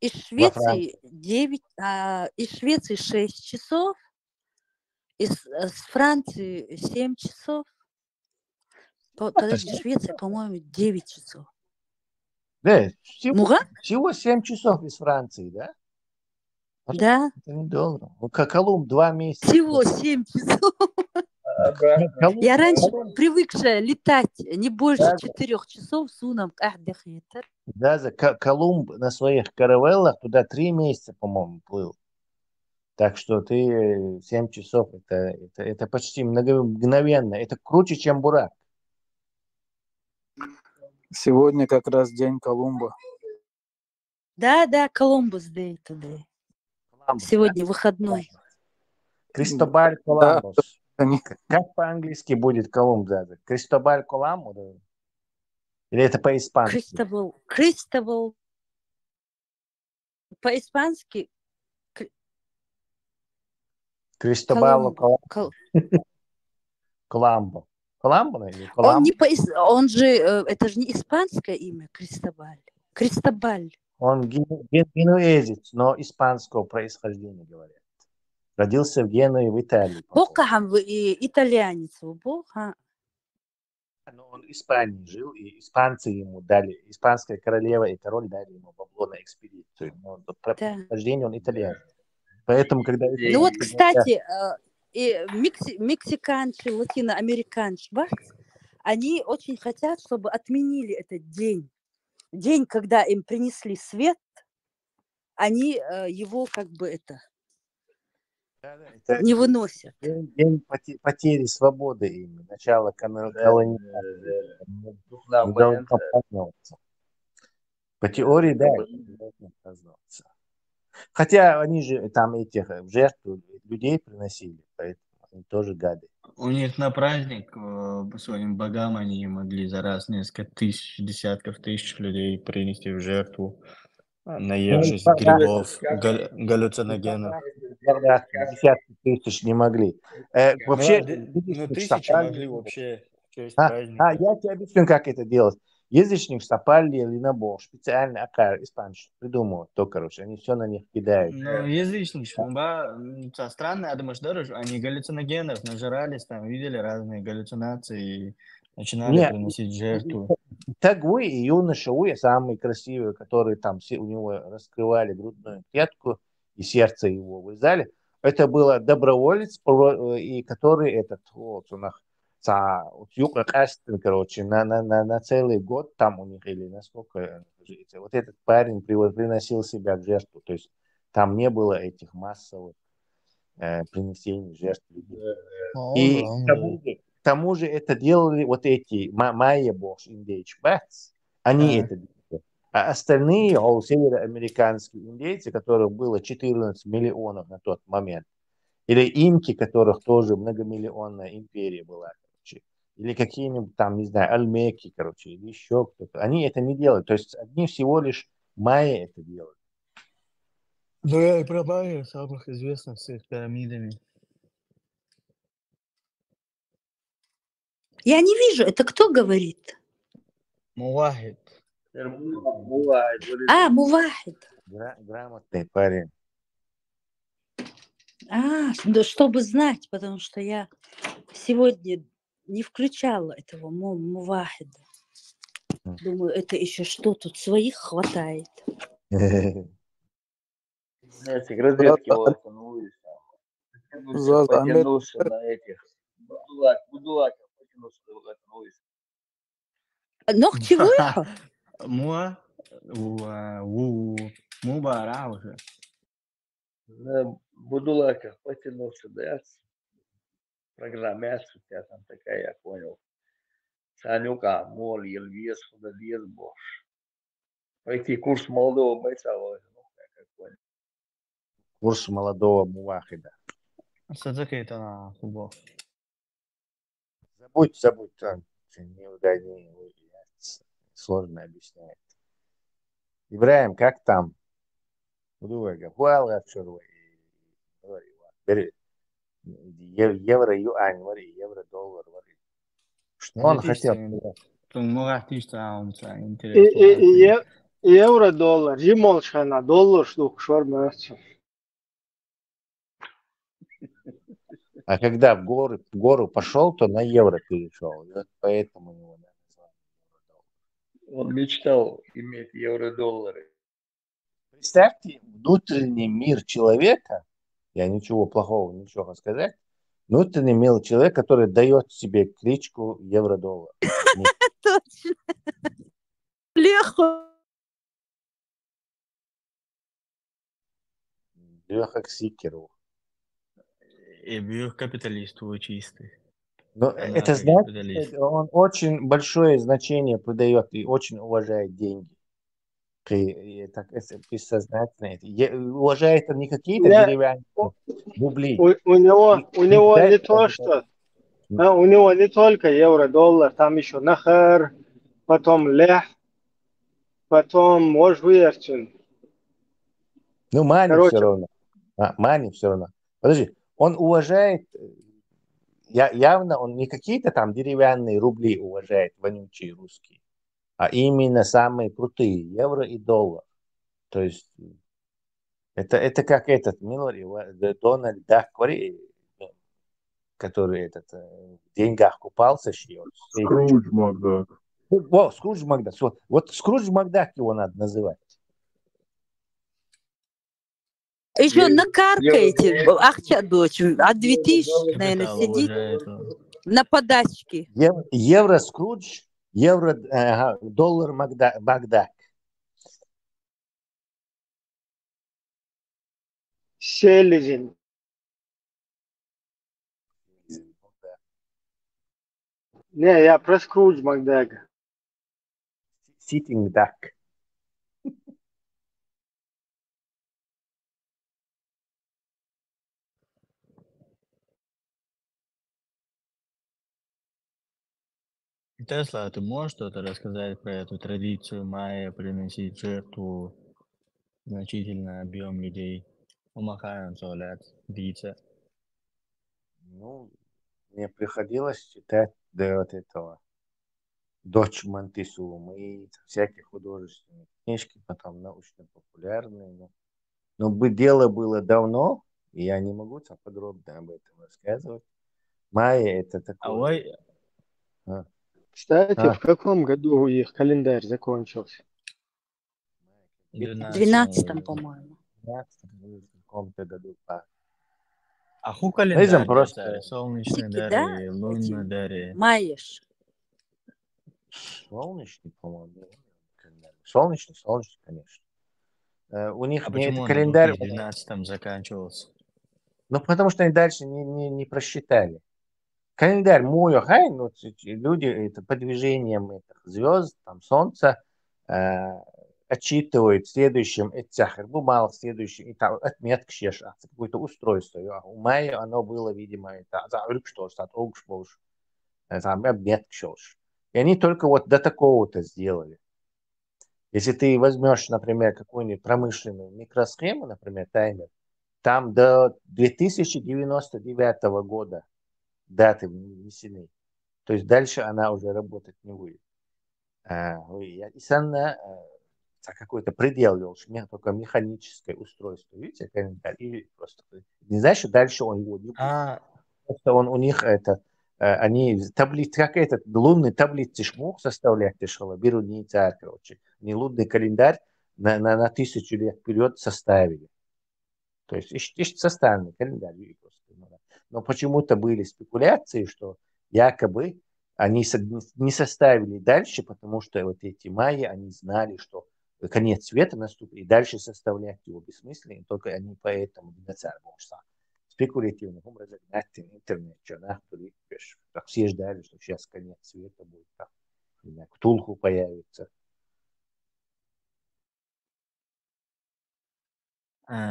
Из Во Францию. Швеции 9, из Швеции 6 часов, с Франции 7 часов. Подожди, Швеция, по-моему, 9 часов. Да, Муга? всего 7 часов из Франции, да? Да. Это недолго. Ну, как Колумб 2 месяца. Всего 7 часов. Я раньше привыкшая летать не больше 4 часов с уном. Да, Колумб на своих каравеллах туда 3 месяца, по-моему, плыл. Так что ты 7 часов, это почти мгновенно. Это круче, чем Бурак. Сегодня как раз день Колумба. Да, Колумбус Day today. Сегодня выходной. Кристобаль Коламбус. Как по-английски будет Колумб? Кристобаль Коламбус? Или это по-испански? Кристобал. По-испански. Кристобал Коламбо. Коламбо или Коламбо? Он же, это же не испанское имя, Кристобаль. Кристобаль. Он генуэзец, но испанского происхождения, говорят. Родился в Генуе, в Италии. Бокахам итальянец. Боха. Но он в Испании жил, и испанцы ему дали, испанская королева и король дали ему бабло на экспедицию. Но по происхождению он итальянец. Поэтому, когда... Ну вот, кстати, мексиканцы, латиноамериканцы, они очень хотят, чтобы отменили этот день. День, когда им принесли свет, они его как бы не выносят. День потери свободы ими, начало колонизации. По теории, да, должен праздноваться. Хотя они же там этих жертв людей приносили, поэтому они тоже гады. У них на праздник своим богам они могли за раз несколько тысяч, десятков тысяч людей принести в жертву, наевшись грибов, галлюциногенов. Десятки тысяч не могли. Вообще, ну, тысячи могли вообще в честь праздника. Я тебе объясню, как это делать. Язычник сапали или на бог, специально испанцы придумывают, то, короче, они все на них кидают. Ну, язычник, странно, думаешь, дороже, они галлюциногенов нажирались, там, видели разные галлюцинации и начинали приносить жертву. Тагуи и юноша самые красивые, которые там у него раскрывали грудную клетку и сердце его вырезали, это было доброволец, и который короче, на целый год там у них, или насколько, вот этот парень приносил себя в жертву, то есть там не было этих массовых принесений жертв людей. И к тому же это делали вот эти майя бошь индейцы, они это делали. А остальные североамериканские индейцы, которых было 14 миллионов на тот момент, или инки, которых тоже многомиллионная империя была, короче, или какие-нибудь там, не знаю, альмеки, короче, или еще кто-то. Они это не делают. То есть одни всего лишь майя это делают. Да, и про майя самых известных с их пирамидами. Я не вижу, это кто говорит? Мувахид. Мувахид. Грамотный парень. Да, чтобы знать, потому что я сегодня не включала этого Мувахида. Думаю, это еще что, тут своих хватает. Знаете, к разведке потянулись. Потянулся на этих будулаков, потянулись. Ног чего его? Мубара уже. На будулаках потянулся, да? Программация у тебя там такая, я понял. Санюка, Мол, Елвес, Худодес, Бош. Пойти курс молодого бойца, ну, как понял. Курс молодого Мувахида. Садзакейта на футбол. Забудь, там сложно объясняет. Ибраим, как там? Евро, юань, евро, доллар. Что он хотел? Евро, доллар. Жимолшана, доллар, штук, швармерцев. А когда в гору пошел, то на евро перешел. Вот поэтому его назвали евро-доллар. Он мечтал иметь евро-доллары. Представьте, внутренний мир человека, я ничего плохого, ничего сказать, внутренний мир человека, который дает себе кличку евро-доллар. Точно. Леха. Леха Ксикеру. И бьёх капиталист чистый. Но это значит, он очень большое значение придает и очень уважает деньги. Бессознательно. Уважает он не какие-то деревянные бубли. У него не то, что... У него не только евро, доллар, там еще нахар, потом лех, потом можверчин. Ну, мани все равно. Мани все равно. Подожди, он уважает, явно он не какие-то там деревянные рубли уважает, вонючие русские, а именно самые крутые, евро и доллар. То есть, это как этот Дональд Дак, который в деньгах купался. Скрудж Макдак. Скрудж Макдак. Вот Скрудж Макдак его надо называть. Еще накаркаете, Ахча дочь, 2000, наверное, сидит на подачке. Евро Скрудж, доллар Макдак. Селезень. Не, я про Скрудж Макдага. Sitting duck. Тесла, ты можешь что-то рассказать про эту традицию майя приносить жертву значительный объем людей? Умахаем солят, бийца. Ну, мне приходилось читать до вот этого Дочь Монтисумы и всякие художественные книжки, потом научно-популярные. Но дело было давно, и я не могу там подробно об этом рассказывать. Майя это такое... Кстати, в каком году их календарь закончился? В 12-м, по-моему. В 12-м, в каком-то году. А ху календарь, просто солнечный дари, лунный дари. Маешь. Солнечный, по-моему. Солнечный, конечно. У них А не почему это он календарь. в 2012-м заканчивался? Ну, потому что они дальше не просчитали. Календарь мой, люди это по движениям этих звезд, там солнца отчитывают следующим этих бумал, следующим и там отметка шеша, какое-то устройство. У Майя оно было, видимо, это что там отметка шеш. И они только вот до такого-то сделали. Если ты возьмешь, например, какую-нибудь промышленную микросхему, например, таймер, там до 2099 года даты внесены. То есть дальше она уже работать не будет. И какой-то предел вел, только механическое устройство. Видите, календарь? И просто не знаешь, что дальше он его не будет. Просто он у них они таблицы, как этот лунный таблицы мог составлять тяжело, берут не так, короче. Не лунный календарь на 1000 лет вперед составили. То есть ищет составный календарь. Но почему-то были спекуляции, что якобы они не составили дальше, потому что вот эти майя, они знали, что конец света наступит, и дальше составлять его бессмысленно, только они поэтому спекулятивным образом на интернет, так все ждали, что сейчас конец света будет, так, Ктулху появится.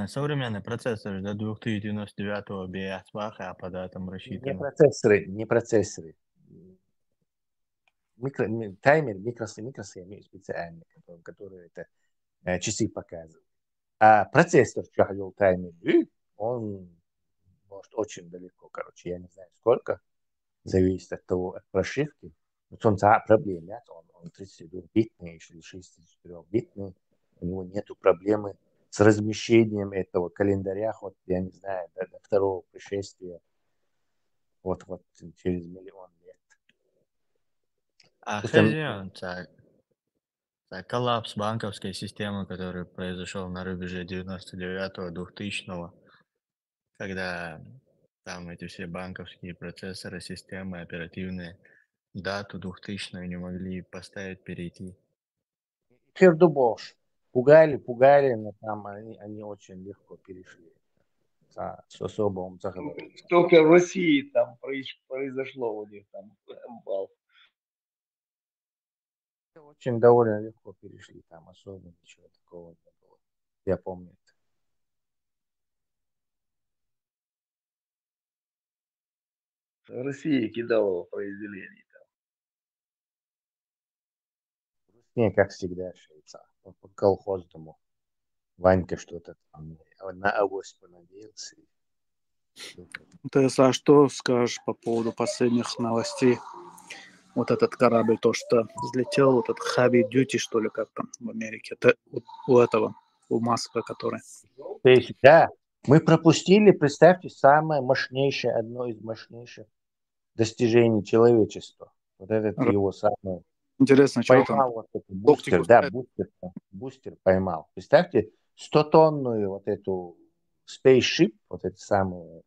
Современный процессор до 2099 биосваха, а по датам рассчитан. Не процессоры. Таймер, микросы имеют специальные, которые это часы показывают. А процессор чахлил таймер, он может очень далеко, короче, я не знаю сколько, зависит от того, от прошивки. Вот он проблем нет, он 32-битный или 64-битный, у него нету проблемы с размещением этого календаря, вот, я не знаю, до второго пришествия, вот через миллион лет. А хозяин, коллапс банковской системы, который произошел на рубеже 99-2000, когда там эти все банковские процессоры, системы оперативные, дату 2000 не могли поставить, перейти. Пердубош. Пугали, но там они очень легко перешли. С особым заговором. Только в России там произошло у них там бал. Очень довольно легко перешли, там особо ничего такого не было. Я помню это. В России кидалово произведение там. Не, как всегда, швейцар. По колхозному. Ванька что-то там на авось понадеялся. А что скажешь по поводу последних новостей? Вот этот корабль, то, что взлетел, вот этот Heavy Duty, что ли, как там в Америке, это у этого, у Маска, который. То есть, да, мы пропустили, представьте, самое мощнейшее, одно из мощнейших достижений человечества. Вот этот его самый... Интересно, что там? Вот этот бустер, да, бустер поймал. Представьте, 100-тонную вот эту spaceship, вот эту самую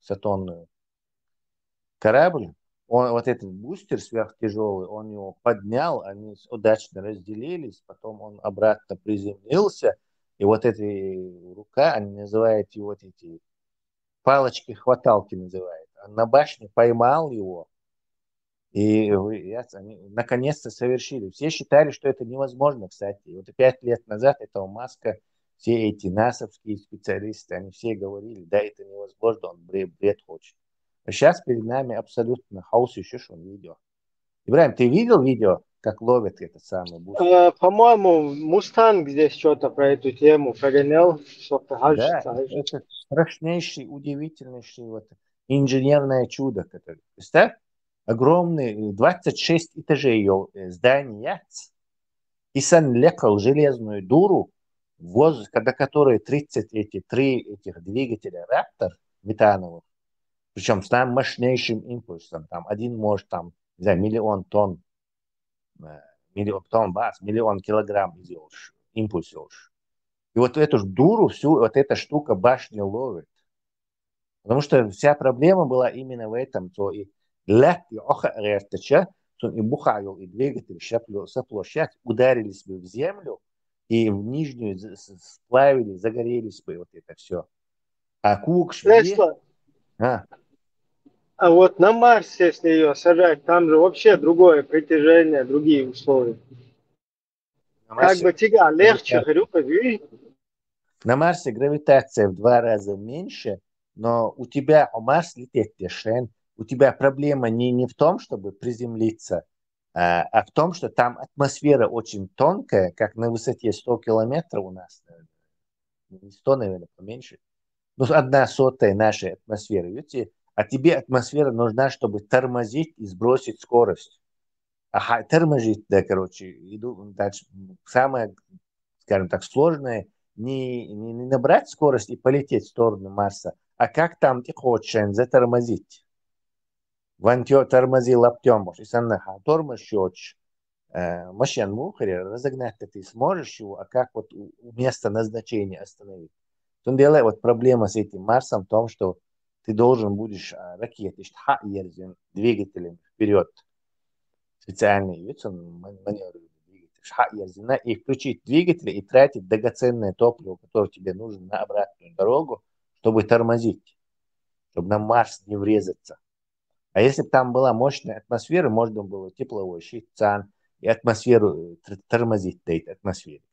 100-тонную корабль, вот этот бустер сверхтяжелый, он его поднял, они удачно разделились, потом он обратно приземлился, и вот эта рука, они называют его вот эти палочки-хваталки называют. Он на башне поймал его, и они наконец-то совершили. Все считали, что это невозможно, кстати. Вот 5 лет назад этого Маска, все эти насовские специалисты, они все говорили, да, это невозможно, он бред хочет. А сейчас перед нами абсолютно хаос, еще что он видео. Ибрахим, ты видел видео, как ловят этот самый бустер? По-моему, Мустанг здесь что-то про эту тему прогонял, что-то Да, это страшнейший, удивительнейший вот инженерное чудо. Представь, огромный, 26 этажей здания, и сан лекал железную дуру, до которой 33 этих двигателя Раптор метановых, причем с самым мощнейшим импульсом, там один может, там, не знаю, миллион тонн бас, миллион килограмм импульс. И вот эту дуру, всю вот эта штука башня ловит. Потому что вся проблема была именно в этом, то и и бухавил, и двигатель соплощадь ударились бы в землю, и в нижнюю сплавили, загорелись бы вот это все. А кук А вот на Марсе, если ее сажать, там же вообще другое притяжение, другие условия. Как бы тяга легче, на Марсе гравитация в 2 раза меньше, но у тебя Марс летит дешен. У тебя проблема не в том, чтобы приземлиться, а в том, что там атмосфера очень тонкая, как на высоте 100 километров у нас. Не 100, наверное, поменьше. Ну, 1/100 нашей атмосферы. Видите? А тебе атмосфера нужна, чтобы тормозить и сбросить скорость. Тормозить, да, короче, иду дальше. Самое скажем так, сложное не набрать скорость и полететь в сторону Марса, а как там ты хочешь затормозить. Вантё тормози лаптем, и санна тормоз счётчик. Машин мухаре разогнать ты сможешь его, а как вот у места назначения остановить. В том деле, вот проблема с этим Марсом в том, что ты должен будешь ракеты двигателем вперед специальный маневр двигатель и включить двигатель и тратить драгоценное топливо, которое тебе нужно на обратную дорогу, чтобы тормозить, чтобы на Марс не врезаться. А если бы там была мощная атмосфера, можно было тепловой щит, и атмосферу тормозить до этой атмосферы.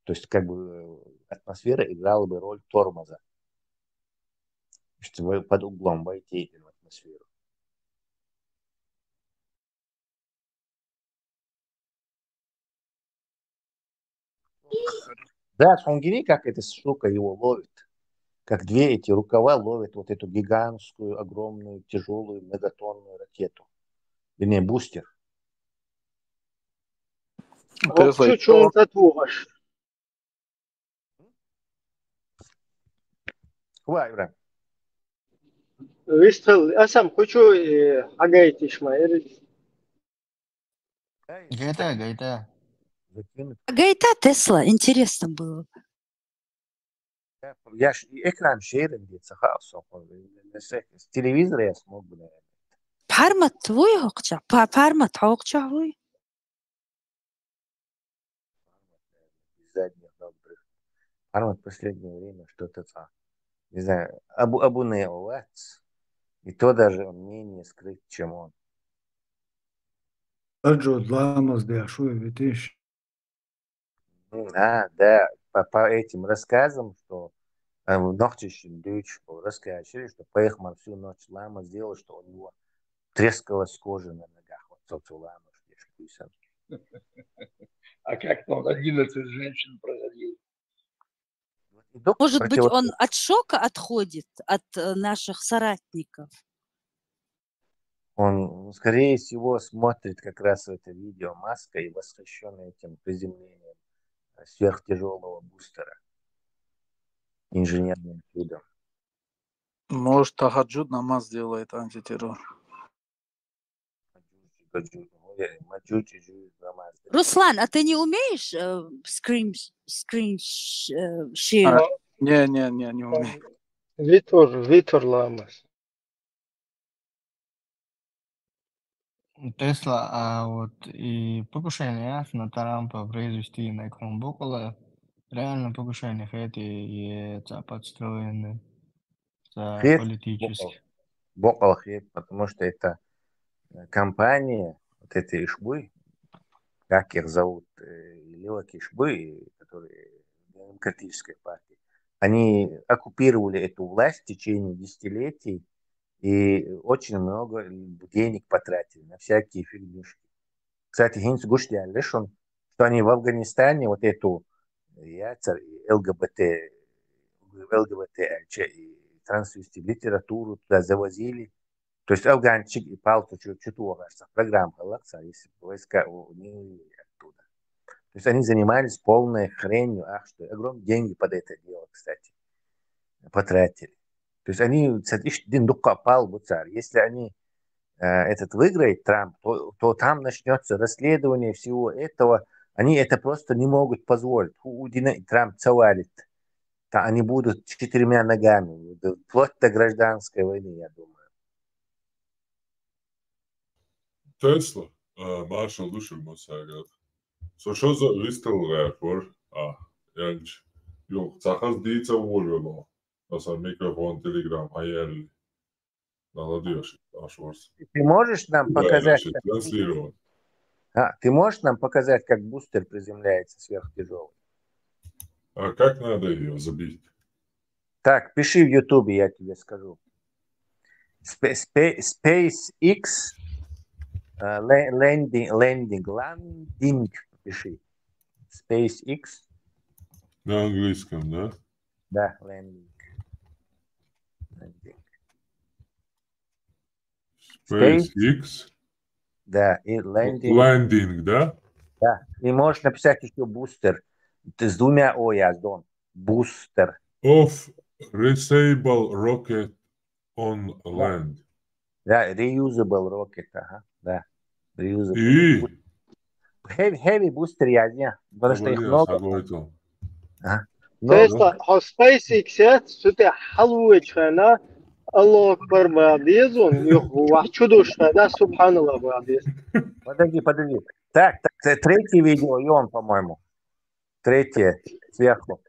То есть как бы атмосфера играла бы роль тормоза. Что вы под углом войти в атмосферу. Да, Шонгири, как эта штука его ловит. Как две эти рукава ловят вот эту гигантскую, огромную, тяжелую, многотонную ракету. Вернее, бустер. Чуть-чуть отвогаешь. Хвайра. Вистрел, асам хочу агайтиш майрис. Гайта. Гайта Тесла, интересно было. Я экран шеринг где-то с телевизора я смог бы, наверное. Пармат твой хокча, пармат хокча твой. Задних добрых. Пармат в последнее время что-то, не знаю, Абу Неовац. И то даже он менее скрыт, чем он. Аджо ламас де ашуй видишь. Да, по этим рассказам, что Нохтищин Дюч рассказывали, что Пейхман всю ночь лама сделал, что у него трескалась кожа на ногах. Вот тот лама. А как он 11 женщин проводил? Может быть, он от шока отходит от наших соратников? Он, скорее всего, смотрит как раз это видео Маска и восхищен этим приземлением сверхтяжелого бустера инженерным чудом. Может, тахаджуд намаз делает антитеррор. Руслан, а ты не умеешь скрин шер? Не умею. Витор ламас. Тесла, а вот и покушение на Трампа произвести на Кромбокола, реально покушение эти и подстроены политически. Бокол хет, потому что это компания, вот эти Ишбы, как их зовут, леваки Ишбы, которые демократической партии, они оккупировали эту власть в течение десятилетий и очень много денег потратили на всякие фигнюшки. Кстати, Хинц Гушти что они в Афганистане вот эту ЛГБТ трансвести литературу туда завозили. То есть афганчик и палту чутуга, программа Галакса, если войска не оттуда. То есть они занимались полной хренью, что огромные деньги под это дело, кстати, потратили. То есть они, если они этот выиграет Трамп, то там начнется расследование всего этого. Они это просто не могут позволить. Трамп завалит. Они будут 4 ногами. Вплоть до гражданской войны, я думаю. Tesla, Marshall Dušurmos tagad. Šo za iztilrēporu, Janč, jo, cahas dīca uļvelo. Tas ar mikrofonu telegram, аерли. Молодежь, наш ворс. Ты можешь нам показать... Транслировать. Ты можешь нам показать, как бустер приземляется сверхтяжелый? А как надо ее забить? Так, пиши в Ютубе, я тебе скажу. SpaceX landing, пиши. SpaceX. На английском, да? Да, landing. SpaceX. Да, и landing. Landing, да? Да, и можешь написать еще бустер. с двумя О я сдон. Бустер. Of reusable rocket on Да. land. Да, reusable rocket, ага, да. Reusable. И, Heavy booster я знаю, потому что их Сабалия, много. Сагойтл. Ага. Много. تسلا ها SpaceX سوتي حلوة شنا الله أكبر بعديزون يخو وحشدو شنا سبحان الله بعديز. Подожди. Так, третье видео, и он, по-моему. Третье, сверху.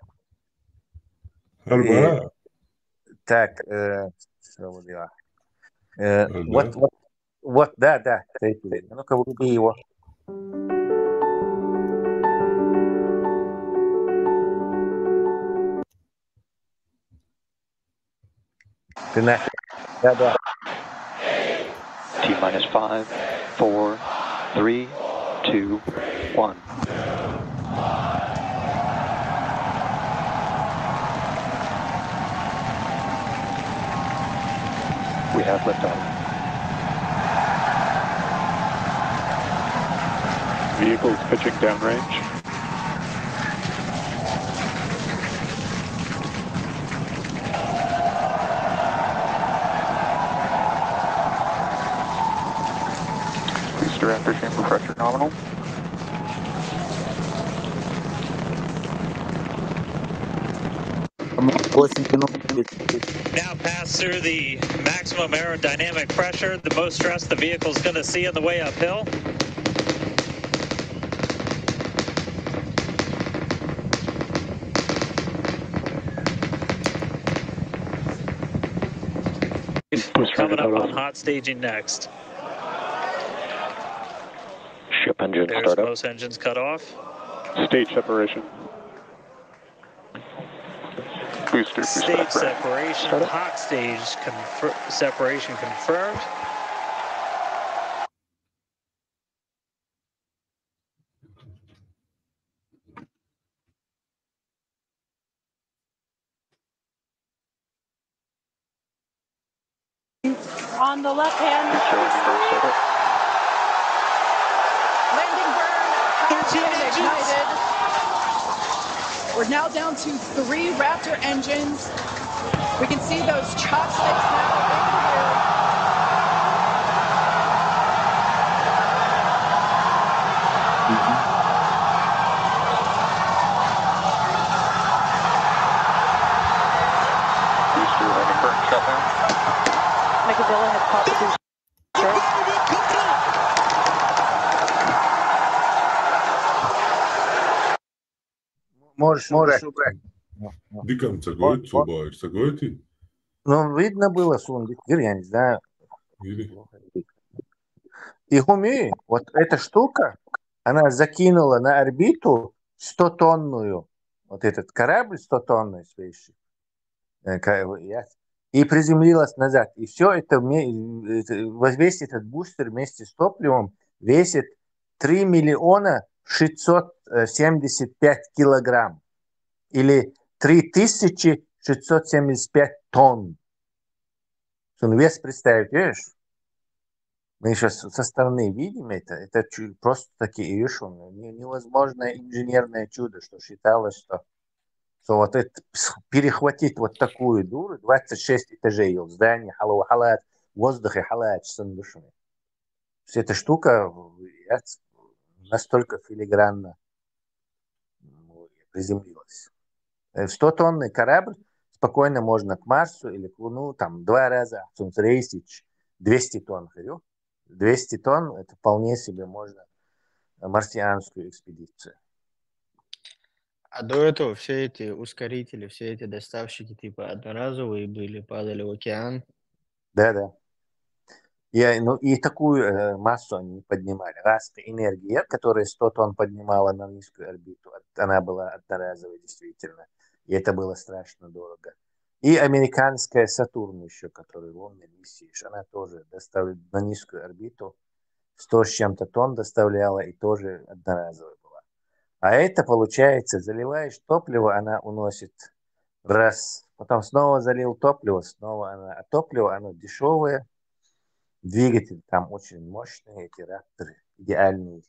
И, أربعة. так, что вот дела? Да. Вот, да, третье видео. Ну-ка, вруби его. Ты нахер. Да. T-minus 5, 4, 3, 2, 1. We have liftoff. Vehicles pitching downrange. Booster after chamber pressure nominal. Now pass through the maximum aerodynamic pressure, the most stress the vehicle's going to see on the way uphill. Coming up on hot staging next. Ship engine There's startup. most engines cut off. Stage separation. Booster Stage separation, startup. hot stage separation confirmed. On the left hand, landing burn has been ignited. We're now down to 3 Raptor engines. We can see those chopsticks now in the air. Booster landing burn shutdown. Nicodilla has popped the booster. Можешь убрать. Диком Сагойти. Ну, видно было, что он дикер, я не знаю. Или? И Хуми, вот эта штука, она закинула на орбиту 100-тонную, вот этот корабль 100-тонный спейсшип, и приземлилась назад. И все это, весь этот бустер вместе с топливом весит 3 миллиона 675 килограмм. Или 3675 тонн. Он вес представить, видишь? Мы сейчас со стороны видим это. Это просто такие, видишь, невозможное инженерное чудо, что считалось, что вот это, перехватить вот такую дуру, 26 этажей в здании, халат, в воздухе халат, сандушами. Эта штука настолько филигранно приземлилась. 100-тонный корабль спокойно можно к Марсу или к Луну, там 2 раза, рейсить 200 тонн. 200 тонн, это вполне себе можно марсианскую экспедицию. А до этого все эти ускорители, все эти доставщики типа одноразовые были, падали в океан. Да. И такую массу они поднимали. Раз энергия, которая 100 тонн поднимала на низкую орбиту, она была одноразовой действительно. И это было страшно дорого. И американская Сатурн еще, которая лунная миссия, она тоже доставляла на низкую орбиту 100 с чем-то тонн доставляла и тоже одноразовая была. А это получается, заливаешь топливо, она уносит раз, потом снова залил топливо, снова она, а топливо оно дешевое, двигатель там очень мощный, эти рапторы идеальные,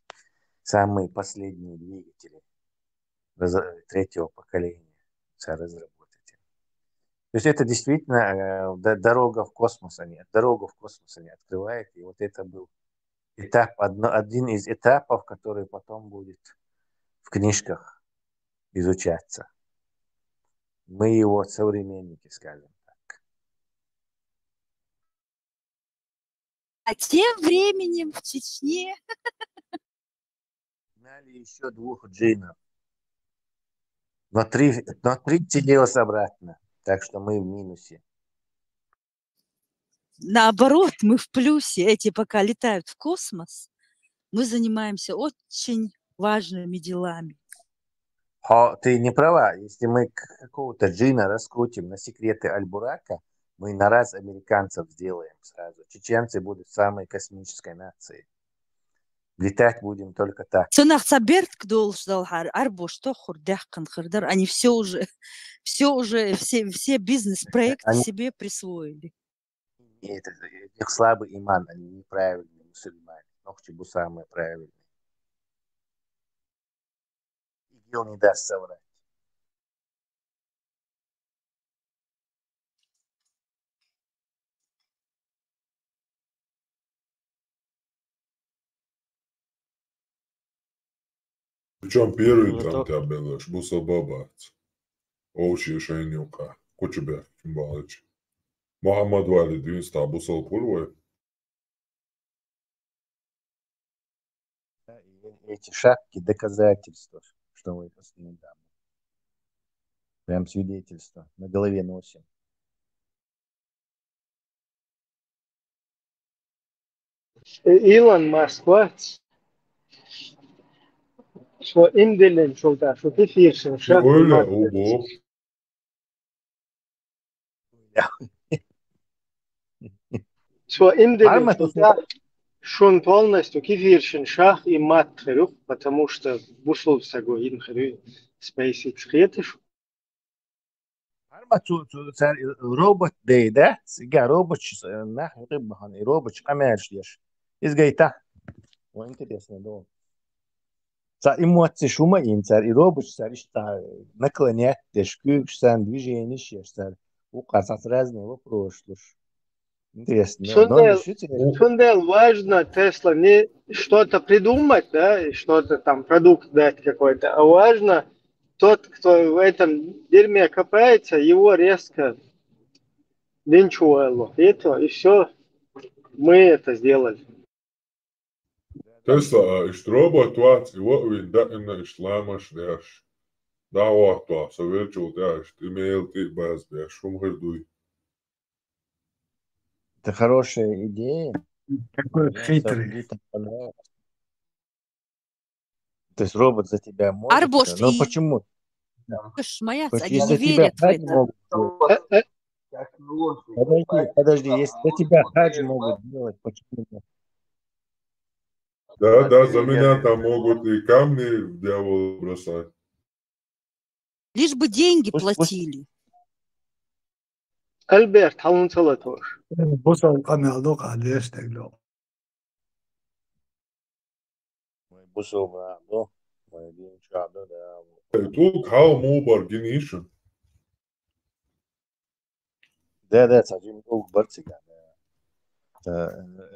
самые последние двигатели. третьего поколения разработать. То есть это действительно дорога в космос они открывают. И вот это был один из этапов, который потом будет в книжках изучаться. Мы его современники, скажем так. А тем временем в Чечне Гнали еще 2 джинов. Но 3 целилось обратно. Так что мы в минусе. наоборот, мы в плюсе. Эти пока летают в космос, мы занимаемся очень важными делами. Ты не права. Если мы какого-то джина раскрутим на секреты Аль-Бурака, мы на раз американцев сделаем сразу. Чеченцы будут самой космической нацией. Летать будем только так. Все бизнес-проекты себе присвоили. Это их слабый иман, они неправильные мусульмане. Ногти самые правильные. ИГИЛ не даст соврать. Причем первый там тебя белыш, буса бабац. Оуши шайнюка. Кучебе, Кимбалыч. Мухаммад Вали, двинста, бусал пурвой. Эти шапки доказательства, что мы это недавно. Прям свидетельство. На голове носим. إيلون ماسك شو إندلين شو ده شو كثير شو شاف Öyle o bu. شو إندلين شو ده شون полностью كثير شاخ и мат خيروح потому что бусул сагоин خيرو SpaceX خيتش робот да? Сега робот нахуй рыбахан и робот амершлеш. Изгайта. Вот интересно, да. Цар эмоции шума инцар и робот цар ишта наклонять дешкюк сан движение шестар. У казат разные вопросы. Интересно. Фундел важно Тесла не что-то придумать, да, и что-то там продукт дать какой-то, а важно тот, кто в этом дерьме копается, его резко линчуэло. И все, мы это сделали. Tesla ist robot, и вот вы да именно исламаш даш. Да вот то, совершил даш, имейл ты баз беш, шум гордуй. Это хорошая идея. Какой хитрый. То есть робот за тебя может? Арбош, но почему? Они не верят в это. Подожди, если за тебя хадж могут делать, почему нет? Да, за меня там могут и камни в дьявол бросать. Лишь бы деньги платили. Альберт, халунцала тоже. Бусал камелдок, а лишь тегло. Бусал камелдок, мой день чабда, да. Тут хау мубар генишен. Да, сажим уг барцика.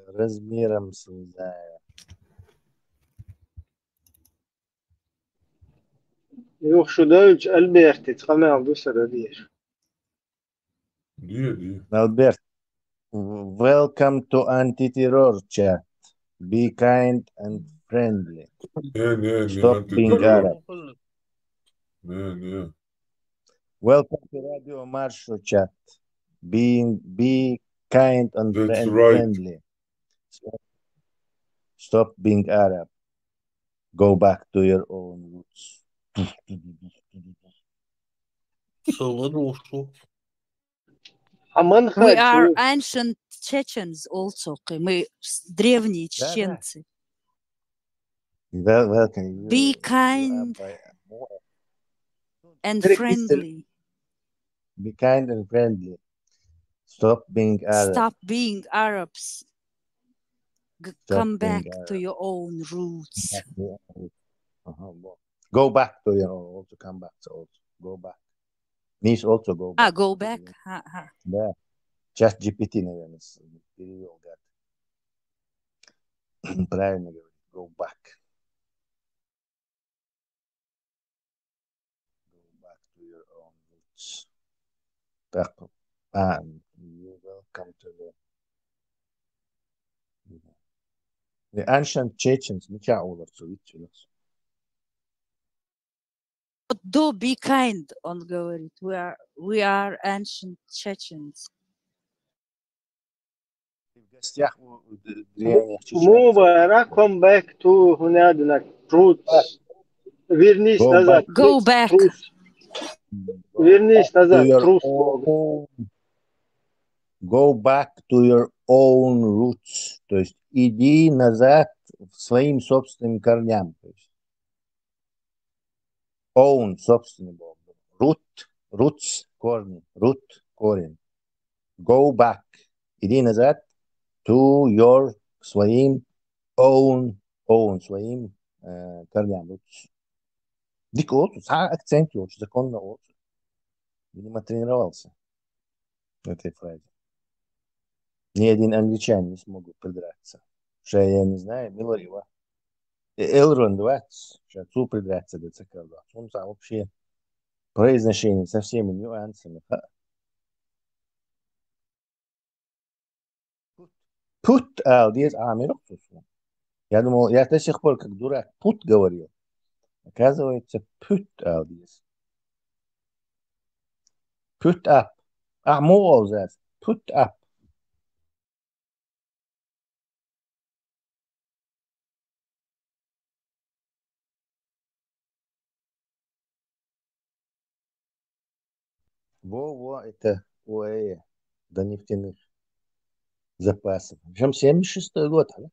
Размером с, не знаю. Юхшудович Альберт, итхамел дусара диш. Albert, welcome to anti-terror chat. Be kind and friendly. Stop being Arab. Welcome to Radio Marsho chat. Be kind and friendly. Stop being Arab. Go back to your own roots. We are ancient Chechens also. Мы древние чеченцы. Be kind and friendly. Be kind and friendly. Stop being Arab. Stop being Arabs. Come back to your own roots. Go back to your own roots. come back also. Go back. Means also go back. Go back. Да. Чат GPT, наверное, перевел, гад. Правильно говорит. Go back. Go back to your own roots. Так. You welcome to the ancient Chechens. Ничего уларцу, видите, Do be kind, он говорит. We are ancient Chechens. В гостях у древних чеченцев. Мубарак, come back to هنادنا roots. Вернись назад. Go back. Вернись назад. Go back to your own roots. То есть иди назад к своим собственным корням. То есть own, собственный Бог. Roots, корни. Root, корень. Go back. Иди назад to your, своим own, своим корням. Дико отцу, акцент очень, законно отцу. Видимо, тренировался в этой фразе. Ни один англичанин не смог придраться. Что я не знаю, Милорива. Элрон 20, что отцу придраться до ЦК. Он сам вообще произношение со всеми нюансами. Put out, здесь я думал, я до сих пор как дурак put говорил. Оказывается, put out здесь. Put up. More здесь. Put up. Во, это ОЭ до нефтяных запасов. Причем 76-й год, да?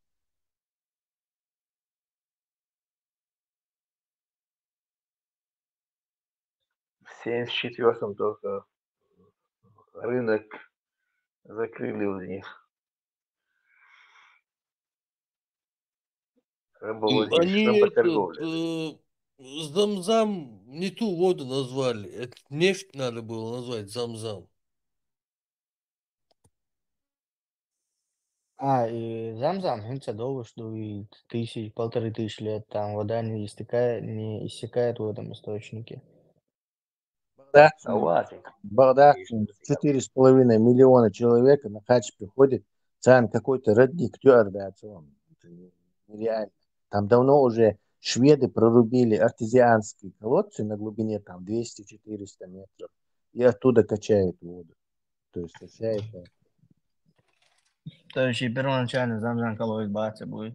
В 74-м только рынок закрыли у них. Они Замзам не ту воду назвали. Это нефть надо было назвать Замзам. И Замзам, это долго, что и 1500 лет там вода не иссякает в этом источнике. Багдад, 4,5 миллиона человек на хадж приходит, сам какой-то родник, это нереально. Там давно уже шведы прорубили артезианские колодцы на глубине там 200-400 метров и оттуда качают воду. То есть вся это... То есть и первоначально Замзам колодец баться будет.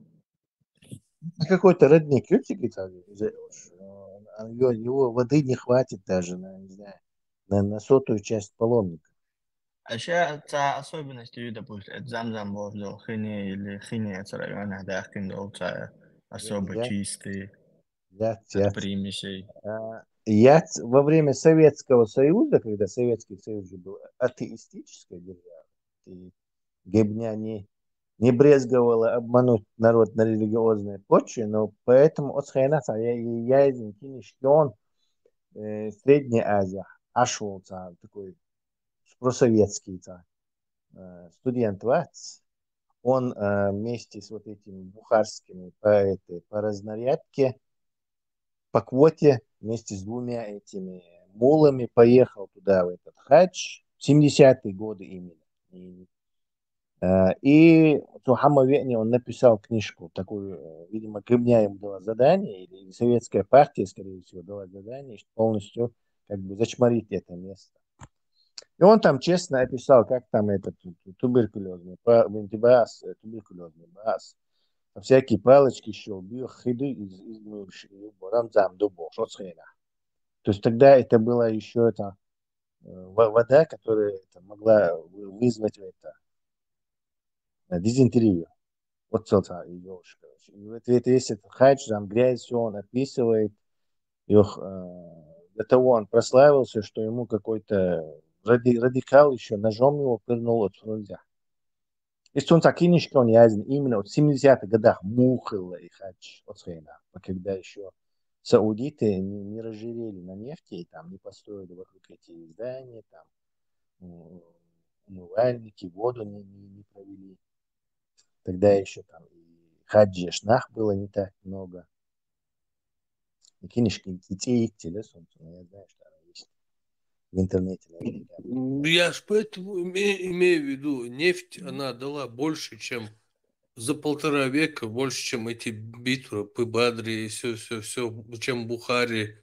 Какой-то родник, его воды не хватит даже на, не знаю, на 100-ю часть паломника. А сейчас особенностью, допустим, это Замзам был хине или хине района, да, особо чистый, от примесей. Во время Советского Союза, когда Советский Союз был атеистической державой, и Гебня не брезговала обмануть народ на религиозной почве, но поэтому от Хайната я из Кинишкион, Средняя Азия, Ашвол, такой просоветский студент Вац, он вместе с вот этими бухарскими поэтами по разнарядке, по квоте, вместе с двумя этими мулами поехал туда, в этот хадж, в 70-е годы именно. И Тухама Вене он написал книжку, такую, видимо, Кремня ему дала задание, или советская партия, скорее всего, дала задание, полностью как бы зачморить это место. И он там честно описал, как там этот туберкулезный баас, всякие палочки щелбил, хиды из Рамзам дубов, шоцхейна. То есть тогда это была еще это вода, которая могла вызвать это дизентерию. Вот целая елочка. Это весь этот хадж, там грязь, все он описывает. До того он прославился, что ему какой-то радикал еще ножом его пырнул от фрунзя. И он так книжки он язден именно от 70-х годах мухал и хадж от Схейна, когда еще саудиты не разжирели на нефти, и там не построили вокруг эти здания, там умывальники, воду не провели. Тогда еще там и хаджи шнах было не так много. И книжки детей, я знаю, что она есть в интернете. Я ж поэтому имею в виду, нефть, она дала больше, чем за 1,5 века, больше, чем эти битвы по Бадре и все, чем Бухари.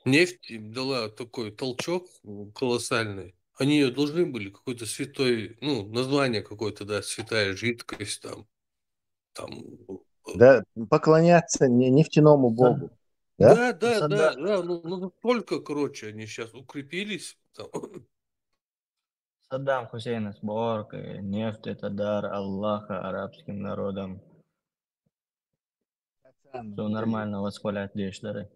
Нефть им дала такой толчок колоссальный. Они ее должны были какой-то святой, название какое-то, да, святая жидкость там. Да, поклоняться нефтяному богу. Да, настолько, короче, они сейчас укрепились. Саддам Хусейн Сборг, нефть — это дар Аллаха арабским народам. Все нормально, восхвалять лишь дары.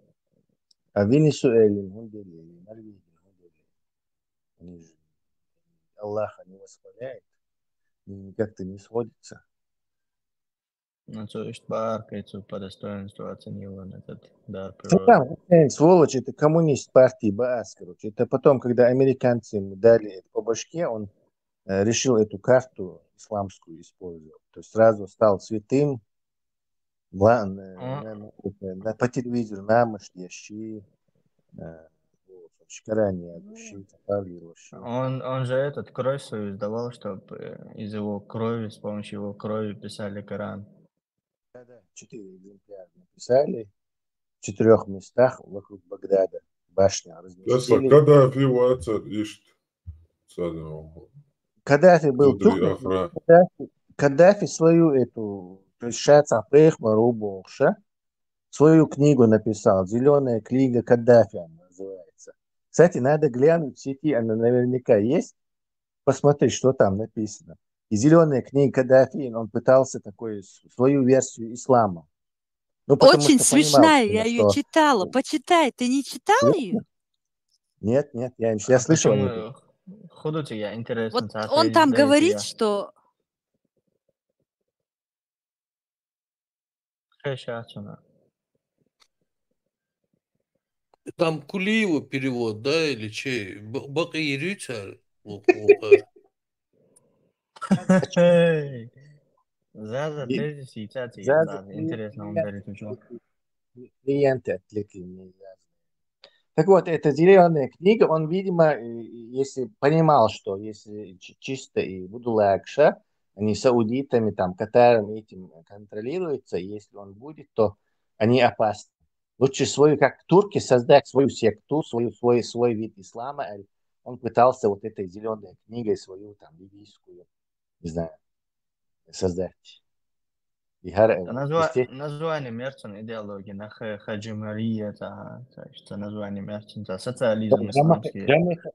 А в Венесуэле, Норвегии, они же Аллаха не восхваляют, как-то не сходится. Ну, то есть Бааркайцу по достоинству оценил он этот дар Саддам Хусейн, сволочь, это коммунист партии Баас, короче. Это потом, когда американцы ему дали это по башке, он решил эту карту исламскую использовать. То есть сразу стал святым, по телевизору намыш, ящи, он же этот кровь свою сдавал, чтобы из его крови, с помощью его крови писали Коран. Да, 4 экземпляра написали в 4 местах вокруг Багдада. Башня разместили. Каддафи был Каддафи свою эту, то есть свою книгу написал. «Зеленая книга Каддафи» она называется. Кстати, надо глянуть в сети, она наверняка есть. Посмотреть, что там написано. И «Зеленая книга Каддафи», он пытался свою версию ислама. Очень смешная, я ее читала. Почитай, ты не читал ее? Нет, я слышал. Я интересно. Вот он там говорит, что... Там Кулиева перевод, да, или чей? Бакири царь. Интересно, он говорит, что клиенты отвлекли меня. Так вот, эта зеленая книга, он, видимо, если понимал, что если чисто и Будулакша, они саудитами, там, Катаром этим контролируются, и если он будет, то они опасны. Лучше свою, как турки, создать свою секту, свой вид ислама. Он пытался вот этой зеленой книгой свою, там, ливийскую, не знаю, создать. Название мерчен идеологии на хаджимария, это название мерчен, социализм исламский.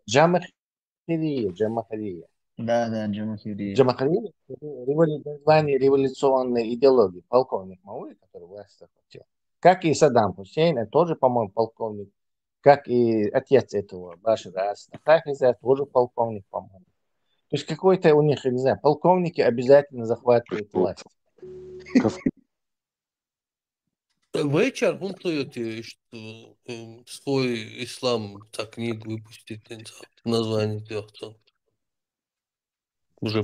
Джамахирия. Да, Джамахирия. Джамахирия – название революционной идеологии. Полковник Мауи, который власть захватил. Как и Саддам Хусейн, это тоже, по-моему, полковник. Как и отец этого Башара Ас-Хафиза, тоже полковник, по-моему. То есть какой-то у них, не знаю, полковники обязательно захватывают власть. Вечер пунктуете, что свой ислам так книгу выпустить, название тёхтон. Уже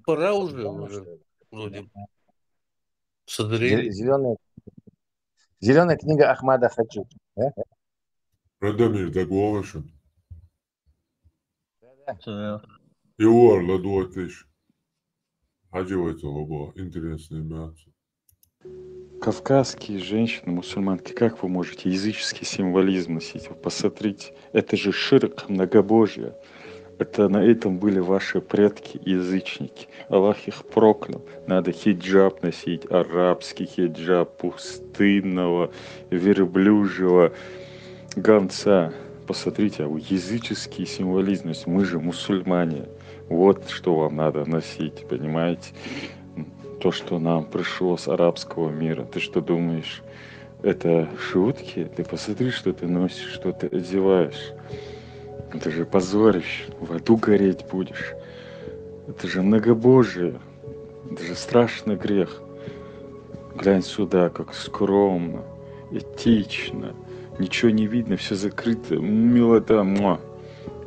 пора уже вроде. Созрели. Зеленая книга Ахмада Хаджи. Радамир Даговашин. Да. Иор Ладуатыш. Хадживайте лобо. Интересное мясо. Кавказские женщины, мусульманки, как вы можете языческий символизм носить? Вы посмотрите, это же ширк, многобожие. Это на этом были ваши предки, язычники. Аллах их проклял. Надо хиджаб носить, арабский хиджаб, пустынного, верблюжьего гонца. Посмотрите, а языческий символизм, мы же мусульмане. Вот что вам надо носить, понимаете? То, что нам пришло с арабского мира. Ты что думаешь, это шутки? Ты посмотри, что ты носишь, что ты одеваешь. Это же позорище. В аду гореть будешь. Это же многобожие. Это же страшный грех. Глянь сюда, как скромно. этично. Ничего не видно, все закрыто. Милота, муа.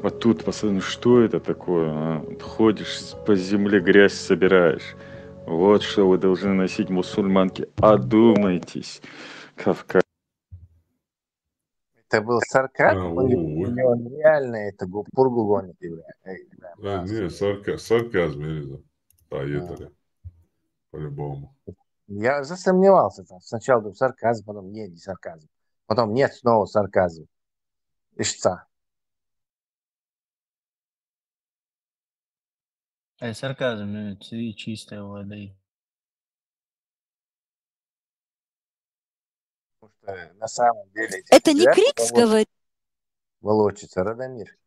А тут, посмотри, что это такое? Ходишь по земле, грязь собираешь. Вот что вы должны носить, мусульманки. Одумайтесь. Кавказ. Это был сарказм, или он реально это пургу гонит? Не, сарказм, Элиза. Да, это по-любому. Я засомневался там. Сначала думаю, сарказм, потом нет, не сарказм. Потом нет, снова сарказм. Ишца. Сарказм, это чистая вода. Потому что на самом деле эти Это не хиджабы Крикс говорит. волочатся, Радомир,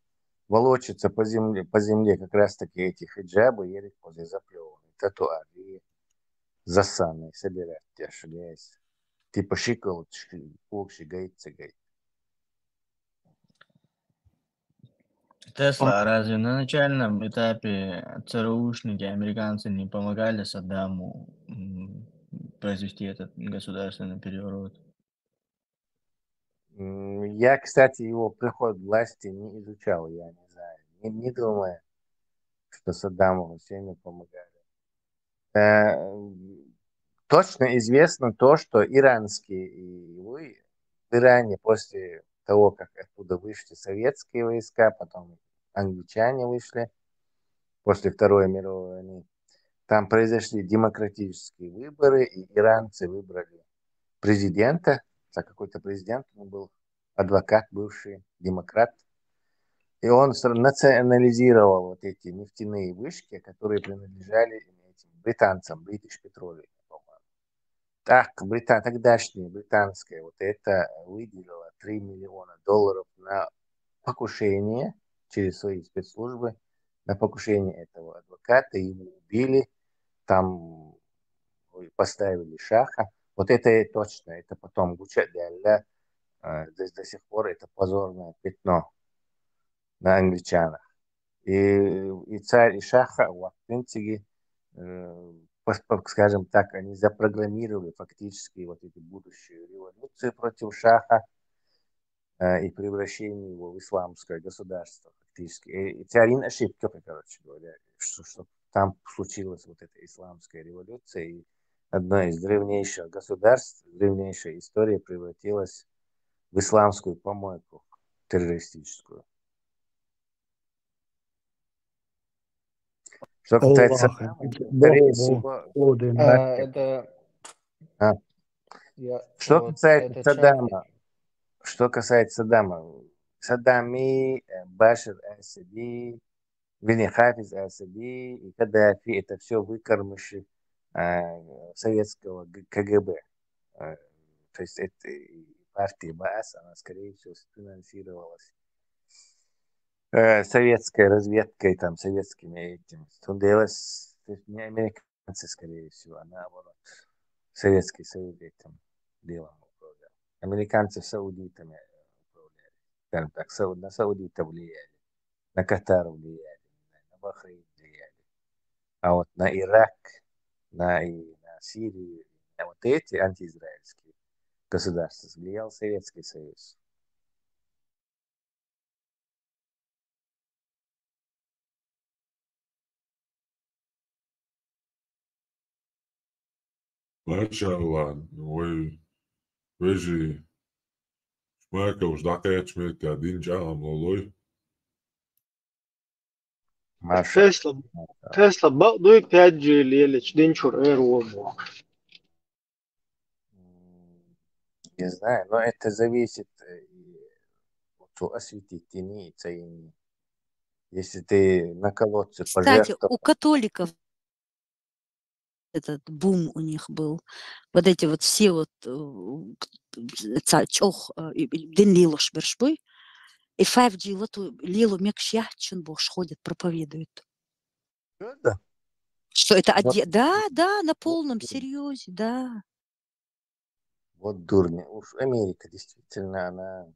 волочатся по земле как раз-таки эти хиджабы, еле после заплеванные, татуажи, засанные, собирать тебя шлясь. Типа щиколоточки, пухши, гайцы. Тесла, разве на начальном этапе ЦРУшники, американцы не помогали Саддаму произвести этот государственный переворот? Я, кстати, его приход к власти не изучал, я не знаю. Не думаю, что Саддаму Хусейну помогали. Точно известно то, что иранские вы в Иране после того, как оттуда вышли советские войска, потом англичане вышли после Второй мировой войны, там произошли демократические выборы, и иранцы выбрали президента. За какой-то президент, он был адвокат, бывший демократ. И он национализировал вот эти нефтяные вышки, которые принадлежали этим британцам, British Petroleum. Так, тогдашняя британская вот это выделила $3 миллиона на покушение через свои спецслужбы, на покушение этого адвоката, его убили, там поставили шаха. Вот это точно, это потом до сих пор это позорное пятно на англичанах. И царь, и шаха, в принципе, скажем так, они запрограммировали фактически вот эту будущую революцию против шаха и превращение его в исламское государство фактически. И теория ошибки, короче говоря, что там случилась вот эта исламская революция, и одно из древнейших государств, древнейшая история превратилась в исламскую помойку террористическую. Что касается Саддама, скорее всего, что касается Саддама, Саддами, Башар Асади, Хафиз Асади и Каддафи, это все выкормыши советского КГБ. То есть это партия БАС, она, скорее всего, финансировалась советской разведкой, там, советскими этими. Тунделас, то есть не американцы, скорее всего, а наоборот. Советский Союз этим делом управлял. Американцы саудитами управляли. Скажем так, на саудитов влияли, на Катар влияли, на Бахрейн влияли. А вот на Ирак, на Сирию, на вот эти антиизраильские государства влиял Советский Союз. Maşallah, veji šmēka uz dakēč mētā dinģām loloj. Tesla برضه يتأجل يلش دينشور ومو. Не знаю, но это зависит от осветительной цены. Если ты на колодце Кстати, пожертвовал... у католиков этот бум у них был. Вот эти вот все вот чох дин лилош бершбой. И 5G лату лилу мекшяхчен бог ходят, проповедуют. Да. Что это да, на полном серьезе, да. Вот дурня. Уж Америка действительно, она,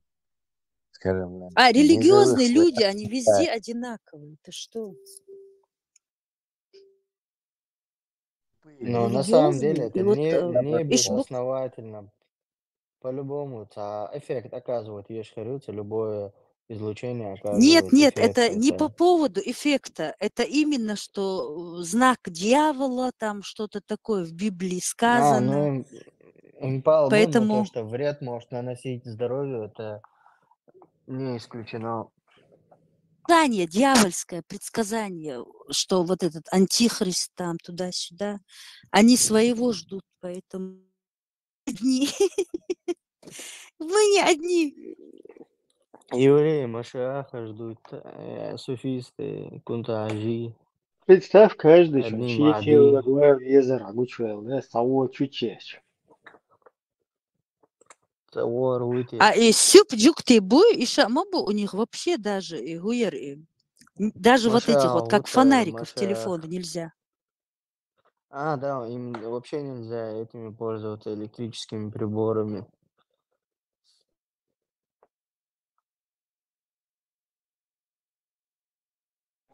скажем, религиозные люди, они везде одинаковые. Ты что? Но на самом деле это не безосновательно по-любому, эффект оказывает, ешхарюца, любое излучение Нет, оказывает нет, эффект. это не по Это поводу эффекта, это именно что знак дьявола, там что-то такое в Библии сказано, ну, им по-любому то, поэтому что вред может наносить здоровью, это не исключено. предсказание, дьявольское предсказание, что вот этот антихрист там туда-сюда, они своего ждут, поэтому одни. Мы не одни. Евреи Машиаха ждут, суфисты, кунтажи, Представь, каждый сон, одни чьи мади. тело езер, агучвел, да, саво чучеч. Цавор выйти. А и сюп джукты буй, и шамобу у них вообще даже и гуер, и даже вот этих вот, как фонариков телефона нельзя. Да, им вообще нельзя этими пользоваться, электрическими приборами.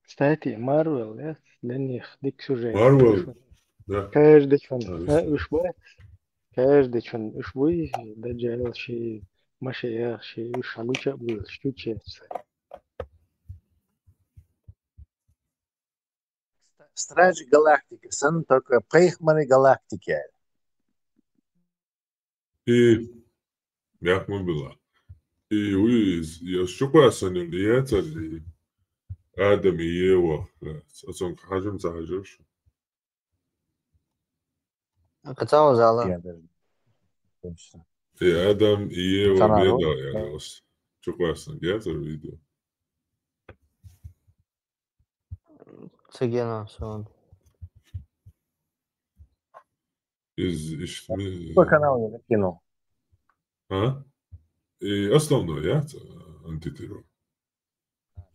Кстати, Марвел, да, для них дик сюжет. Марвел, да. Каждый сон, Весьма. ушбу, каждый сон, ушбу, даджал, ши, машиях, ши, ушагуча был, чучеч. Стражи Галактики сын только Прейхманы Галактики. И як мы была. И я шукаю саню лиятали Адам и Ева. Отцом хажим захажешь. Кацау зала. И Адам и Ева Санару. беда я лос. Шукаю саню лиятали видео. Цигена, все. Какой канал я закинул? И основной, я антитеррор.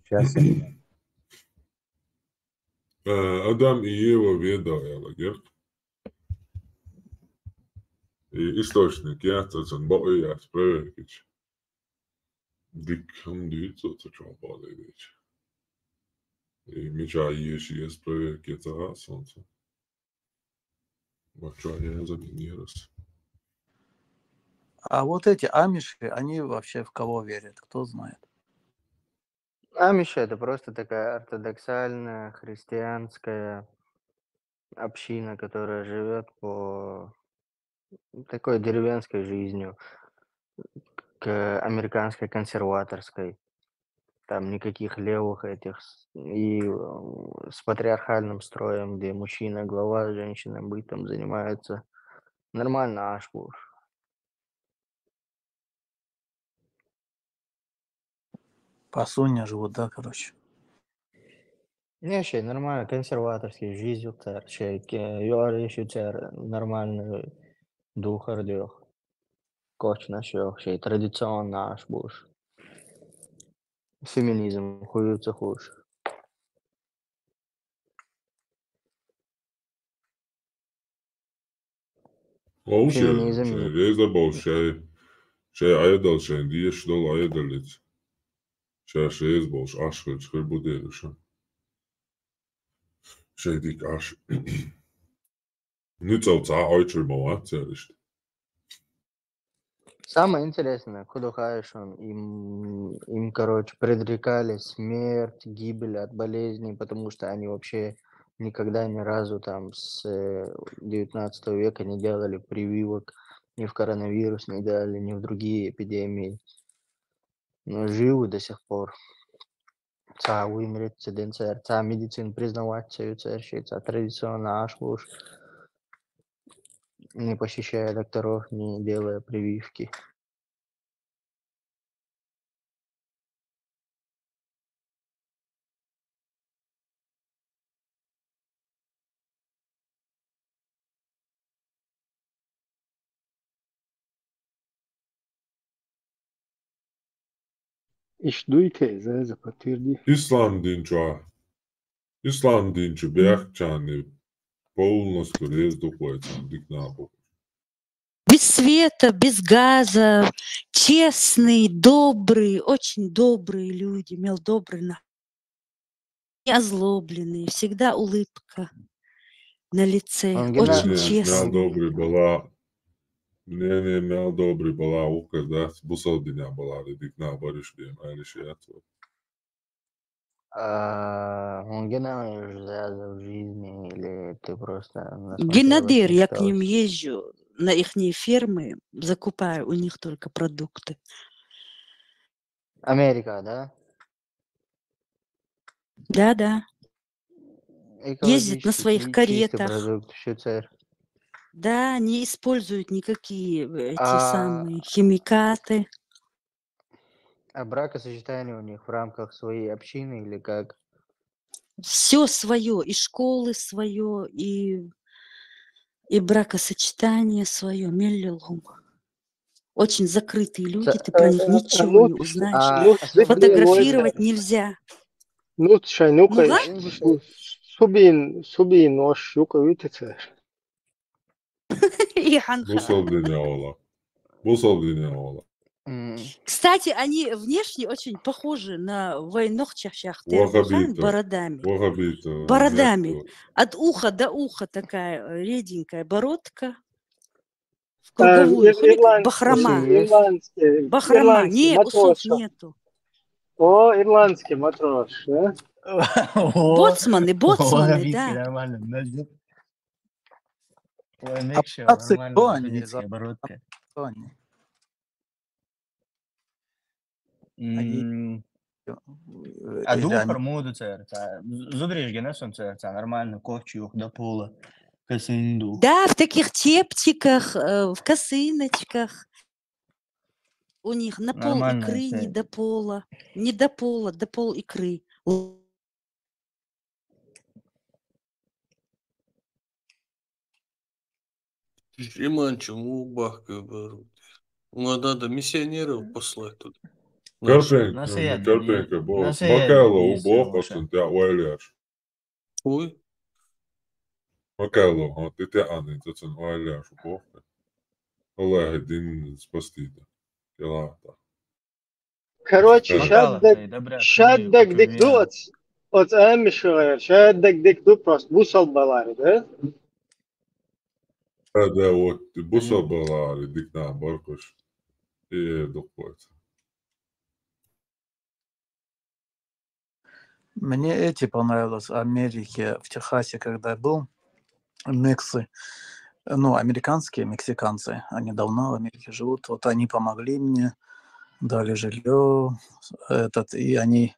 Сейчас я. Адам и Ева беда лагер. И источник, я цацан бой, я справедливич. Дик он дивится, це чого падаєш. І мечаєш, є справедливі це сонце. Мочая заминировался. А вот эти амиши, они вообще в кого верят, кто знает? Амиши это просто такая ортодоксальная христианская община, которая живет по такой деревенской жизнью, к американской консерваторской. Там никаких левых этих и с патриархальным строем, где мужчина глава, женщина бытом занимается. Нормально аж уж. По Соне живут, да, короче. Не, ще нормально, консерваторский жизнь, ще еще нормальный дух ордех. Кочна ще традиционно аж буш. Феминизм хуются хуш. Вообще, реза был шей айдал шей диеш дол айдалец. Шей болш ашхel скрбудеруша. Шей дик аш. Nu целца ойчермова целишь. Самое интересное, Кудухаишон, им, короче, предрекали смерть, гибель от болезней, потому что они вообще никогда ни разу там с 19 века не делали прививок ни в коронавирус, не делали, ни в другие эпидемии. Но живы до сих пор. Ца умереть, ца медицин признавать, ца традиционно аж уж не посещая докторов, не делая прививки. İşduyke za patirdi. Ислам динчу бяхчаны полностью рездухуется дик набу. Без света, без газа, честный, добрый, очень добрые люди, мел добрый, не озлобленные, всегда улыбка на лице, очень честный. Добрый была Не имел добрый была ука, да, бусалдиня была, дик на барышдем, а лишь я твой. Он генаешь в жизни, или ты просто насмотрелась Генадыр, я к мечталась? ним езжу на ихние фермы, закупаю у них только продукты. Америка, да? Да. Ездят на Экологический, своих чистый каретах. продукт, Швейцария. Да, не используют никакие эти А, самые химикаты. а бракосочетание у них в рамках своей общины или как? Все свое, и школы свое, и бракосочетание свое, меллилгум. Очень закрытые люди, ты про них ничего не узнаешь. Фотографировать нельзя. Нут шайнука Муга? субин ош юка витece. И ханха. Бусалдиня ола. Кстати, они внешне очень похожи на войнохчахшах тербухан бородами. Бородами. От уха до уха такая реденькая бородка. В круговую. Бахрома. Бахрома. Не, усов нету. О, ирландский матрош, да? Боцманы, да. Нормально, подожди. Ой, Мекшо, Абхазцы, нормально, кто они? ходицкая бородка. Кто они? А Или дух они- армуду церца. Зудриш генесом церца, нормально, ковчух до пола. Косынду. Да, в таких чепчиках, в косыночках. У них на пол Нормально, икры не до пола. Не до пола, до пол икры. Жиманчу, мубахка берут. Надо миссионеров послать тут. Картинка, бос. Макало, убох, отsun tea oeljaš. Ой. Макало, вот и те анин, отsun oeljaš убох. Олег, din spastīta. Kelāta. Короче, шаддак дикду от амишуэр, шаддак дикду просто бусал балари, да? Да, вот, busal balāri, dik nā barkoš. И духовец. Мне эти понравилось в Америке, в Техасе, когда я был, мексы, ну, американские мексиканцы, они давно в Америке живут, вот они помогли мне, дали жилье, и они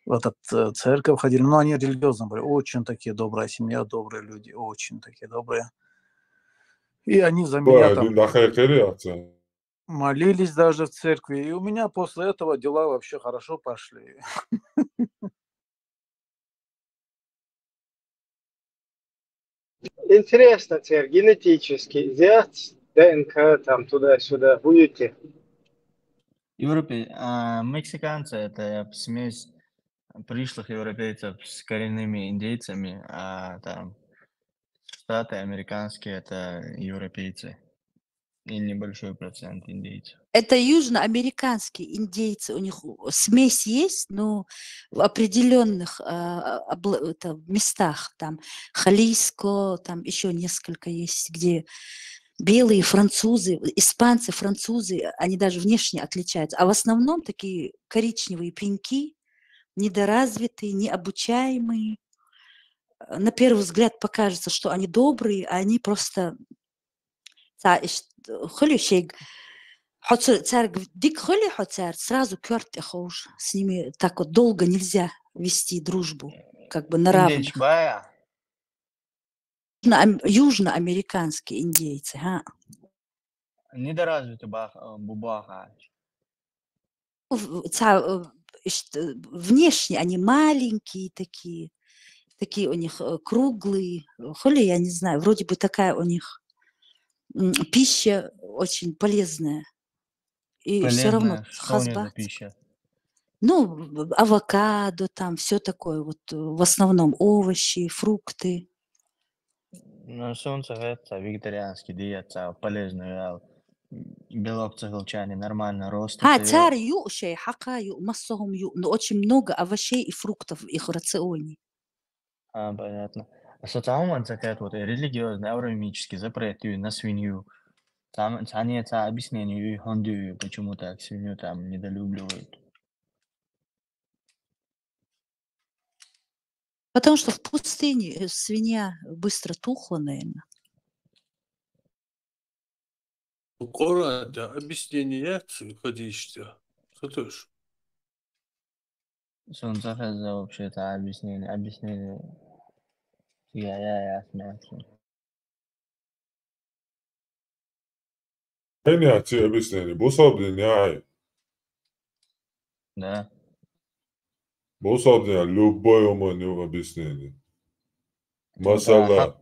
в этот церковь ходили, но они религиозно были, очень такие добрая семья, добрые люди, очень такие добрые. И они за меня там молились даже в церкви, и у меня после этого дела вообще хорошо пошли. Интересно, теперь генетически взять ДНК там туда-сюда будете. Мексиканцы — это смесь пришлых европейцев с коренными индейцами, а там штаты американские — это европейцы. И небольшой процент индейцев. Это южноамериканские индейцы, у них смесь есть, но в определенных местах, там Халиско, там еще несколько есть, где белые французы, испанцы, французы, они даже внешне отличаются, а в основном такие коричневые пеньки, недоразвитые, необучаемые. На первый взгляд покажется, что они добрые, а они просто сразу кёрт охож. С ними так вот долго нельзя вести дружбу, как бы на равных. Южноамериканские индейцы. Недоразвитый бубаха. Внешне они маленькие такие у них круглые. Холи, я не знаю, вроде бы такая у них пища очень полезная. И все равно хазбат. Ну, авокадо, там все такое, вот в основном овощи, фрукты. Ну, солнце это вегетарианский диета, полезный белок цеглчани, нормально рост. Царь юшей, хака ю, массовым ю, но очень много овощей и фруктов в их рационе. Понятно. А социалман такая вот религиозный, авраамический запрет на свинью. Они объяснение Хонду, почему так свинью там недолюбливают. Потому что в пустыне свинья быстро тухла, наверное. Коротко объяснение ходишься. Слышишь? Солнце вообще это объяснение. Я смеюсь. Меня тебе объяснение. Бусобденяй. Да. Бусобденяй любое мое объяснение. Это Масала.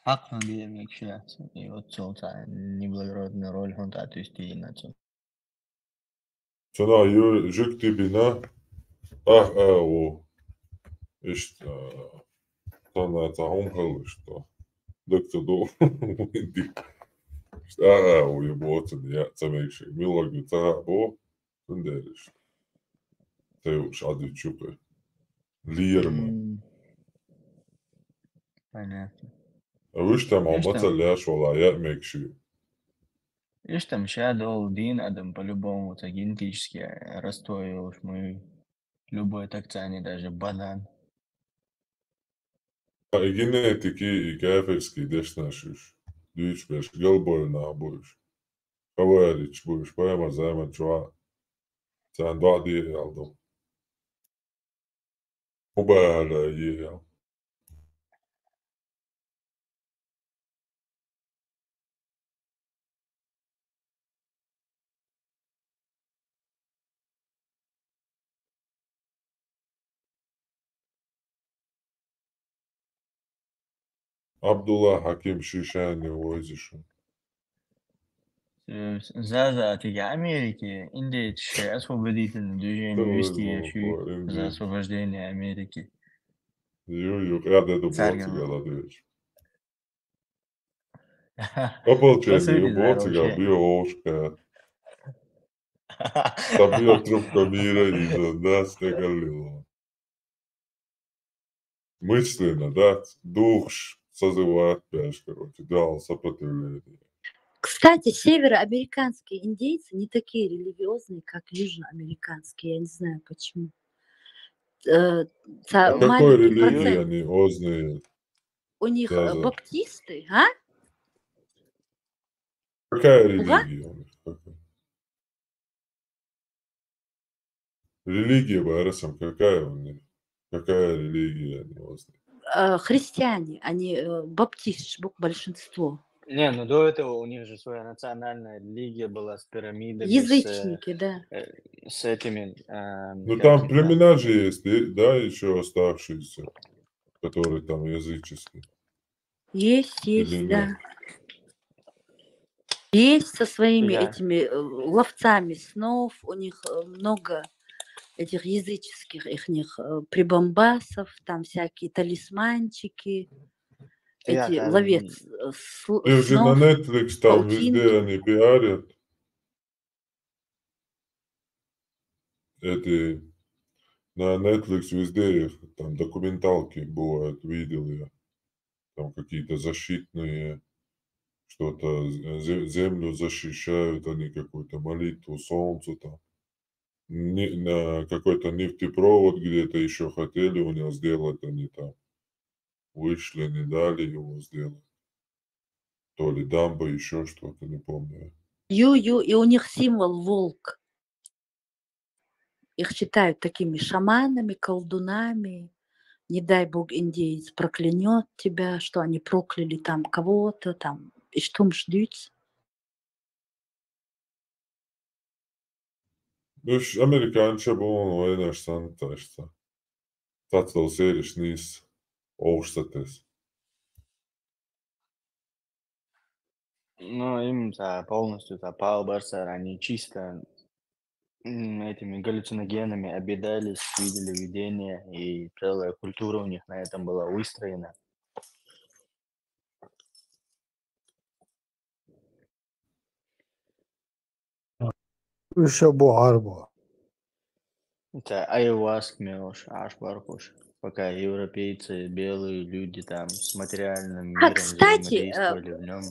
хак надо общаться. И вот солнце неблагородная роль он отвести иначе. Цена жик тибина. О. İşte sana tahum işte. Doktor do. İşte o yaboğun ya tabii şey. Milagro ta bu. Underiş. Teus adı çupe. Lirma. Понятно. А вы что там Видишь, алмата там, ляш вала я мекши. видишь, там Shadow, Дин, Адам по-любому это генетически расстроил уж мы любой так тянет, даже банан. Genetiki kafirski deşnaşış. Düç beş gel boyuna buyur. Havariç buyur. Payama zaman çoğa. Sen daha diye aldım. Mubala iyi ya. Abdullah Hakim Şişani Oizişun. За Америки, Индия это освободительное движение вести за освобождение Америки. Yok ya da Царь Baltiga говорил. da diyor. Oполчение Посмотри, Baltiga вообще. bio oška. Там bio трубка мира и за нас не галило. Мысленно, да, дух созывает пеш, короче, дал сопротивление. Кстати, североамериканские индейцы не такие религиозные, как южноамериканские. Я не знаю почему. А какой Маленький религии процент. они озные? У них Да. баптисты, а? Какая Уга? религия у них? Религия Барасам какая у них? Какая религия они озные? Христиане, они баптисты, большинство. Не, ну до этого у них же своя национальная религия была с пирамидами, Язычники, да. с этими, Ну как там их там, племена же есть, да, еще оставшиеся, которые там языческие. Есть, Или есть, нет? да. Есть со своими Я. этими ловцами снов, у них много этих языческих их прибамбасов, там всякие талисманчики, Я эти там, ловец Их же на снов, Netflix там везде паутинки. они пиарят. Эти на Netflix везде их там документалки бывают, видел я. Там какие-то защитные, что-то землю защищают, они какую-то молитву солнцу там. На какой-то нефтепровод где-то еще хотели у него сделать, они там вышли, не дали его сделать. То ли дамба, еще что-то, не помню. И у них символ волк. Их считают такими шаманами, колдунами. Не дай бог индеец проклянет тебя, что они прокляли там кого-то, там, и что ждут. Dus Amerikaanse bonen oynarsan taşta. Tatlı seyirişniz oğuştatız. ну им-то полностью-то Паул Барсер, они чисто этими галлюциногенами объедались, видели видения, и целая культура у них на этом была выстроена. Еще бу арбу. Это айваск мелош, аш баркуш. пока европейцы, белые люди там с материальным А, миром кстати, взаимодействовали в нем.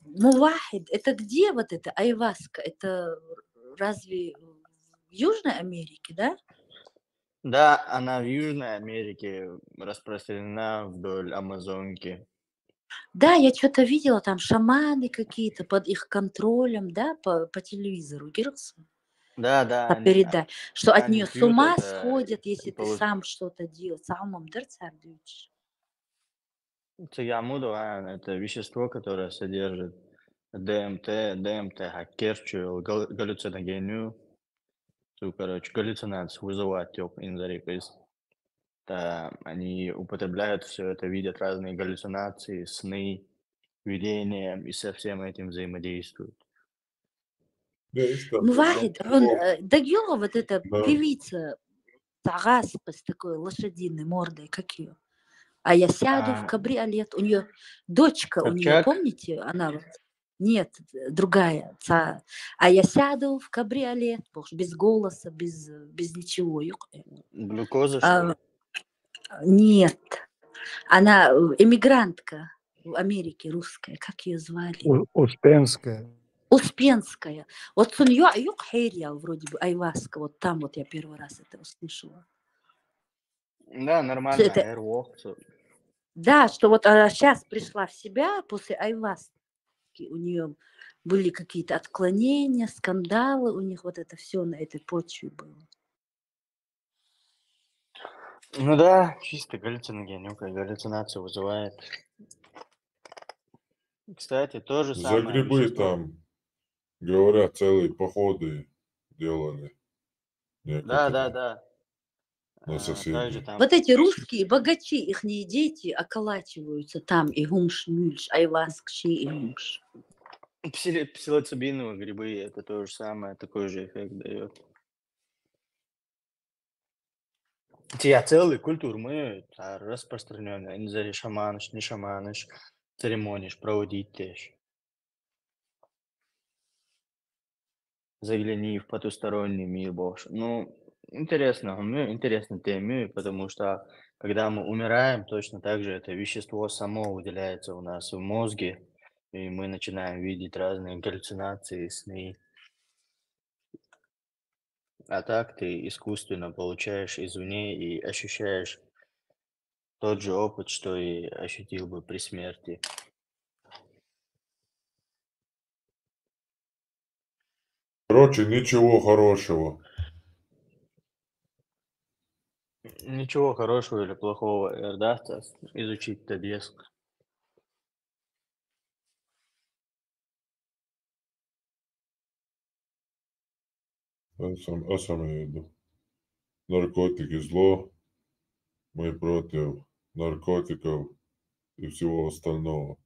Мувахид, это где вот это айваска? Это разве в Южной Америке, да? Да, она в Южной Америке распространена вдоль Амазонки. Да, я что-то видела, там шаманы какие-то под их контролем, да, по телевизору, Гирксон, Да, по они, передаче, что от они нее с пьют ума это, сходят, если ты получ- сам что-то делаешь. Самым дерцардуешь. циямуду, это вещество, которое содержит ДМТ, хакерчу, галлюциногению, короче, галлюцинацию вызывает инзарикоис. Они употребляют все это, видят разные галлюцинации, сны, видения, и со всем этим взаимодействуют. Мувахид, он Дагила, вот эта Да. певица, Тагаспа с такой лошадиной мордой, как ее? А я сяду в кабриолет. У нее дочка, у нее, Собчак? помните, она вот. Нет, другая. А я сяду в кабриолет, без голоса, без ничего. Глюкоза, что ли? Нет. Она эмигрантка в Америке, русская. Как ее звали? Успенская. Успенская. Вот у нее аюк хейрия, вроде бы, айваска. Вот там вот я первый раз это услышала. Да, нормально, Это- Airwalk. Да, что вот она сейчас пришла в себя после айваски. У нее были какие-то отклонения, скандалы, у них вот это все на этой почве было. Ну да, чисто галлюциногенюка, галлюцинацию вызывает. Кстати, то же За самое грибы вещество. там, говорят, целые походы делали Да, некоторые да. на Также соседей. там Вот эти русские богачи, их дети околачиваются там, и гумш, мюльш, айваскши, и гумш. псилоцибиновые грибы, это то же самое, такой же эффект дает. Те целый культур мы распространенный, не за шаманыш, не шаманыш, церемониш, проводить теж. Загляни в потусторонний мир, боже. Ну, интересно, интересная тема, потому что когда мы умираем, точно так же это вещество само выделяется у нас в мозге, и мы начинаем видеть разные галлюцинации, сны. А так ты искусственно получаешь извне и ощущаешь тот же опыт, что и ощутил бы при смерти. Короче, ничего хорошего. Ничего хорошего или плохого удастся изучить Тадеск. Я сам имею в виду. Наркотики зло. Мы против наркотиков и всего остального.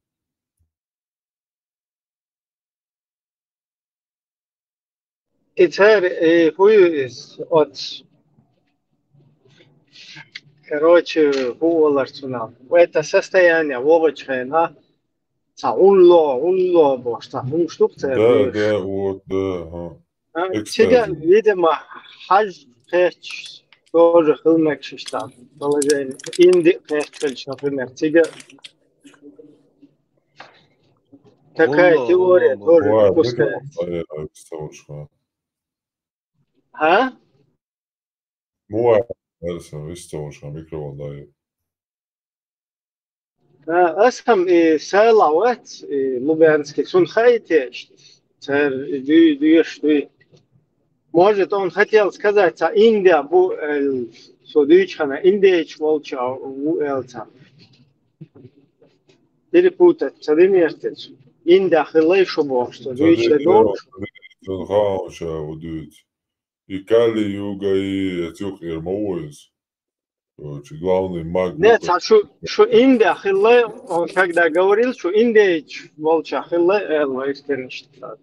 Итер, хуй от, короче, хуоларцуна. Это состояние овощное, улло, бошта, штук Да, вот, да, ага. Тебя, Экстази. видимо, хаж печ тоже хылмак шиштан. Положение. Инди печ, например. Тебя такая теория тоже Ой, допускается. mikrofon izcelšana. А? Mūvē, esam izcelšana mikrofonu daļu. Асам сайлауат лубянский сон хайтеш. Может, он хотел сказать, а Индия бу судичхана, Индия волча у элца. Перепутать, цадимертец. Индия хилей шубо, что двичle долг. Tad haušā udūt. И Кали, Юга, и Тюхнер Моуэс. Короче, главный маг. Нет, а что Индия хилей, он когда говорил, что Индия волча хилей элва экстерничта.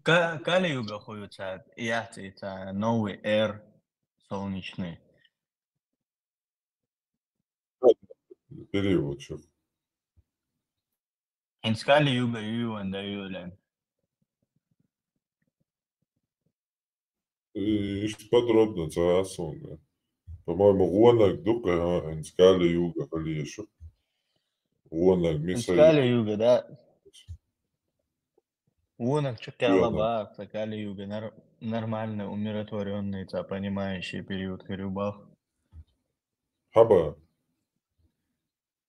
Кали-юга ходится, это новый эр солнечный. Период еще. Кали-юга юан даюлен. И подробно царасунга. По-моему, Гуанак Дука, Инскали Юга, Халиешу. Гуанак Мисаи. Скали юга, да. Унак Верно. Чакалаба, Скали юга. Нормально, умиротворенный, понимающий период Карюбах. Хаба.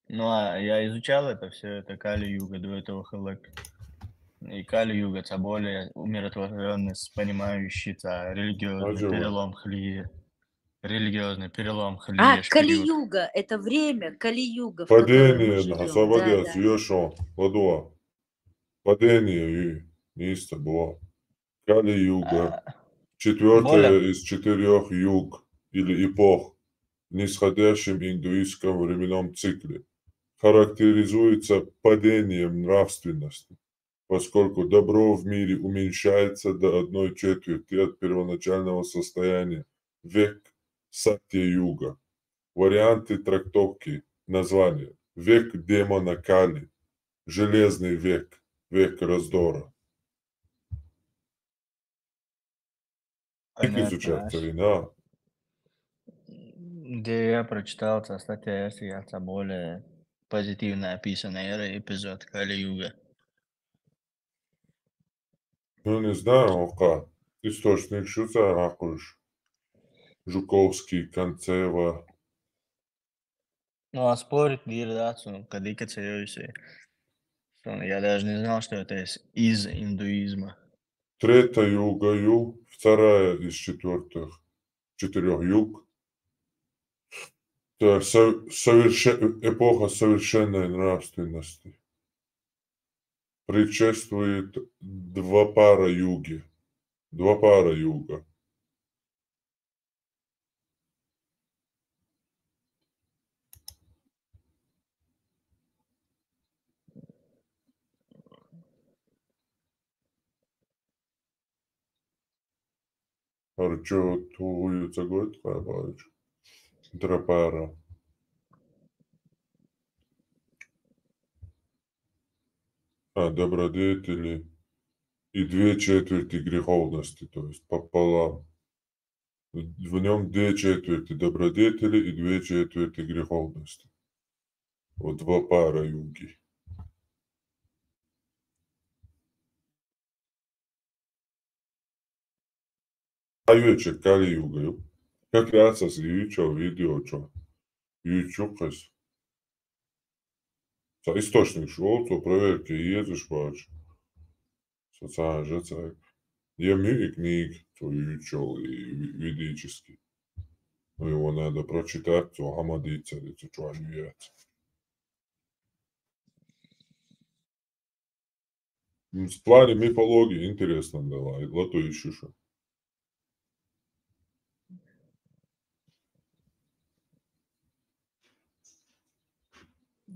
Ну, а я изучал это все, это Кали-юга, до этого Халак. И Кали-юга, это более умиротворенный, понимающий, религиозный Аджева. перелом Хли. Религиозный перелом А, Хлиеш период. Кали-юга, это время, Кали-юга, в котором мы Падение, живем. освободец, Да. Йошо, Ладуа. Падение, и Ниста была. Кали-юга. Четвертая Более, из 4 юг или эпох в нисходящем индуистском временном цикле характеризуется падением нравственности, поскольку добро в мире уменьшается до 1/4 от первоначального состояния. Век Сатья-юга. Варианты трактовки названия. Век демона Кали. Железный век. Век раздора. Как понятно, изучать знаешь. царина? Где я прочитал, статья, это более позитивно описанный эпизод Кали-юга. Ну, не знаю, как. Источник шуца ракуш. Жуковский, Концева. Ну, а спорить градацию, кадыка царёйся. Я даже не знал, что это из индуизма. Третья юга ю, вторая из 4 юг. Это эпоха совершенной нравственности. Предшествует 2 пара юги. 2 пара юга. Арчо туюца год хабач. 2 пара. Добродетели и 2/4 греховности, то есть пополам. В нем 2/4 добродетели и 2/4 греховности. Вот 2 пара юги. Aiuce Kali Yuga. Как раз с видео, что YouTube. Источник шел, то проверки едешь, бач. Социальный же царь. Я много книг, то YouTube и ведический. Но его надо прочитать, то хамадиться, то что аюет. В плане мифологии интересно было, и лото еще что.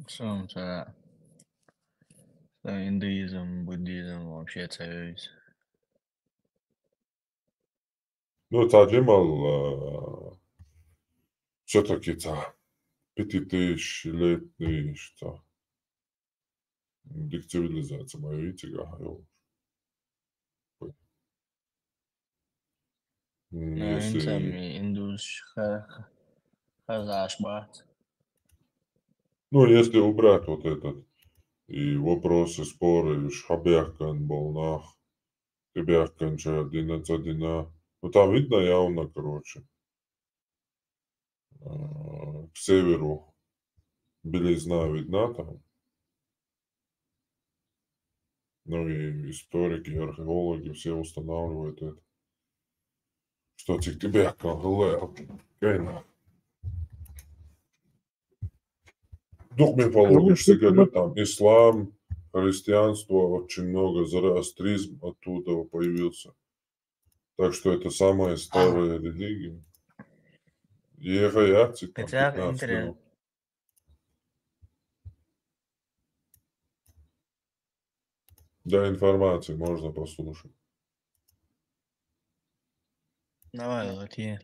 Что индуизм, буддизм вообще царюсь. Ну, Таджимал все-таки 5000-летний, что цивилизация моя, видите, если, Индус хазашбат. ну, если убрать вот этот и вопросы, споры, Шхабяхкан, Болнах, Тебяхкан, Чардина, ну, там видно явно, короче, к северу белизна видна там. Ну, и историки, и археологи все устанавливают это. Что Тебяхкан, Гайна. Дух мифологии, что говорят, там ислам, христианство, очень много, зороастризм оттуда появился. Так что это самая старая религия. Егаяци, там, Хотя 15 интересно. минут. Да, информации можно послушать. Давай, Латье.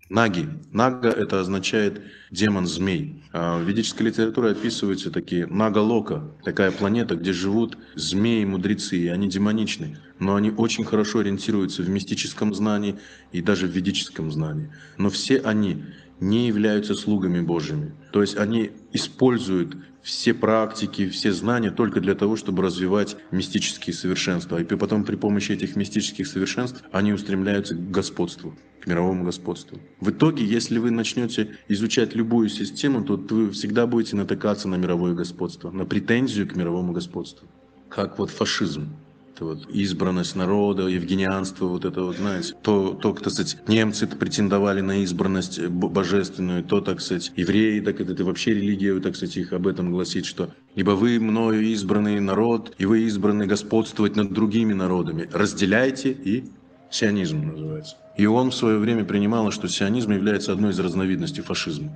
Наги. Нага это означает демон-змей. В ведической литературе описываются такие Нага-лока, такая планета, где живут змеи-мудрецы, и они демоничны, но они очень хорошо ориентируются в мистическом знании и даже в ведическом знании. Но все они не являются слугами Божьими. То есть они используют все практики, все знания только для того, чтобы развивать мистические совершенства. И потом при помощи этих мистических совершенств они устремляются к господству, к мировому господству. В итоге, если вы начнете изучать любую систему, то вы всегда будете натыкаться на мировое господство, на претензию к мировому господству. Как вот фашизм. Это вот избранность народа, евгенианство, вот это вот, знаете, то, так сказать, немцы претендовали на избранность божественную, то, так сказать, евреи, так это вообще религия, так сказать, их об этом гласит, что «Ибо вы мною избранный народ, и вы избраны господствовать над другими народами, разделяйте и...» Сионизм называется. И он в свое время принимал, что сионизм является одной из разновидностей фашизма.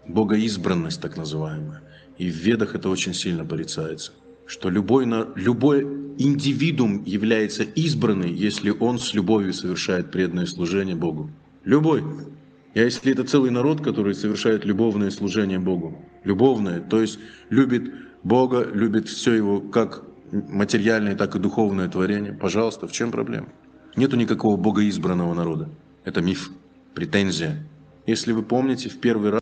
Богоизбранность, так называемая. И в Ведах это очень сильно порицается. Что любой индивидуум является избранный, если он с любовью совершает преданное служение Богу. Любой. А если это целый народ, который совершает любовное служение Богу. Любовное, то есть любит Бога, любит все его как материальное, так и духовное творение. Пожалуйста, в чем проблема? Нету никакого богоизбранного народа. Это миф, претензия. Если вы помните, в первый раз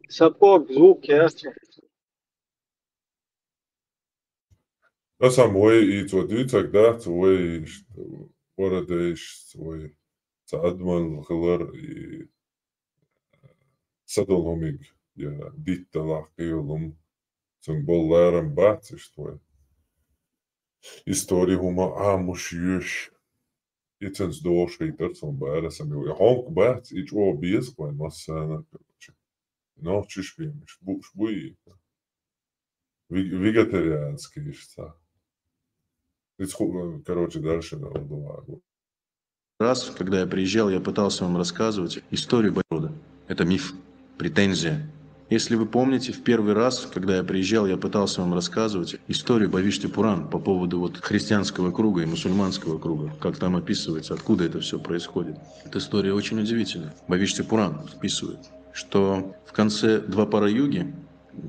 Сапог, звук ясно. Esam īcot dāt, vai oradējuši, vai cādman, halar, sadolomig, ja ditta lahkījulum, цун болларам бац, что история хума амуш юш. Иценс дош и торцон баарасам jau. Ja honk bats, ich o bies, vai masana, короче. No, чиш вимиш, буй. Вегетарианский, что. Короче, дальше на Ладуагу. раз, когда я приезжал, я пытался вам рассказывать историю народа. Это миф, претензия. Если вы помните, в первый раз, когда я приезжал, я пытался вам рассказывать историю Бхавишти-Пуран по поводу вот христианского круга и мусульманского круга, как там описывается, откуда это все происходит. Эта история очень удивительная. Бхавишти-Пуран описывает, что в конце Двапара-юги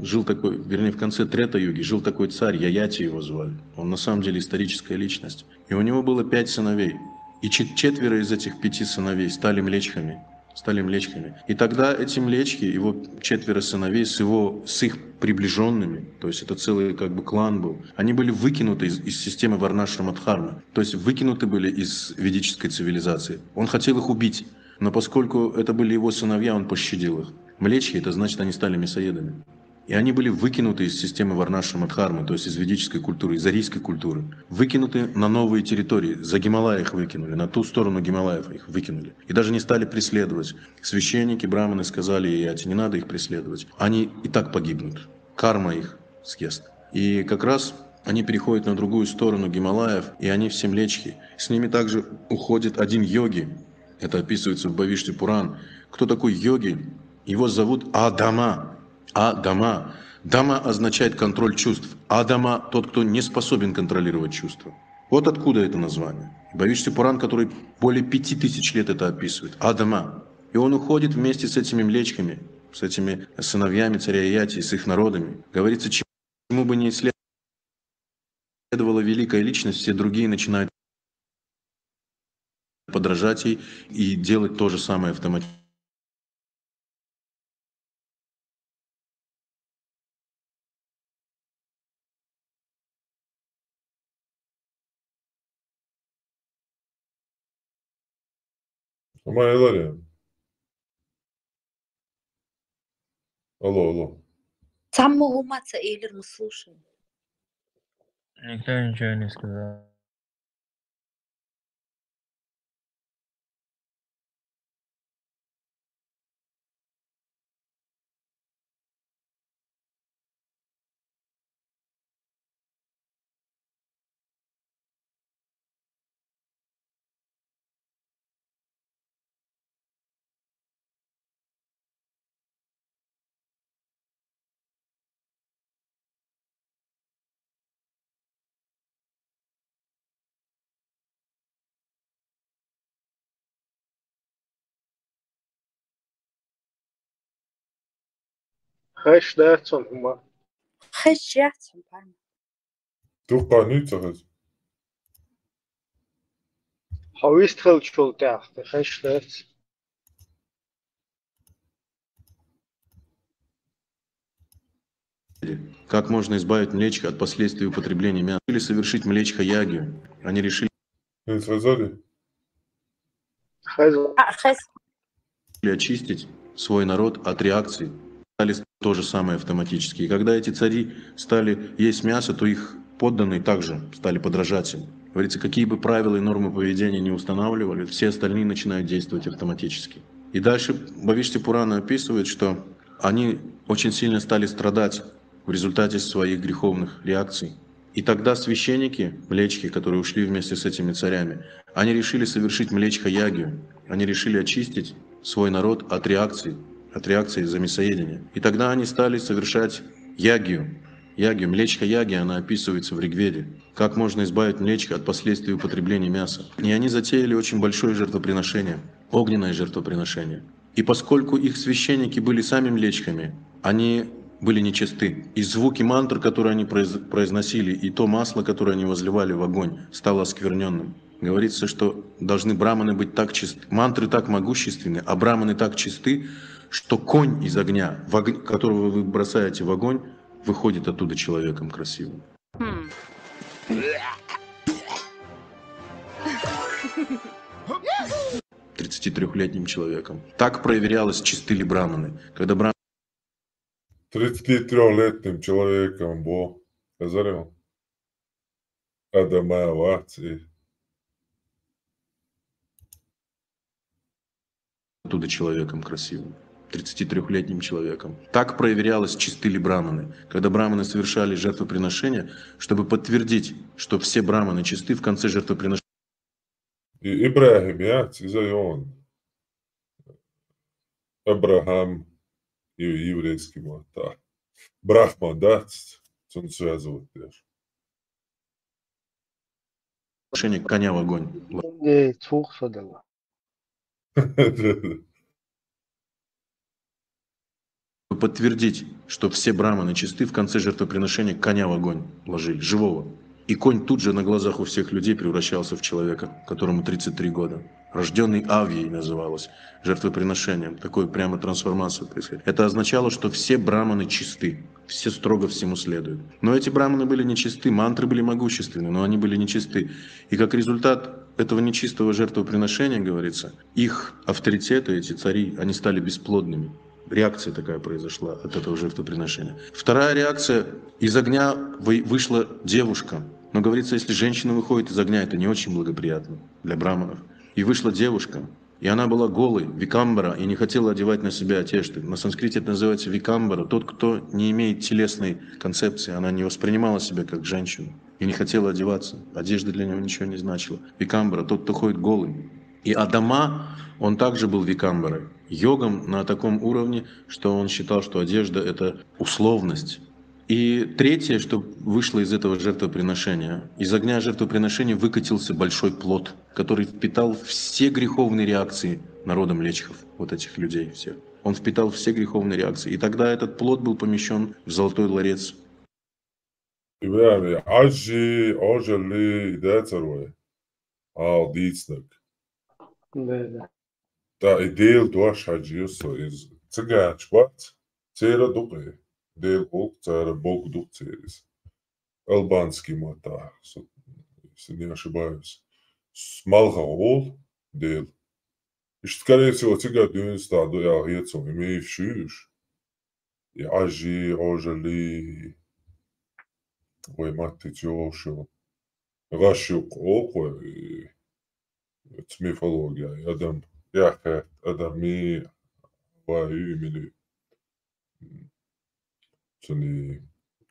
жил такой, вернее, в конце Трета-юги жил такой царь, Яяти его звали. Он на самом деле историческая личность. И у него было 5 сыновей. И четверо из этих 5 сыновей стали млечхами. И тогда эти млечхи, его 4 сыновей с их приближенными, то есть это целый как бы клан был, они были выкинуты из системы Варнашрама-Дхармы, то есть выкинуты были из ведической цивилизации. Он хотел их убить, но поскольку это были его сыновья, он пощадил их. Млечхи, это значит, они стали мясоедами. И они были выкинуты из системы Варнашрама-Дхармы, то есть из ведической культуры, из арийской культуры. Выкинуты на новые территории. За Гималай их выкинули, на ту сторону Гималаев их выкинули. И даже не стали преследовать. Священники, браманы сказали Яяти, не надо их преследовать. Они и так погибнут. Карма их съест. И как раз они переходят на другую сторону Гималаев, и они все млечхи. С ними также уходит один йоги. Это описывается в Бхавишти-Пуран. Кто такой йоги? Его зовут Адама. Адама. Дама означает контроль чувств. Адама – тот, кто не способен контролировать чувства. Вот откуда это название. Бхавишти-Пуран, который более 5000 лет это описывает. Адама. И он уходит вместе с этими млечками, с этими сыновьями царя Яти, с их народами. Говорится, чему бы не исследовала великая личность, все другие начинают подражать ей и делать то же самое автоматически. Моя Лария. Алло. Сам угуматься, Эйлер, мы слушаем. Никто ничего не сказал. خش دارتون هما خشياتهم pardon. توقع نيتسخز حويست خلت شول تحت خش دارت Как можно избавить млечка от последствий употребления мяса? Или совершить млечха-ягию? Они решили очистить свой народ от реакций. Стали то же самое автоматически. И когда эти цари стали есть мясо, то их подданные также стали подражать им. Говорится, какие бы правила и нормы поведения не устанавливали, все остальные начинают действовать автоматически. И дальше Бхавишти Пурана описывает, что они очень сильно стали страдать в результате своих греховных реакций. И тогда священники, млечхи, которые ушли вместе с этими царями, они решили совершить млечха-ягию. Они решили очистить свой народ от реакций за мясоедения. И тогда они стали совершать ягию. Млечха-ягия, она описывается в Ригведе. Как можно избавить млечха от последствий употребления мяса. И они затеяли очень большое жертвоприношение, огненное жертвоприношение. И поскольку их священники были сами млечхами, они были нечисты. И звуки мантр, которые они произносили, и то масло, которое они возливали в огонь, стало оскверненным. Говорится, что должны браманы быть так чисты, мантры так могущественны, а браманы так чисты, что конь из огня, которого вы бросаете в огонь, выходит оттуда человеком красивым. 33-летним человеком. Так проверялось, чисты ли браманы. Когда браманы 33-летним человеком был. Казарел. Адамавати. оттуда человеком красивым. 33-летним человеком. Так проверялось, чисты ли браманы. Когда браманы совершали жертвоприношения, чтобы подтвердить, что все браманы чисты, в конце жертвоприношения. И Ибрахим, я, он. Абрахам и еврейский вот так. Брахман, да, он связывает даже. Коня в огонь. Подтвердить, что все браманы чисты, в конце жертвоприношения коня в огонь ложили, живого. И конь тут же на глазах у всех людей превращался в человека, которому 33 года. Рожденный Авьей называлось жертвоприношением. Такой прямо трансформация происходит. Это означало, что все браманы чисты, все строго всему следуют. Но эти браманы были нечисты, мантры были могущественны, но они были нечисты. И как результат этого нечистого жертвоприношения, говорится, их авторитеты, эти цари, они стали бесплодными. Реакция такая произошла от этого жертвоприношения. Вторая реакция. Из огня вышла девушка. Но говорится, если женщина выходит из огня, это не очень благоприятно для браманов. И вышла девушка. И она была голой, викамбара, и не хотела одевать на себя одежды. На санскрите это называется викамбара. Тот, кто не имеет телесной концепции, она не воспринимала себя как женщину. И не хотела одеваться. Одежда для него ничего не значила. Викамбара, тот, кто ходит голый. И Адама, он также был викамбарой. Йогом на таком уровне, что он считал, что одежда – это условность. И третье, что вышло из этого жертвоприношения. Из огня жертвоприношения выкатился большой плод, который впитал все греховные реакции народа млечхов, вот этих людей всех. Он впитал все греховные реакции. И тогда этот плод был помещен в золотой ларец. Tā ir dēļ došā dzīvso iz cigāņš pats, cēra dukai, dēļ cēra Бог дух церис. Албанский мота, если не ошибаюсь. Смалха ол, дēļ. И скорее всего цигā дюнс tādu jāiecum, имею šūš. И ажи, ожали, ой, мати тёшу. Рашук окой, это мифология, Адам. Ja, Adami var ymini sådan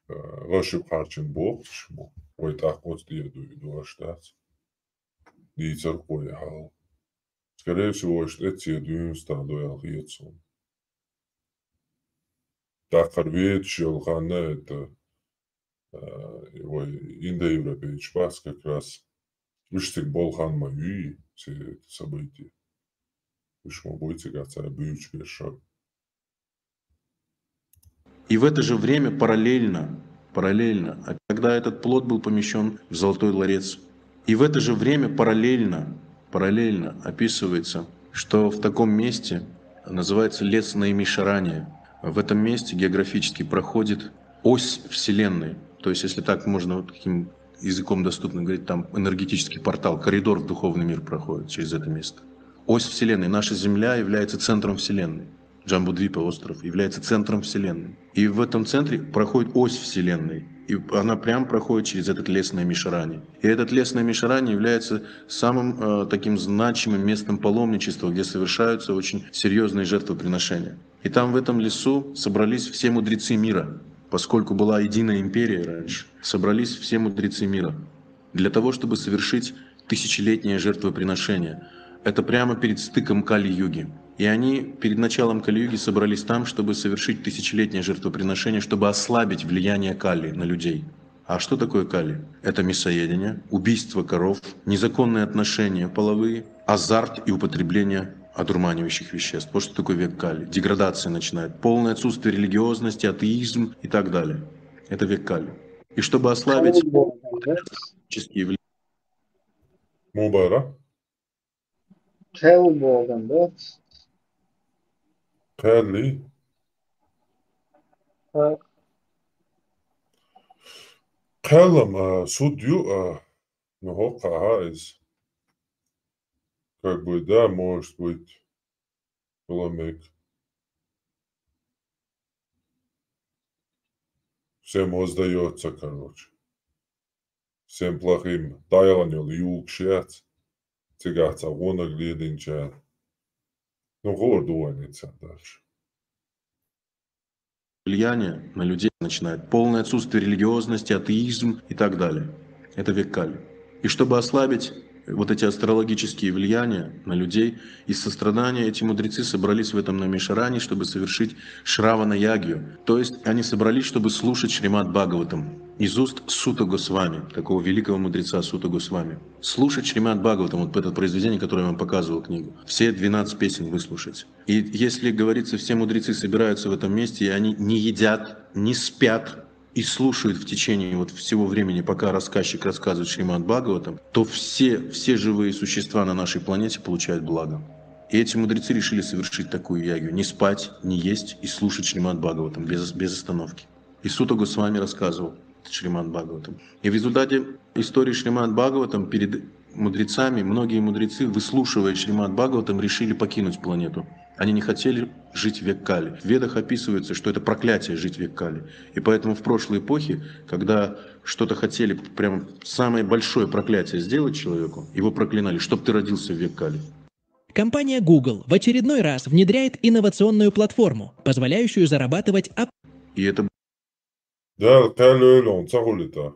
Рашук борчмо, ой так вот до штат. И церковь хал. Скорее всего, что эти дюнста до ялгицу. Так арвет шелхана это индоевропейский пас как раз виштик болхан маюи все эти события. И в это же время параллельно, когда этот плод был помещен в Золотой ларец, и в это же время параллельно описывается, что в таком месте называется лес Наимишарания. В этом месте географически проходит ось Вселенной. То есть, если так можно вот таким языком доступно говорить, там энергетический портал, коридор в духовный мир проходит через это место. Ось Вселенной. Наша Земля является центром Вселенной. Джамбудвипа, остров, является центром Вселенной. И в этом центре проходит ось Вселенной. И она прям проходит через этот лес Наимишарани. И этот лес Наимишарани является самым таким значимым местом паломничества, где совершаются очень серьезные жертвоприношения. И там в этом лесу собрались все мудрецы мира. Поскольку была единая империя раньше, собрались все мудрецы мира для того, чтобы совершить тысячелетнее жертвоприношение. Это прямо перед стыком Кали-юги. И они перед началом Кали-юги собрались там, чтобы совершить тысячелетнее жертвоприношение, чтобы ослабить влияние Кали на людей. А что такое Кали? Это мясоедение, убийство коров, незаконные отношения половые, азарт и употребление одурманивающих веществ. Вот что такое век Кали. Деградация начинает, полное отсутствие религиозности, атеизм и так далее. Это век Кали. И чтобы ослабить человеческие влияния. Мубара? Келболдан, да? Кали? Калам судью, ну, из, как бы, да, может быть, Ламек. Всем воздается, короче. Всем плохим. Тайланил, юг, шец. Цигаться, вона глядинчат. Ну, горду анится дальше. Влияние на людей начинает, полное отсутствие религиозности, атеизм и так далее. Это век Кали. И чтобы ослабить вот эти астрологические влияния на людей, из сострадания эти мудрецы собрались в этом Намишаране, чтобы совершить Шравана-ягью. То есть они собрались, чтобы слушать Шримад Бхагаватам из уст Сута Госвами, такого великого мудреца Сута Госвами. Слушать Шримад Бхагаватам, вот это произведение, которое я вам показывал книгу. Все 12 песен выслушать. И если, говорится, все мудрецы собираются в этом месте, и они не едят, не спят, и слушают в течение вот всего времени, пока рассказчик рассказывает Шримад Бхагаватам, то все живые существа на нашей планете получают благо. И эти мудрецы решили совершить такую ягью. Не спать, не есть и слушать Шримад Бхагаватам без остановки. И Сута Госвами рассказывал Шримад Бхагаватам. И в результате истории Шримад Бхагаватам перед мудрецами, многие мудрецы, выслушивая Шримад Бхагаватам, решили покинуть планету. Они не хотели жить в век Кали. В Ведах описывается, что это проклятие жить в век Кали. И поэтому в прошлой эпохе, когда что-то хотели, прям самое большое проклятие сделать человеку, его проклинали, чтоб ты родился в век Кали. Компания Google в очередной раз внедряет инновационную платформу, позволяющую зарабатывать... И это... Да, Кали он цагулита.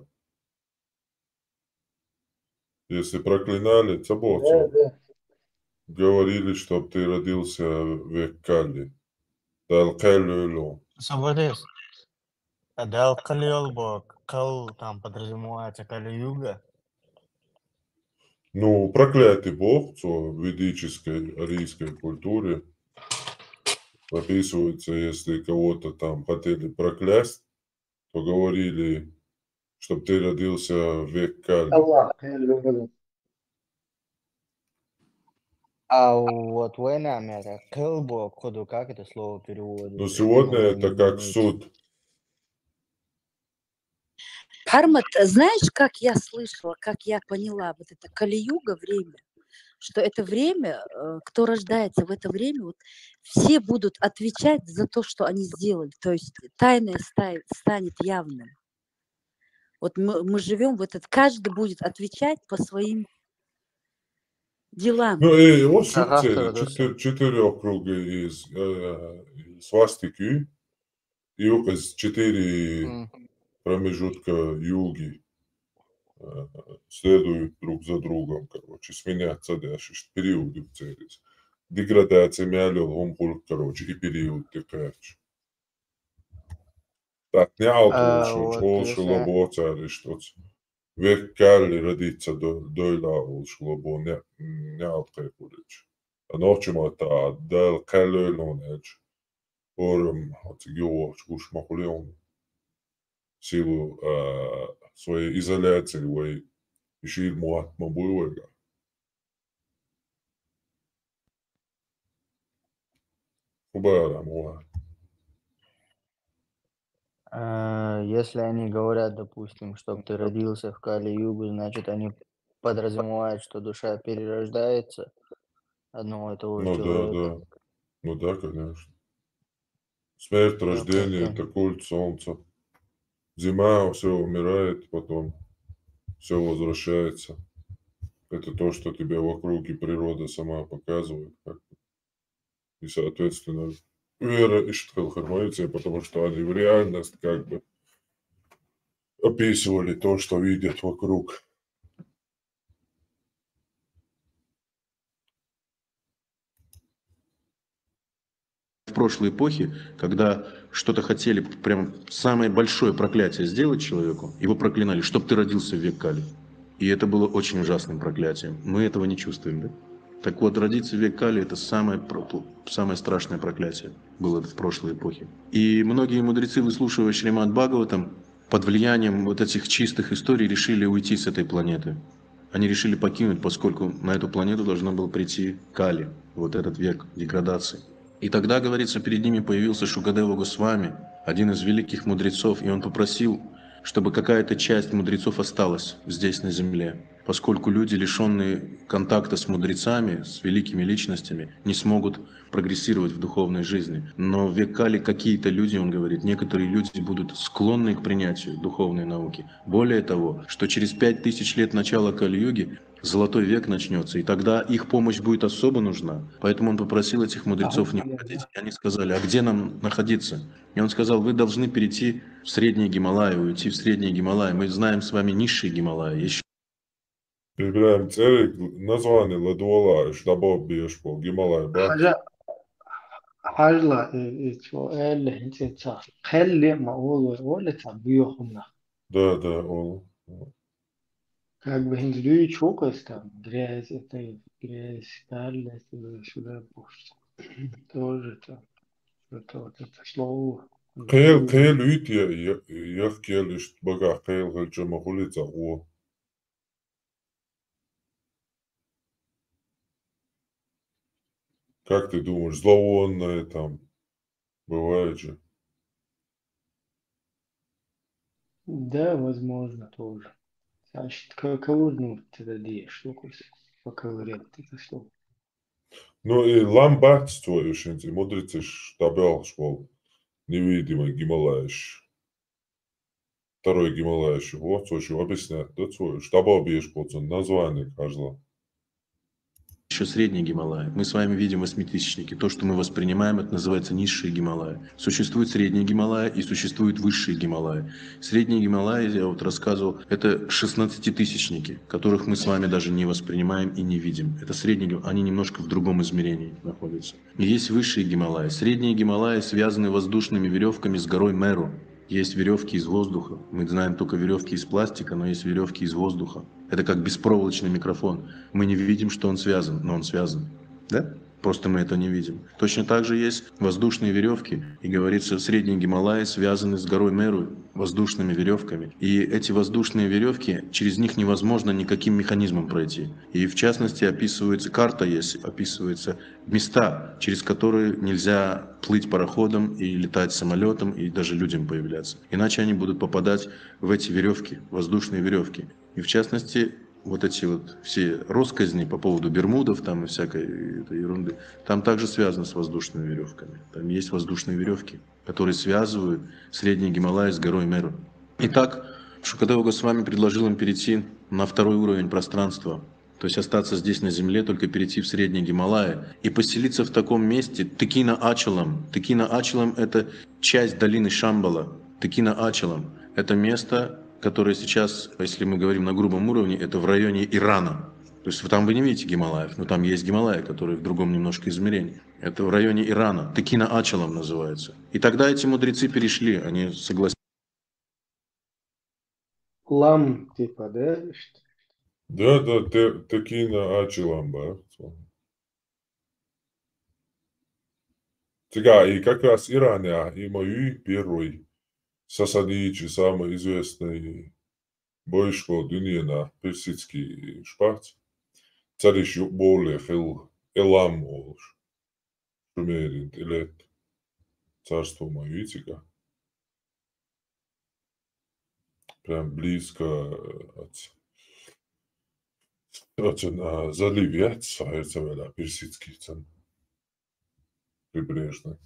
Если проклинали, цабоцу. Да. Говорили, чтоб ты родился в век Кали. Дал Кали. So what is? Дал Кали-Олбо, Кал там подразумевается Кали-Юга. Ну, проклятый бог в ведической арийской культуре описывается, если кого-то там хотели проклясть, то говорили, чтобы ты родился в век Кали. Аллах, Келболдан. А вот войнами это Келбо, коду как это слово переводится? Но сегодня это как суд. Хармат, знаешь, как я слышала, как я поняла, вот это Кали-юга время, что это время, кто рождается в это время, вот, все будут отвечать за то, что они сделали. То есть тайное станет явным. Вот мы живем в этот, каждый будет отвечать по своим делам. Ну и вот Характер, да, четырехкруги из свастики и из 4 промежутка юги следуют друг за другом, короче, сменятся дальше периоды в цели. Деградация мялил, гумпул, короче, и период текач. Так, не аутошел, вот шел если... боцали, что век Кали родится дойлавул, шло не аутекулич. А ночью это дал Кали лонеч. силу своей изоляции, ишил муатма буйвега. Убара муат. Если они говорят, допустим, чтобы ты родился в Кали-Югу, значит, они подразумевают, что душа перерождается одного и того же Ну да, человека. да. Ну да, конечно. Смерть, Как рождение, это? это культ солнца. Зима, все умирает, потом все возвращается. Это то, что тебе вокруг и природа сама показывает. И, соответственно, вера и штхелхармониция, потому что они в реальность как бы описывали то, что видят вокруг. В прошлой эпохе, когда что-то хотели, прям самое большое проклятие сделать человеку, его проклинали, чтоб ты родился в век Кали. И это было очень ужасным проклятием. Мы этого не чувствуем, да? Так вот, родиться в век Кали – это самое страшное проклятие было в прошлой эпохе. И многие мудрецы, выслушивая Шримад Бхагаватам, под влиянием вот этих чистых историй решили уйти с этой планеты. Они решили покинуть, поскольку на эту планету должно было прийти Кали, вот этот век деградации. И тогда, говорится, перед ними появился Шукадева Госвами, один из великих мудрецов, и он попросил, чтобы какая-то часть мудрецов осталась здесь, на земле, поскольку люди, лишенные контакта с мудрецами, с великими личностями, не смогут прогрессировать в духовной жизни. Но в век Кали какие-то люди, он говорит, некоторые люди будут склонны к принятию духовной науки. Более того, что через 5000 лет начала Кали-юги Золотой век начнется, и тогда их помощь будет особо нужна. Поэтому он попросил этих мудрецов не уходить. И они сказали, а где нам находиться? И он сказал, вы должны перейти в Средние Гималаи, уйти в Средние Гималаи. Мы знаем с вами низшие Гималаи. Еще Прибираем целик, название Ладуала, Штабо Бешпо, Гималай, حاجة حاجة سؤال انت خلي ما هو ولا تعبيهم Да, да, он. как бы индивидуальный чокос там грязь это грязь стальность сюда пусть тоже там это слово Кел уйт я келишь бага кел гальча махулица о. Как ты думаешь, зловонное там бывает же? да возможно тоже значит кого ну тогда дешь что поковырять это слово Ну и ламбатство еще мудрецы штабел школ невидимый Гималаиш. Второй Гималаиш. Вот, очень объяснять. Да, свой. Штабо Бешпо, название каждого. Средние Гималаи. Мы с вами видим восьмитысячники. То, что мы воспринимаем, это называется низшие Гималаи. Существует средние Гималаи и существуют высшие Гималаи. Средние Гималаи, я вот рассказывал, это 16-тысячники, которых мы с вами даже не воспринимаем и не видим. Это средние Гималаи, они немножко в другом измерении находятся. И есть высшие Гималаи. Средние Гималаи связаны воздушными веревками с горой Меру. Есть веревки из воздуха. Мы знаем только веревки из пластика, но есть веревки из воздуха. Это как беспроволочный микрофон. Мы не видим, что он связан, но он связан. Да? Просто мы это не видим. Точно так же есть воздушные веревки. И говорится, средние Гималаи связаны с горой Меру воздушными веревками. И эти воздушные веревки, через них невозможно никаким механизмом пройти. И в частности описывается, карта есть, описываются места, через которые нельзя плыть пароходом и летать самолетом, и даже людям появляться. Иначе они будут попадать в эти веревки, воздушные веревки. И в частности, вот эти вот все россказни по поводу Бермудов там и всякой этой ерунды, там также связано с воздушными веревками. Там есть воздушные веревки, которые связывают Средние Гималаи с горой Меру. Итак, Шукадева Госвами предложил им перейти на второй уровень пространства, то есть остаться здесь на земле, только перейти в Средние Гималаи и поселиться в таком месте Текина Ачалам. Текина Ачалам – это часть долины Шамбала. Текина Ачалам – это место, которое сейчас, если мы говорим на грубом уровне, это в районе Ирана. То есть там вы не видите Гималаев, но там есть Гималаи, которые в другом немножко измерении. Это в районе Ирана. Текина Ачалам называется. И тогда эти мудрецы перешли, они согласились. лам типа да Да, да, Текина Ачиламба. И как раз Иране имею первый Сасаничи, самый известный бойшко Дуньена, персидский шпац. Цариш более хил Элам олш. Шумерин, или царство Моитика. Прям близко от заливе, это персидский цен. Прибрежный.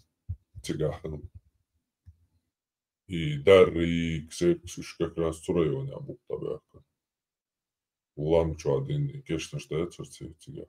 Цигахил. И дары ксекс как раз в районе Абуктабяка. Ламчу один, конечно, что это цигах.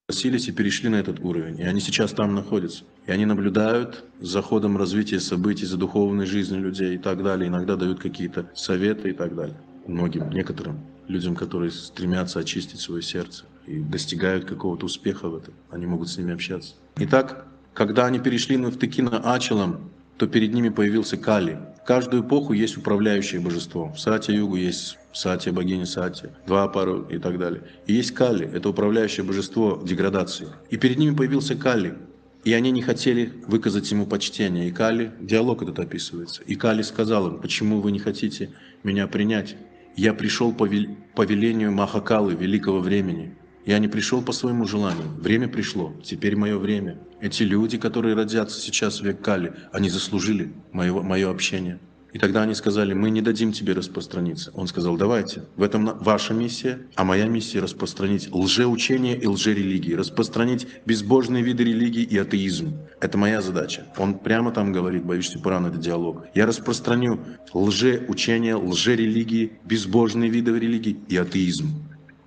Согласились и перешли на этот уровень. И они сейчас там находятся. И они наблюдают за ходом развития событий, за духовной жизнью людей и так далее. Иногда дают какие-то советы и так далее. Некоторым людям, которые стремятся очистить свое сердце и достигают какого-то успеха в этом, они могут с ними общаться. Итак, когда они перешли в Текина Ачалам, то перед ними появился Кали. В каждую эпоху есть управляющее божество. В Сатья-югу есть Сатья, богиня Сатья, Двапару и так далее. И есть Кали, это управляющее божество деградации. И перед ними появился Кали. И они не хотели выказать ему почтение. И Кали, диалог этот описывается. И Кали сказал им: почему вы не хотите меня принять? Я пришел по велению Махакалы, великого времени. Я не пришел по своему желанию. Время пришло. Теперь мое время. Эти люди, которые родятся сейчас в век Кали, они заслужили мое общение. И тогда они сказали: мы не дадим тебе распространиться. Он сказал: давайте, в этом ваша миссия, а моя миссия — распространить лжеучение и лжерелигии, распространить безбожные виды религии и атеизм. Это моя задача. Он прямо там говорит, Бхавишни Пурана, это диалог. Я распространю лжеучение, лжерелигии, безбожные виды религии и атеизм.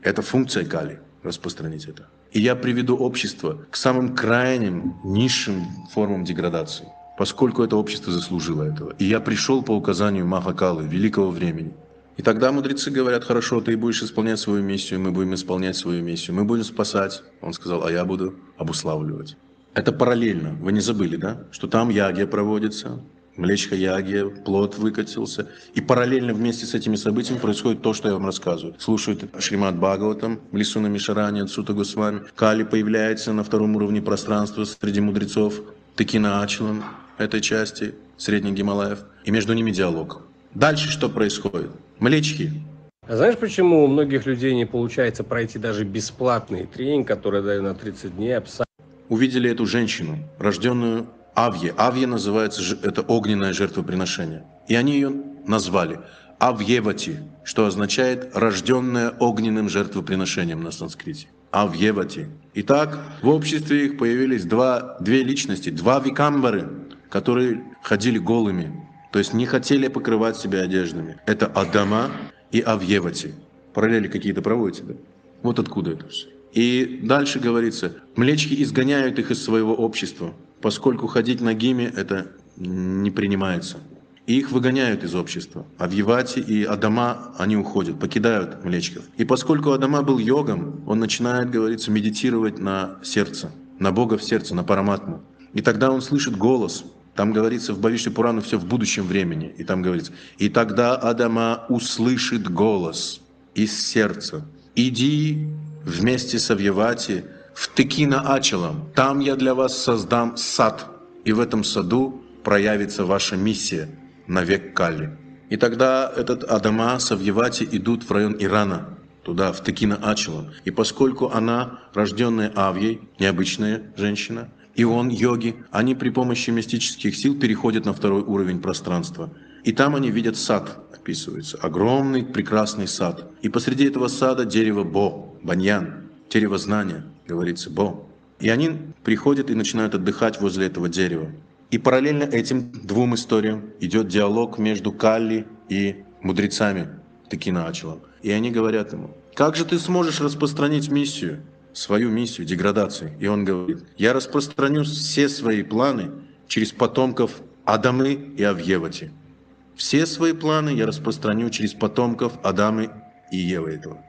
Это функция Кали — распространить это. И я приведу общество к самым крайним, низшим формам деградации, поскольку это общество заслужило этого. И я пришел по указанию Махакалы, великого времени. И тогда мудрецы говорят: хорошо, ты будешь исполнять свою миссию, мы будем исполнять свою миссию, мы будем спасать. Он сказал: а я буду обуславливать. Это параллельно, вы не забыли, да? Что там ягья проводится, млечка ягья, плод выкатился. И параллельно вместе с этими событиями происходит то, что я вам рассказываю. Слушают Шримад Бхагаватам, в лесу на Мишаране, Сута Госвами. Кали появляется на втором уровне пространства среди мудрецов, Текина Ачалам этой части средних Гималаев, и между ними диалог. Дальше что происходит? Млечки. А знаешь, почему у многих людей не получается пройти даже бесплатный тренинг, который дают на 30 дней? Увидели эту женщину, рожденную Авье. Авье называется, это огненное жертвоприношение. И они ее назвали Авьевати, что означает рожденная огненным жертвоприношением на санскрите. Авьевати. Итак, в обществе их появились две личности, два викамбары, которые ходили голыми, то есть не хотели покрывать себя одеждами. Это Адама и Авьевати. Параллели какие-то проводите, да? Вот откуда это все. И дальше говорится: млечки изгоняют их из своего общества, поскольку ходить нагими это не принимается. И их выгоняют из общества. Авьевати и Адама, они уходят, покидают млечков. И поскольку Адама был йогом, он начинает, говорится, медитировать на сердце, на Бога в сердце, на Параматму. И тогда он слышит голос. Там говорится в Бхавишни Пурана все в будущем времени. И там говорится: и тогда Адама услышит голос из сердца: иди вместе с Авьевати в Текина Ачалам. Там я для вас создам сад. И в этом саду проявится ваша миссия на век Кали. И тогда этот Адама с Авьевати идут в район Ирана, туда, в Текина Ачалам. И поскольку она рожденная Авьей, необычная женщина, и он йоги, они при помощи мистических сил переходят на второй уровень пространства. И там они видят сад, описывается, огромный прекрасный сад. И посреди этого сада дерево Бо, баньян, дерево знания, говорится, Бо. И они приходят и начинают отдыхать возле этого дерева. И параллельно этим двум историям идет диалог между Кали и мудрецами Текина Ачалам. И они говорят ему: как же ты сможешь распространить миссию, свою миссию деградации? И он говорит: я распространю все свои планы через потомков Адамы и Авьевати. Все свои планы я распространю через потомков Адамы и Евы этого.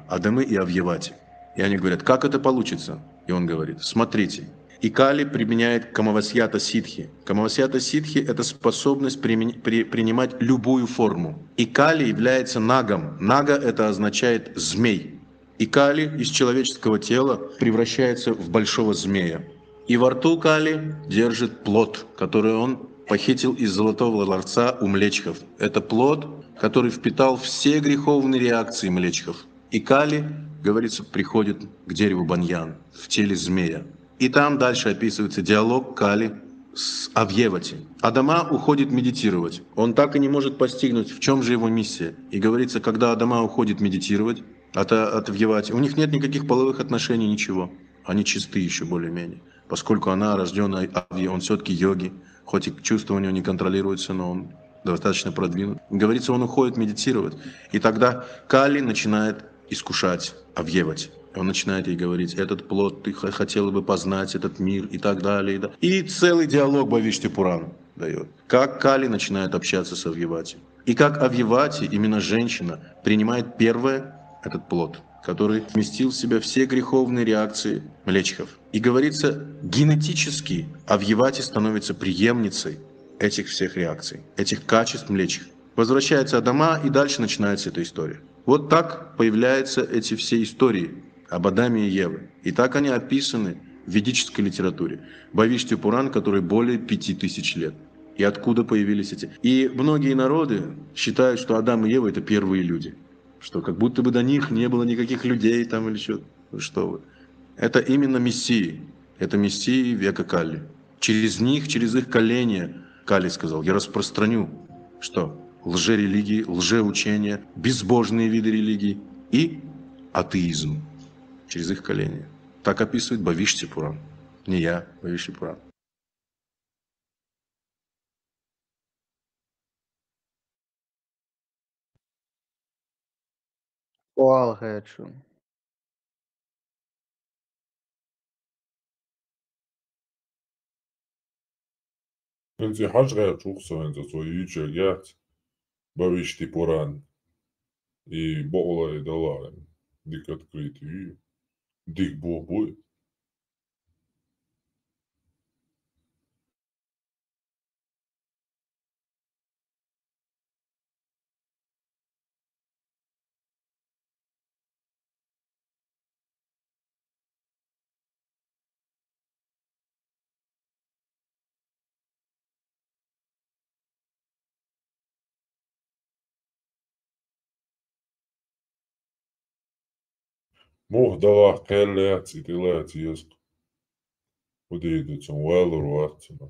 Адамы и Авьевати. И они говорят: как это получится? И он говорит: смотрите, И Кали применяет Камавасьята Ситхи. Камавасьята Ситхи – это способность принимать любую форму. И Кали является нагом. Нага – это означает змей. И Кали из человеческого тела превращается в большого змея. И во рту Кали держит плод, который он похитил из золотого ларца у млечхов. Это плод, который впитал все греховные реакции млечхов. И Кали, говорится, приходит к дереву баньян в теле змея. И там дальше описывается диалог Кали с Авьевати. Адама уходит медитировать. Он так и не может постигнуть, в чем же его миссия. И говорится, когда Адама уходит медитировать от Авьевати, у них нет никаких половых отношений, ничего. Они чисты еще более-менее. Поскольку она рожденная Авья, он все-таки йоги. Хоть и чувства у него не контролируются, но он достаточно продвинут. Говорится, он уходит медитировать. И тогда Кали начинает искушать Авьевати. Он начинает ей говорить, этот плод ты хотела бы познать, этот мир и так далее. И целый диалог Бхавишти Пуран дает. Как Кали начинает общаться с Авьевати. И как Авьевати, именно женщина, принимает первое, этот плод, который вместил в себя все греховные реакции млечхов. И говорится, генетически Авьевати становится преемницей этих всех реакций, этих качеств млечхов. Возвращается Адама, и дальше начинается эта история. Вот так появляются эти все истории об Адаме и Еве. И так они описаны в ведической литературе. Бхавишти Пуран, который более 5000 лет. И откуда появились эти? И многие народы считают, что Адам и Ева – это первые люди. Что как будто бы до них не было никаких людей там или что. Что вы. Это именно мессии. Это мессии века Кали. Через них, через их коления, Кали сказал, я распространю, что? Лжерелигии, лжеучения, безбожные виды религий и атеизм через их коления. Так описывает Бхавишти Пуран. Не я, Бхавишти Пуран. Sual хочу. انت حاجة شخصا انت تويجا جات Бхавишти Пуран и Бола и Дала. Дик открытый. Дик Бог будет. Мох Дала Келлят и Тилат Еск. Удейдут он Уэллор Ватсина.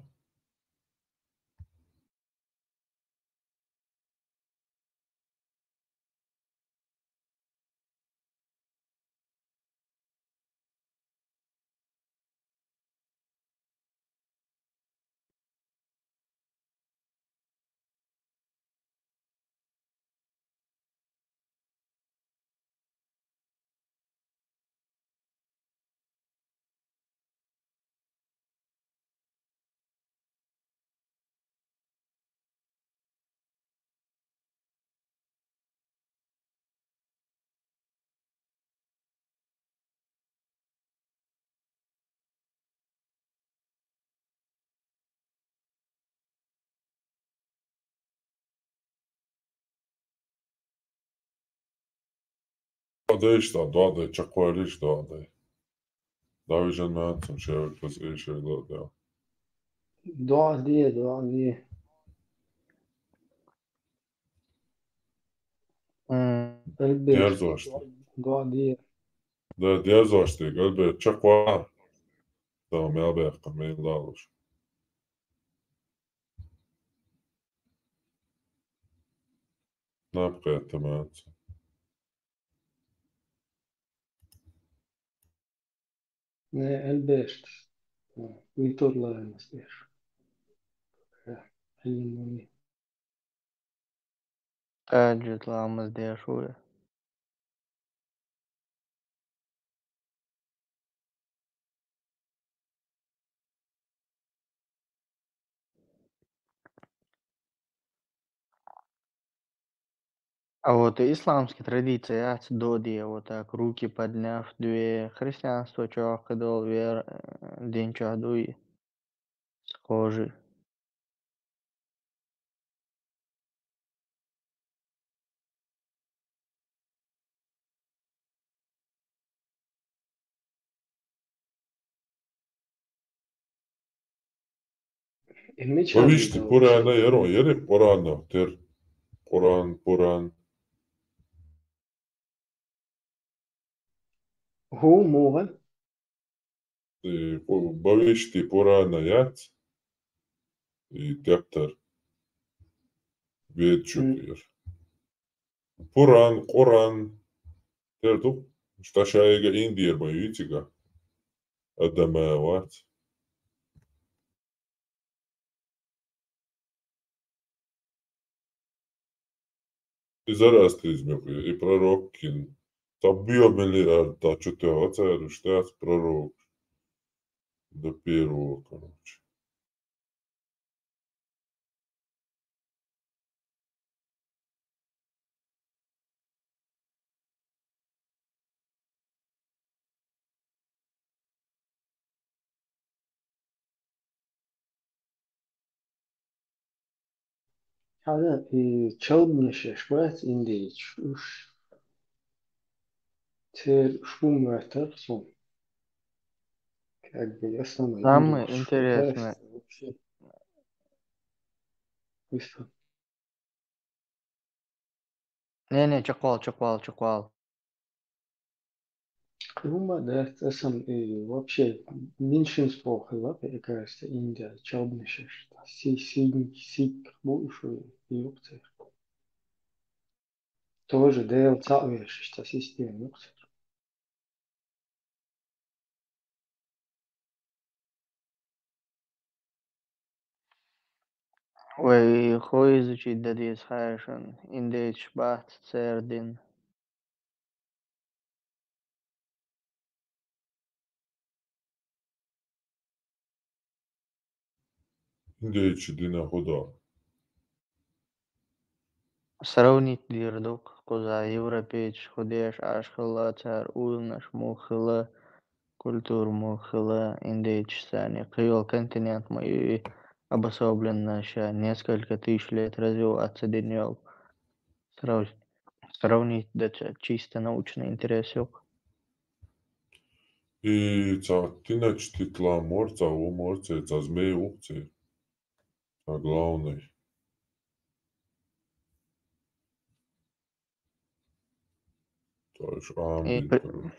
Deci, da, Doamne, ce coaliști, Doamne. Dau și în ce căsărește, da. Doamne. Dierzoște. Doamne. Da, dierzoște, gălbe, ce coa. Da, mi-a bea, că mi-a laluș. N-am că te mă Ne elbești. Viitor la năstești. Elimuni. Tajid lamas diešuja. А вот исламские традиции, додия, вот так, руки подняв, две, христианство, чохкадол, день чадуи, схожи. Повишти Пурана Яро, Яре Пурана, Тер, Пуран. هو موغل Повишти Пурана Ят, и Тептер, Ветчутер. Kur'an, terdo, šta šajega Indija bojutiga, Adamavat. И зарастизме, и пророкин. Там биомиллиард, да, что-то оцарю, что пророк. До первого, короче. هذا تشلبنش شوية إندي شوش تير شو معتر صوم как бы я сам Самое индуш интересное, тест вообще быстро. не, чаквал. Хума, да, это сам и вообще меньшинство хлопа, и кажется, Индия чалбнешь, сик больше юкте. Тоже дел цавеш, что система юкте. Ой, хой изучить дадис хайшен, индейч бахт цердин. Индейчи дина худа. Сравнить дирдук, куза европейч, худеш, ашхала, цар, улнаш, мухила, культур мухила, индейч сани, кривал континент мой обособленно ща несколько тысяч лет развиваться денек. Сравнить, да, чисто научный интерес. И тинач титла морца, у морце, змей ухце. А главный. Тоже И амбин, короче.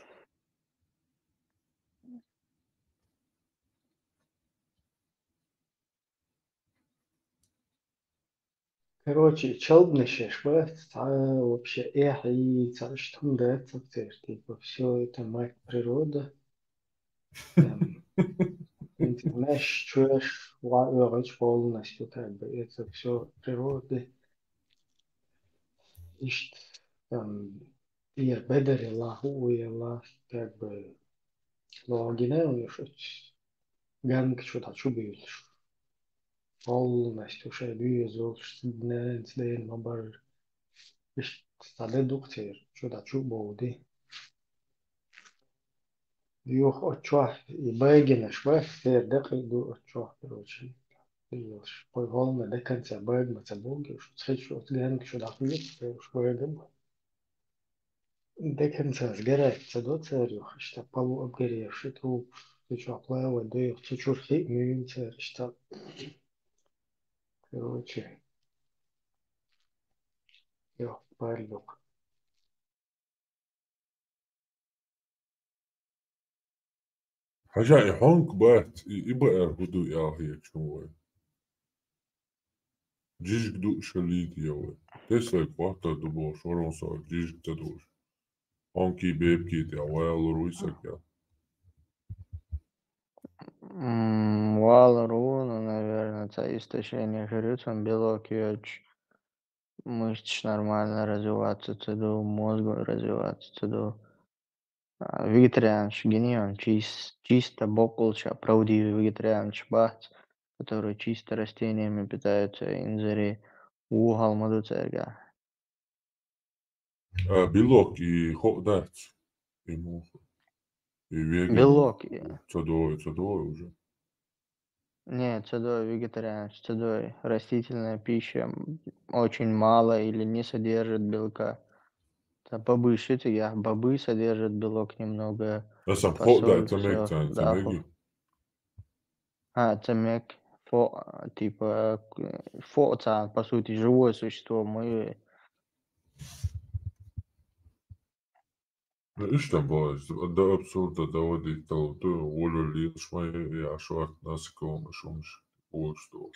Короче, чалбнешь, швест, вообще эхи, что там да, типа, все это мать природа. Интернет, чуешь, врач полностью, как бы, это все природа. Ишь, там, я бедарила, хуяла, как бы, логинел, что ганг, что-то чубишь. Полностью, что бьюзол, что днес, набор, ишь, стаде доктор, что-то чубоуди. Юх, отчух, и бегина, швах, все декайду, отчух, короче. Już powolne dekancja błędne cebulki, już trzeci odgęk się dachuje, już błędem. Dekancja zgierać, co do celu, jeszcze palu obgierę, jeszcze tu, coś opłęło, do ich co czurki, mięcie, jeszcze. Короче, jo, pardok. Haja, honk bat, iba hudu ya hiya chumwe. Jijik du shalit yawe. Tesla kwata dubo shoron sa jijik tadosh. Honki bebki ya wayal ruisak ya. Вал руна, наверное, это истощение жрецом, белок йоч, мышц нормально развиваться, цеду, мозгу развиваться, цеду. Вегетарианш, генион, чисто бокулча, правдивый вегетарианш, бахт, который чисто растениями питаются, инзари, угол мадуцерга. Белок и дать ему. И веган. Белок. Цадой уже. Нет, цедой вегетарианец, цедой растительная пища очень мало или не содержит белка. Бобы шитые, бобы содержат белок немного, Сам фасоль, это все, мек, да, меги. цемек, типа, по сути, живое существо, мы Ishtamboy, da absurda доводить то Олю Линшма и Ашвард Насикова Шумш. Вот что.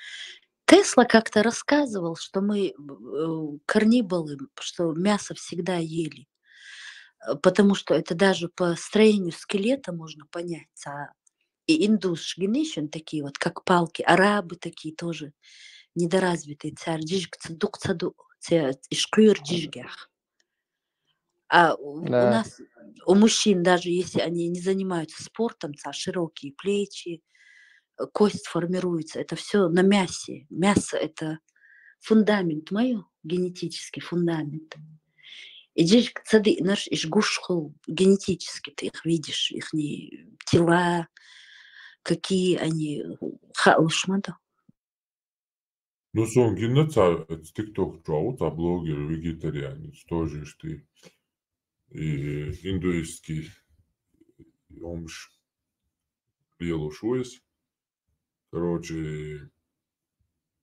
Тесла как-то рассказывал, что мы карнибалы, что мясо всегда ели. Потому что это даже по строению скелета можно понять. И индус генишин такие вот, как палки, арабы такие тоже недоразвитые. А у да. нас, у мужчин, даже если они не занимаются спортом, широкие плечи, кость формируется, это все на мясе. Мясо – это фундамент мой, генетический фундамент. И здесь цады наш ишгушху генетически ты их видишь, их тела, какие они халушмада. Ну, сон гинеца, тикток чау, блогер, вегетарианец, тоже ты. И индуистский омш Белушуис. Короче,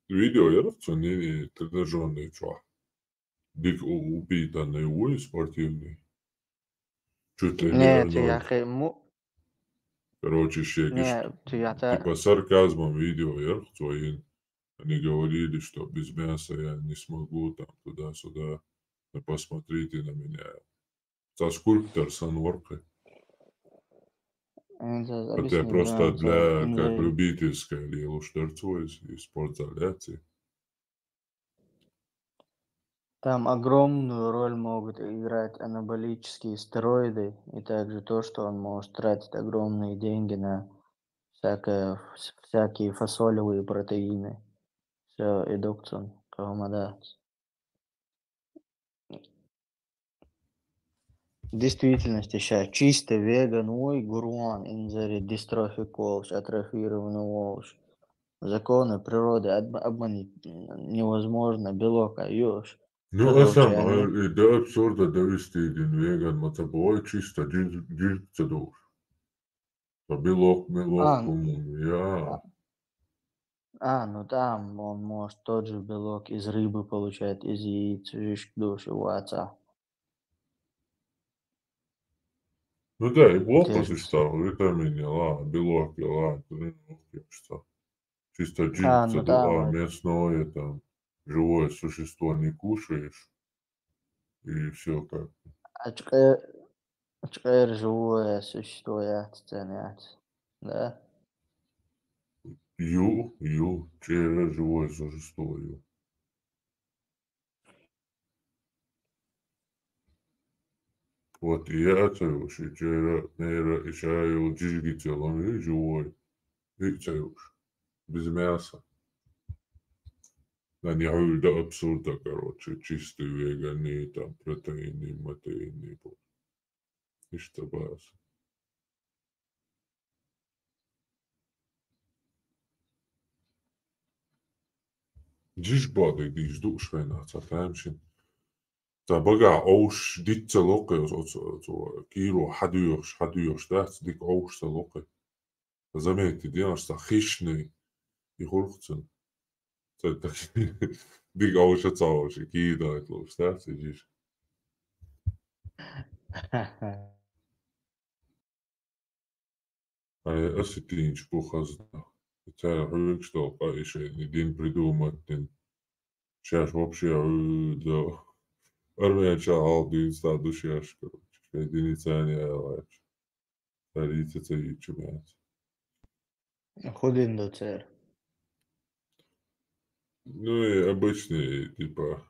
видео я не тренажерный чувак. Дик упитанный уй спортивный. Чуть ли не Нет, Арнольд. Короче, типа сарказмом видео я своим. Они говорили, что без мяса я не смогу там туда-сюда. Но посмотрите на меня. Со скульптор с анворкой. Это просто для как любительская или луштерцуис и спортзаляции. Там огромную роль могут играть анаболические стероиды и также то, что он может тратить огромные деньги на всякие фасолевые протеины. Все, идукцин, кавамадат. В действительности сейчас чисто веган, ой, гуруан, инзари, дистрофик волш, атрофированный волш. Законы природы обмануть невозможно, белок айош. Ну, а сам, и до абсурда довести один веган, мотобой чисто дильца душ. Белок, я. Ну там он может тот же белок из рыбы получать, из яиц, души, отца. Ну да, и плохо ты что, витамины, белок, что. Чисто дильца, мясное, там, живое существо не кушаешь, и все как. Теперь живое существо, да? Через живое существо, Вот и я целуюсь, и через джиги целом, и живой, и целуюсь, без мяса. Да не до абсурда, короче, чистый веганный, там, протеины, матеины, и что бас. Джишбады, диш душ венаться, таймшин. Tā bagā auš dice loke, kīro hadujos, tāds dik auš sa loke. Заметьте, делаешься хищный и хурцен. Это так, dik auš atcauši, kīdājot lūs, tāds ir ģiš. Осетинч пухазна. Это что, еще один придумать. Сейчас вообще, да. Armēņš aldīns tādu šieš, короче, единица не лач. Старица цаичу мяц. Ходин до цер. Ну и обычный, типа,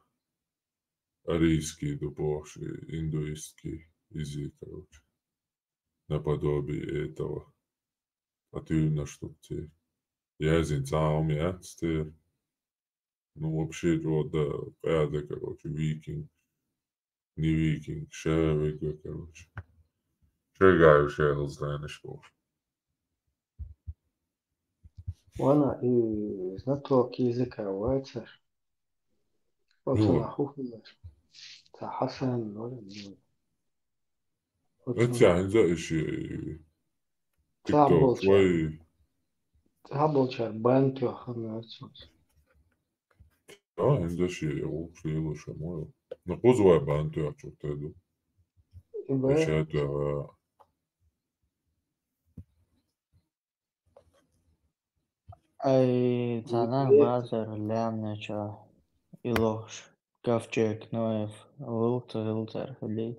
арийский, дубовший, индуистский язык, короче. Наподобие этого. А ты на что теперь? Я зинцал мяц теперь. Ну, вообще, вот, да, пяда, короче, викинг. Не викинг, шевига, короче. Шагаю шел, знаешь, был. وانا знаток языка вайцер. Вот Ну, она хухнешь. تا حسن ولا مين. انت عندك شيء تيك تعبل توك شر واي تعبل شر بانتو خمسة. عندك شيء يقول شيء شمال نقوز واي بانتو يا شو تدو يبقى اشهد Ai цана базар лямняча илош ковчег Ноев Вилтер Хали.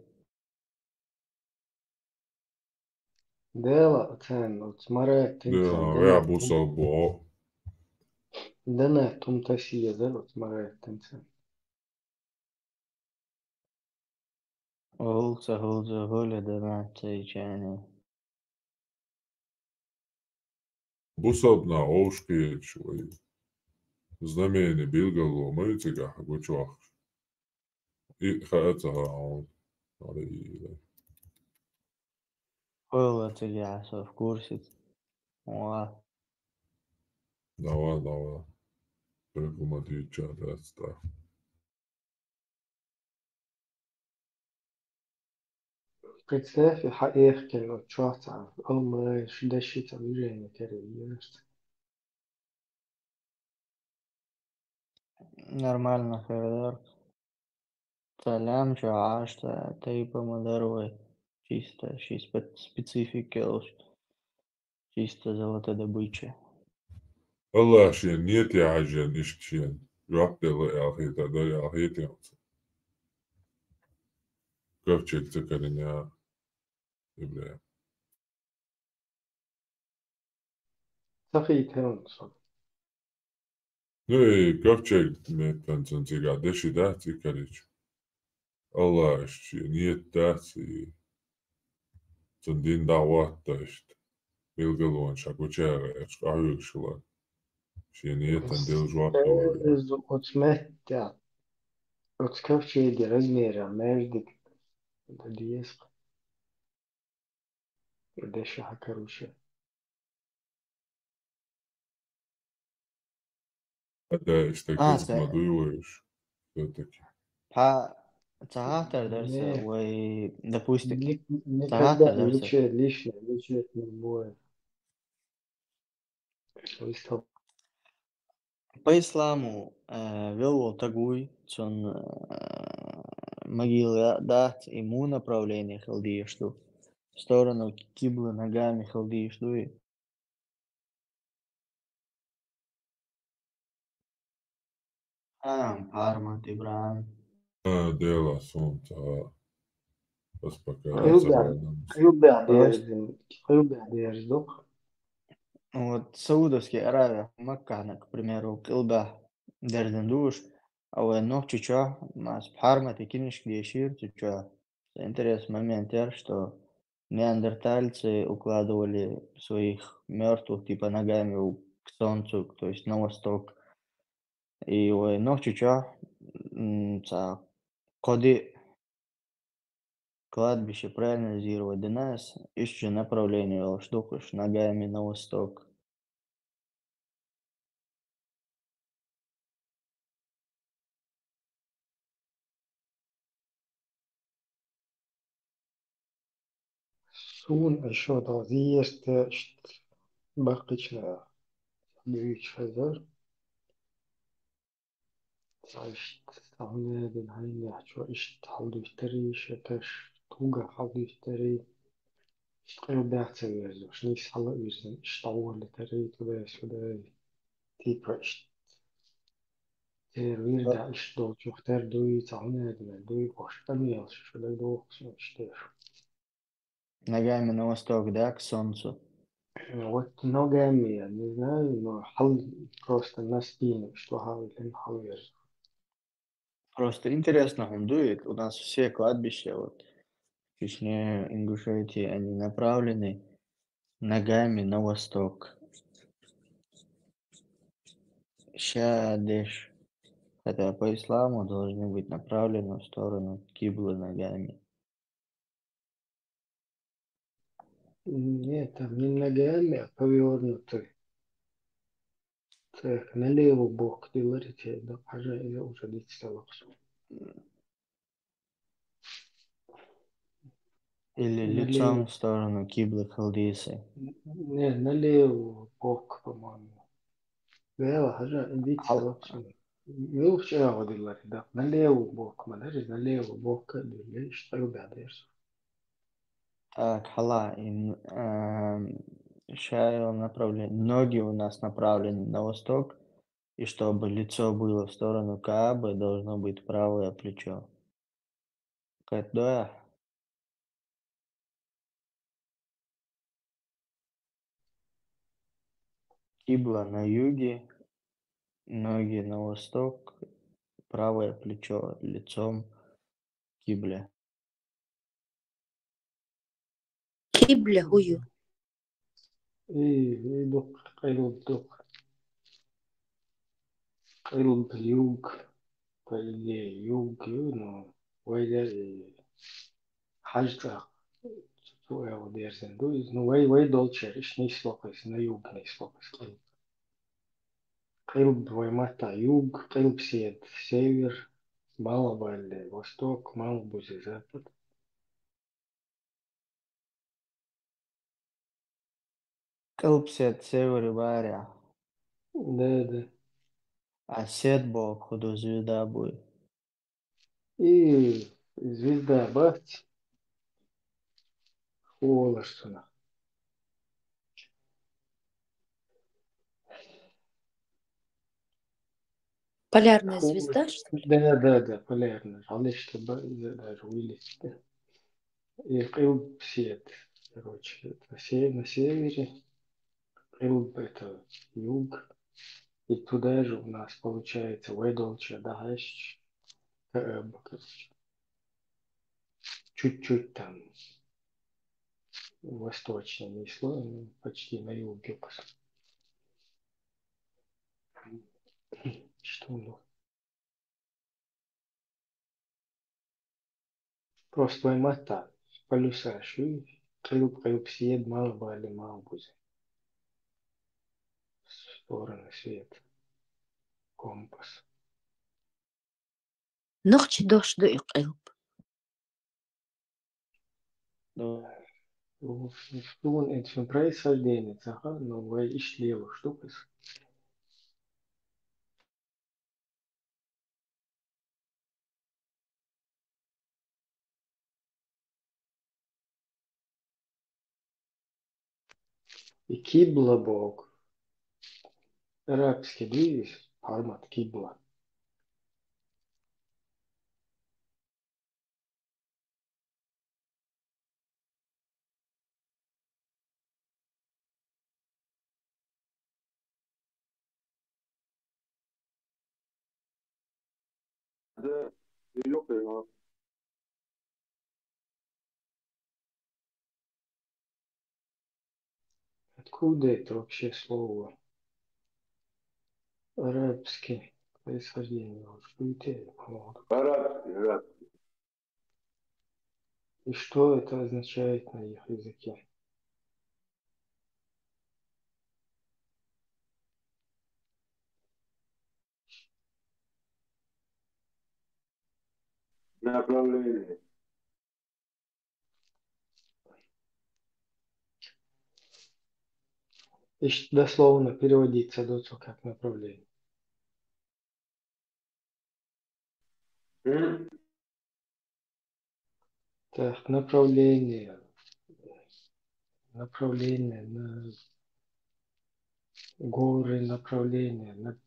ديلا تان وتمرات ده تنسان ويا دنا بوصل بو دنا توم تسية دل وتمرات تنسان. Вилтер Гуля Демати Чани. بوصل بنا اوشكي شوي знамение билгало мыцега гучох и хаца он Было Тигаса в курсе. О, давай прикумати чата. Представь, حقيقة كانوا تشوفها أول ما دشيت وجهي كريم. нормально Хедер. Салям чаашта тейпа модарой. Чисто специфика чисто золотодобыча. والله شين نيتي عجن إيش شين ربط يا أخي تقدر يا أخي تيانس كيف تشيك تكرن يا إبراهيم صفي تهون صف. نوي كيف تشيك نتن تنتيجا دشي داتي كريش الله إيش نيت داتي تندين دعوات داشت بيلقلون شاكو تشاغي إيش قاعيوك شلان شين نيتن ديل جواب دوري Из отсмеття. От ковчеги размера между деск. Дешها короче. هذا إيش تكز مدويش все-таки Цахатар дарса, Не, ወይ допустим, никогда цахатар дарса. ничего лишнего, ничего не будет. Листов. По исламу вел тагуй, он могилы дат ему направление халди что в сторону киблы ногами халди что и парма тибран. ديلا صوت بس بكرة Любя Просто дерзин, любя дерздух. вот Саудовская Аравия, Макка, к примеру, килба дерден душ, а у ног чуча, mas парма ты кинешь где шир чуча. Интересный момент, что неандертальцы укладывали своих мертвых типа ногами к солнцу, то есть на восток. И ой, ног чуча, коды кладбище проанализировать до нас, еще направление штуку ногами на восток. Сун еще да, есть бакычна, büyük şeyler. Tahmin hani şu iş halde işleri, şeker, tuga halde işleri. Любя seviyoruz. Şimdi salı yüzden işte oğulları tuda şuda tipa Tervir işte çok ter duyu tahmin edin. Duyu başka bir yaz. Şöyle doğrusu işte. Ногами на восток, да, к солнцу. Вот ногами, я не знаю, но хал просто на спину, что хавилин хавир. Просто интересно, он дует. У нас все кладбища, вот, в Чечне, Ингушетии, они направлены ногами на восток. Ща деш Хотя по исламу должны быть направлены в сторону киблы ногами. Нет, там не ногами, а повернуты. Так, налево бок говорите, да, пожалуйста, уже дичь Или лицом налево. в сторону киблы халдисы. Не, налево бок, по-моему. Да, хажа, идите салапсу. Yok cevabı diyorlar. Da, налево бок, манажи, налево бок, diyorlar. Что угадываешь? Так, хала, сейчас направление. Ноги у нас направлены на восток, и чтобы лицо было в сторону Каабы, должно быть правое плечо. Кайдоя, кибла на юге, ноги на восток, правое плечо лицом к кибле. Кибля хую. И док, док. Юг, по идее, юг, ну, вайда и хажда. Твоя вот дерзен. Ну, вай долче, иш не слопайся, на юг не слопайся. Кылб Ваймата юг, Кылб север, север, Малабалли восток, Малбузи запад. Кылпсет север баря, Да, да. а сет бок худу звезда будет. И звезда бахти, Олаштуна. Полярная звезда, что ли? Да, да, да, полярно. Алишта даже вылез. И Кылб сет, короче, это на севере, Кылб это юг. И туда же у нас получается Вайдолча, Дагаш, короче, чуть-чуть там восточнее слой, ну, почти на юге. Что ну? Просто Ваймата, полюса ши, каюп съед, мало бали, мало будет. Стороны света, компас. Ночь дождь да и кылп. Что это происхождение, ага, но вы ишли его штука. И кибла бог. Арабский двигатель, формат кибла. Да, ёпта, Откуда это вообще слово? Арабский происхождение. арабский. И что это означает на их языке? Направление. И дословно переводится доцу как направление. Так, направление. Направление на горы, направление на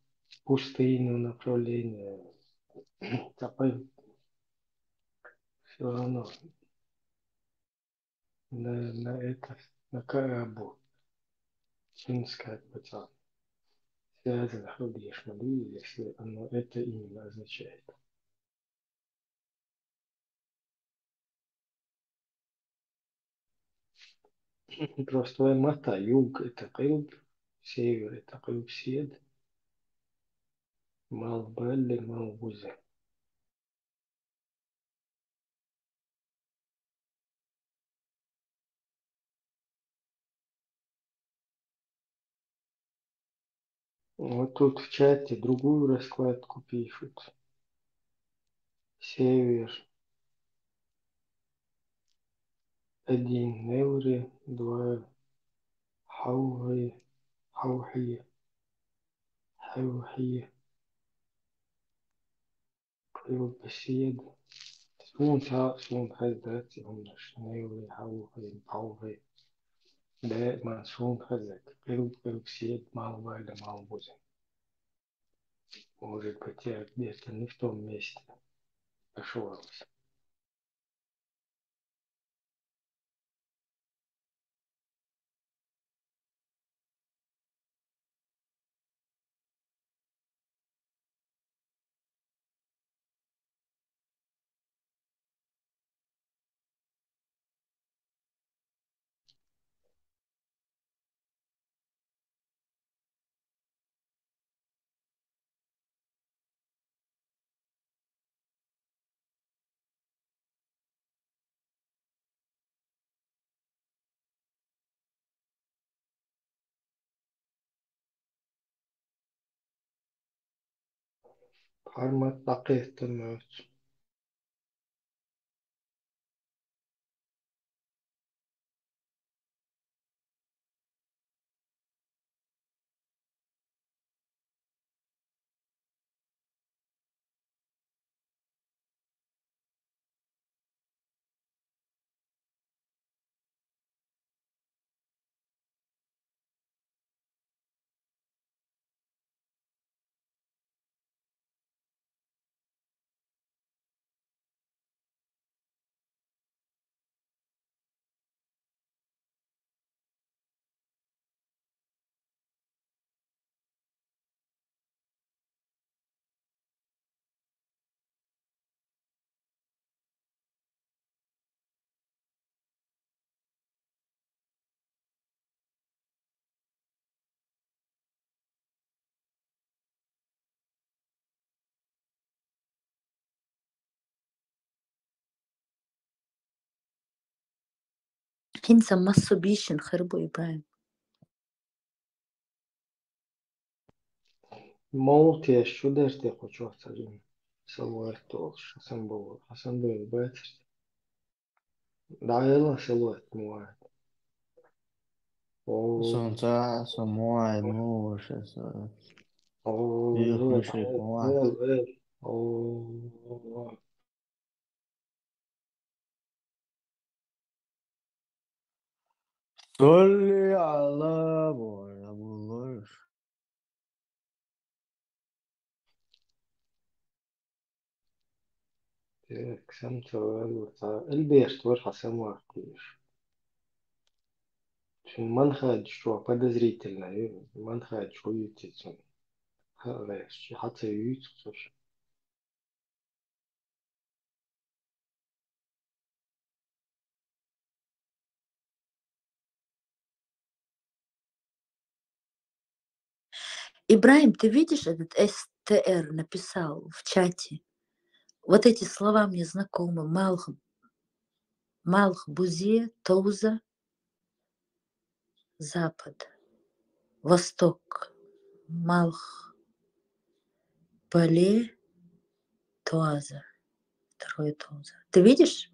пустыню, направление. Все равно на это, на Карабу. Финская пацан. Связано ходишь моду, если оно это именно означает. Просто мата, юг это Кылб, север это Кылб сед, Малбелли, Малбузи. Вот тут в чате другую раскладку пишут. Север 1 Неври, 2 Хауи, Хаухи, Хаухи, Бесед. Сун хазат умнаш Неври, Хаухи, Хаухи. Да, сун хазак. Бесед, Малвайда, Малбузи. Может быть, я где-то не в том месте ошибался. Формат дақиқтырмыз. انت Mitsubishi خربوا إبراهيم. Молтия шудерте хочу оцарим. Салуат олш. Хасан был бетер. Дайла салуат муат. О, Сонца, самуай, мушес, их эл, лишь куа. эл. О, Солли Алла, Боже, булыш. так, сам цавал. Эльбест вор хасан вартиш. Манхад что подозрительно. Манхад что ютицун. Халеш, хата ютицун. Ибраим, ты видишь, этот СТР написал в чате? Вот эти слова мне знакомы. Малх, Бузе, Тоуза, Запад, Восток, Малх, Бале, Туаза, второе Туаза. Ты видишь?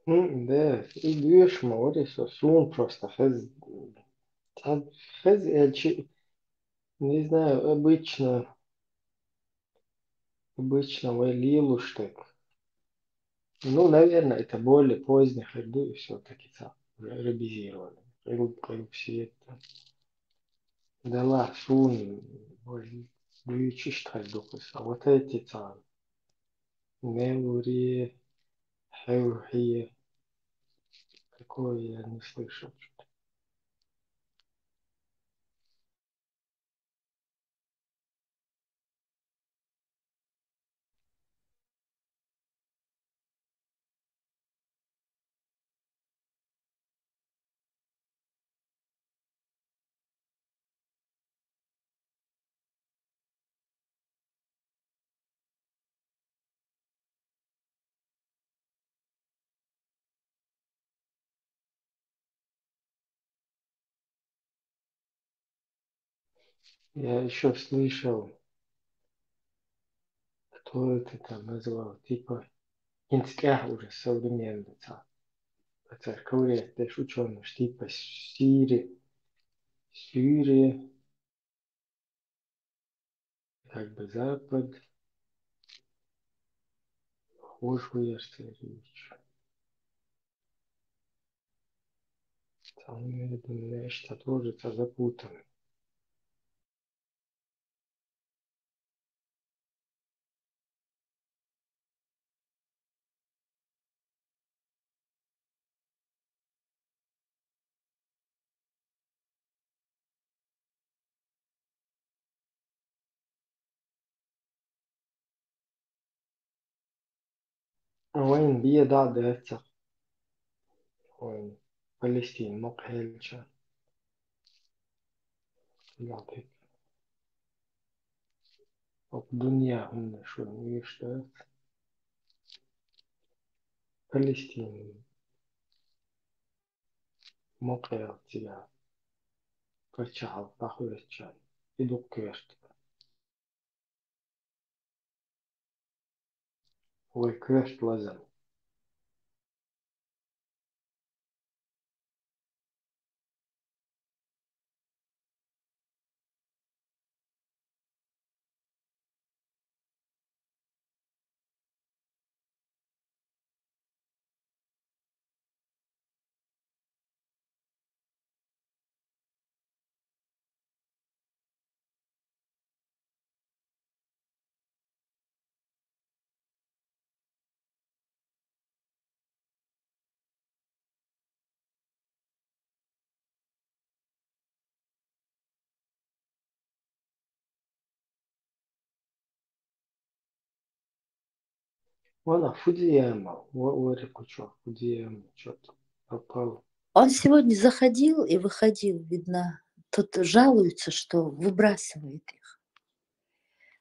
Да, и движ морис, сун просто хз, не знаю, обычно валилу так. Ну, наверное, это более поздних ходу все-таки уже ребизировали. Все это. Да ла, сун, двичишь ходу, а вот эти Неври, Хеухи, такое я не слышал. Я еще слышал, кто это там назвал, типа инскях уже современный, церковь, ты ученый, типа Сирия, как бы Запад, хуже речь. Там, я думаю, что тоже запутано. وين بيدا داتا وين فلسطين مقهلشة يعطيك الدنيا هن شو يشتغل فلسطين مقهل تيا فرشة بخورشة يدوك كيرت وكيرت لازم ولا Фудзияма, Орикучо, Фудзияма, что-то пропал. Он сегодня заходил и выходил, видно. Тут жалуются, что выбрасывает их.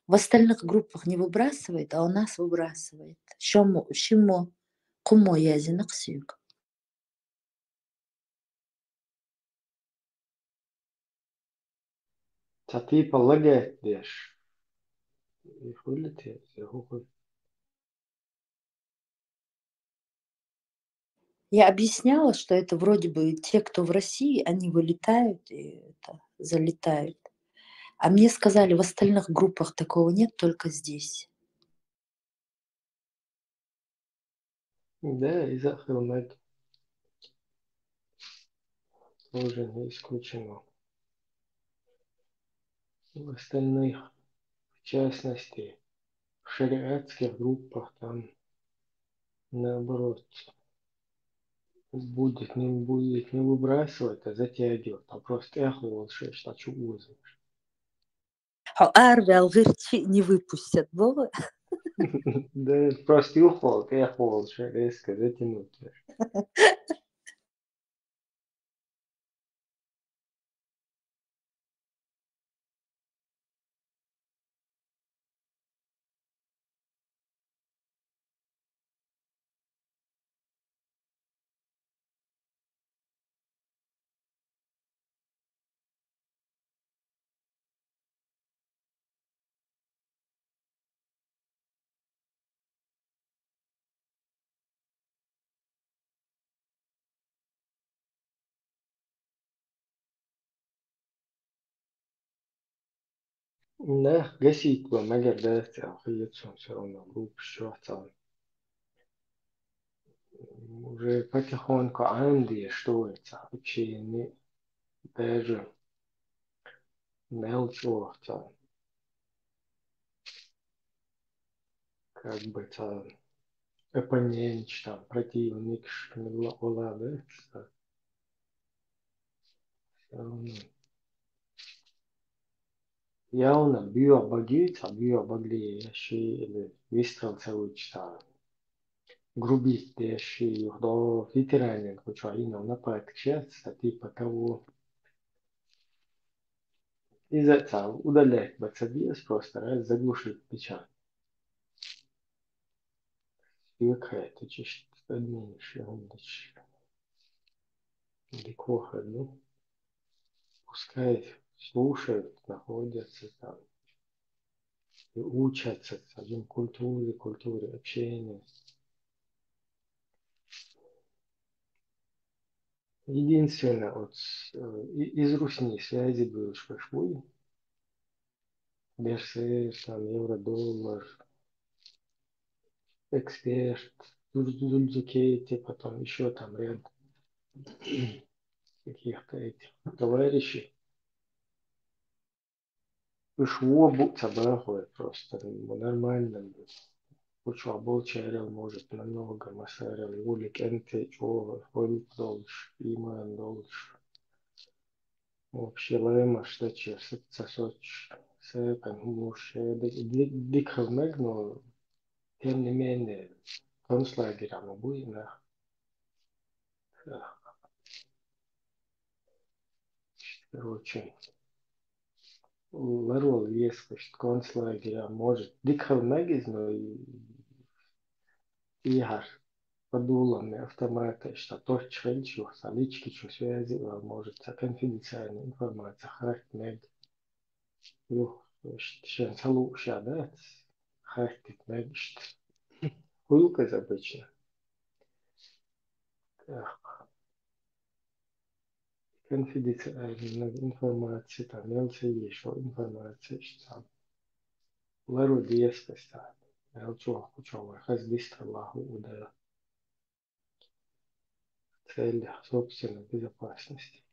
В остальных группах не выбрасывает, а у нас выбрасывает. Чему? Кумо язинок сюк. Типа лагает деш. И хулите, хуй. Я объясняла, что это вроде бы те, кто в России, они вылетают и залетают. А мне сказали, в остальных группах такого нет, только здесь. Да, из-за Хелмет тоже не исключено. В остальных, в частности, в шариатских группах там наоборот будет не выбрасывать, а затягивать. А просто эхо лучше, что чувствуешь. Арви алгырчи не выпустят, Вова. Да, просто эхо лучше резко затянуть. Да, гасить вам, да, охуеться все равно, группа что уже потихоньку Анди, что это, вообще не даже мелчо, как бы оппонент, там, противник, что да, все равно. Явно биобагли, ще вистрел целый часа. Грубить, ще до ветеранин, хоча и нам напад кшаться, типа того. Из-за этого удалять бацабиас просто, раз, заглушить печать. И какая-то честь админишь, дикоха, ну, пускай слушают, находятся там и учатся своим культуре общения. Единственное, вот из Русни связи был шпашвуй, Берсер, там, евро-доллар, эксперт, Зульзукейти, потом еще там ряд каких-то этих товарищей. Шво собрахует просто нормально. Учу был черел, может, намного масарел, улик энте, чего, ходит долж, иман долж. Вообще лайма, что чешет, сосоч, сэпэн, муж, дикхал мэг, но тем не менее, концлагеря буйна. Короче, ларол есть, концлагеря может. Дикхал мэг, но и гар. Подулами автомата, что то, что солички, что связи, может, конфиденциальная информация, характер, сейчас лучше, да, характер, что хуйлка обычно. Конфиденциальная информация, там, мелче еще информация, что там, лару дескость, мелчо, кучово, хаз быстро лаху удара. Цель собственной безопасности.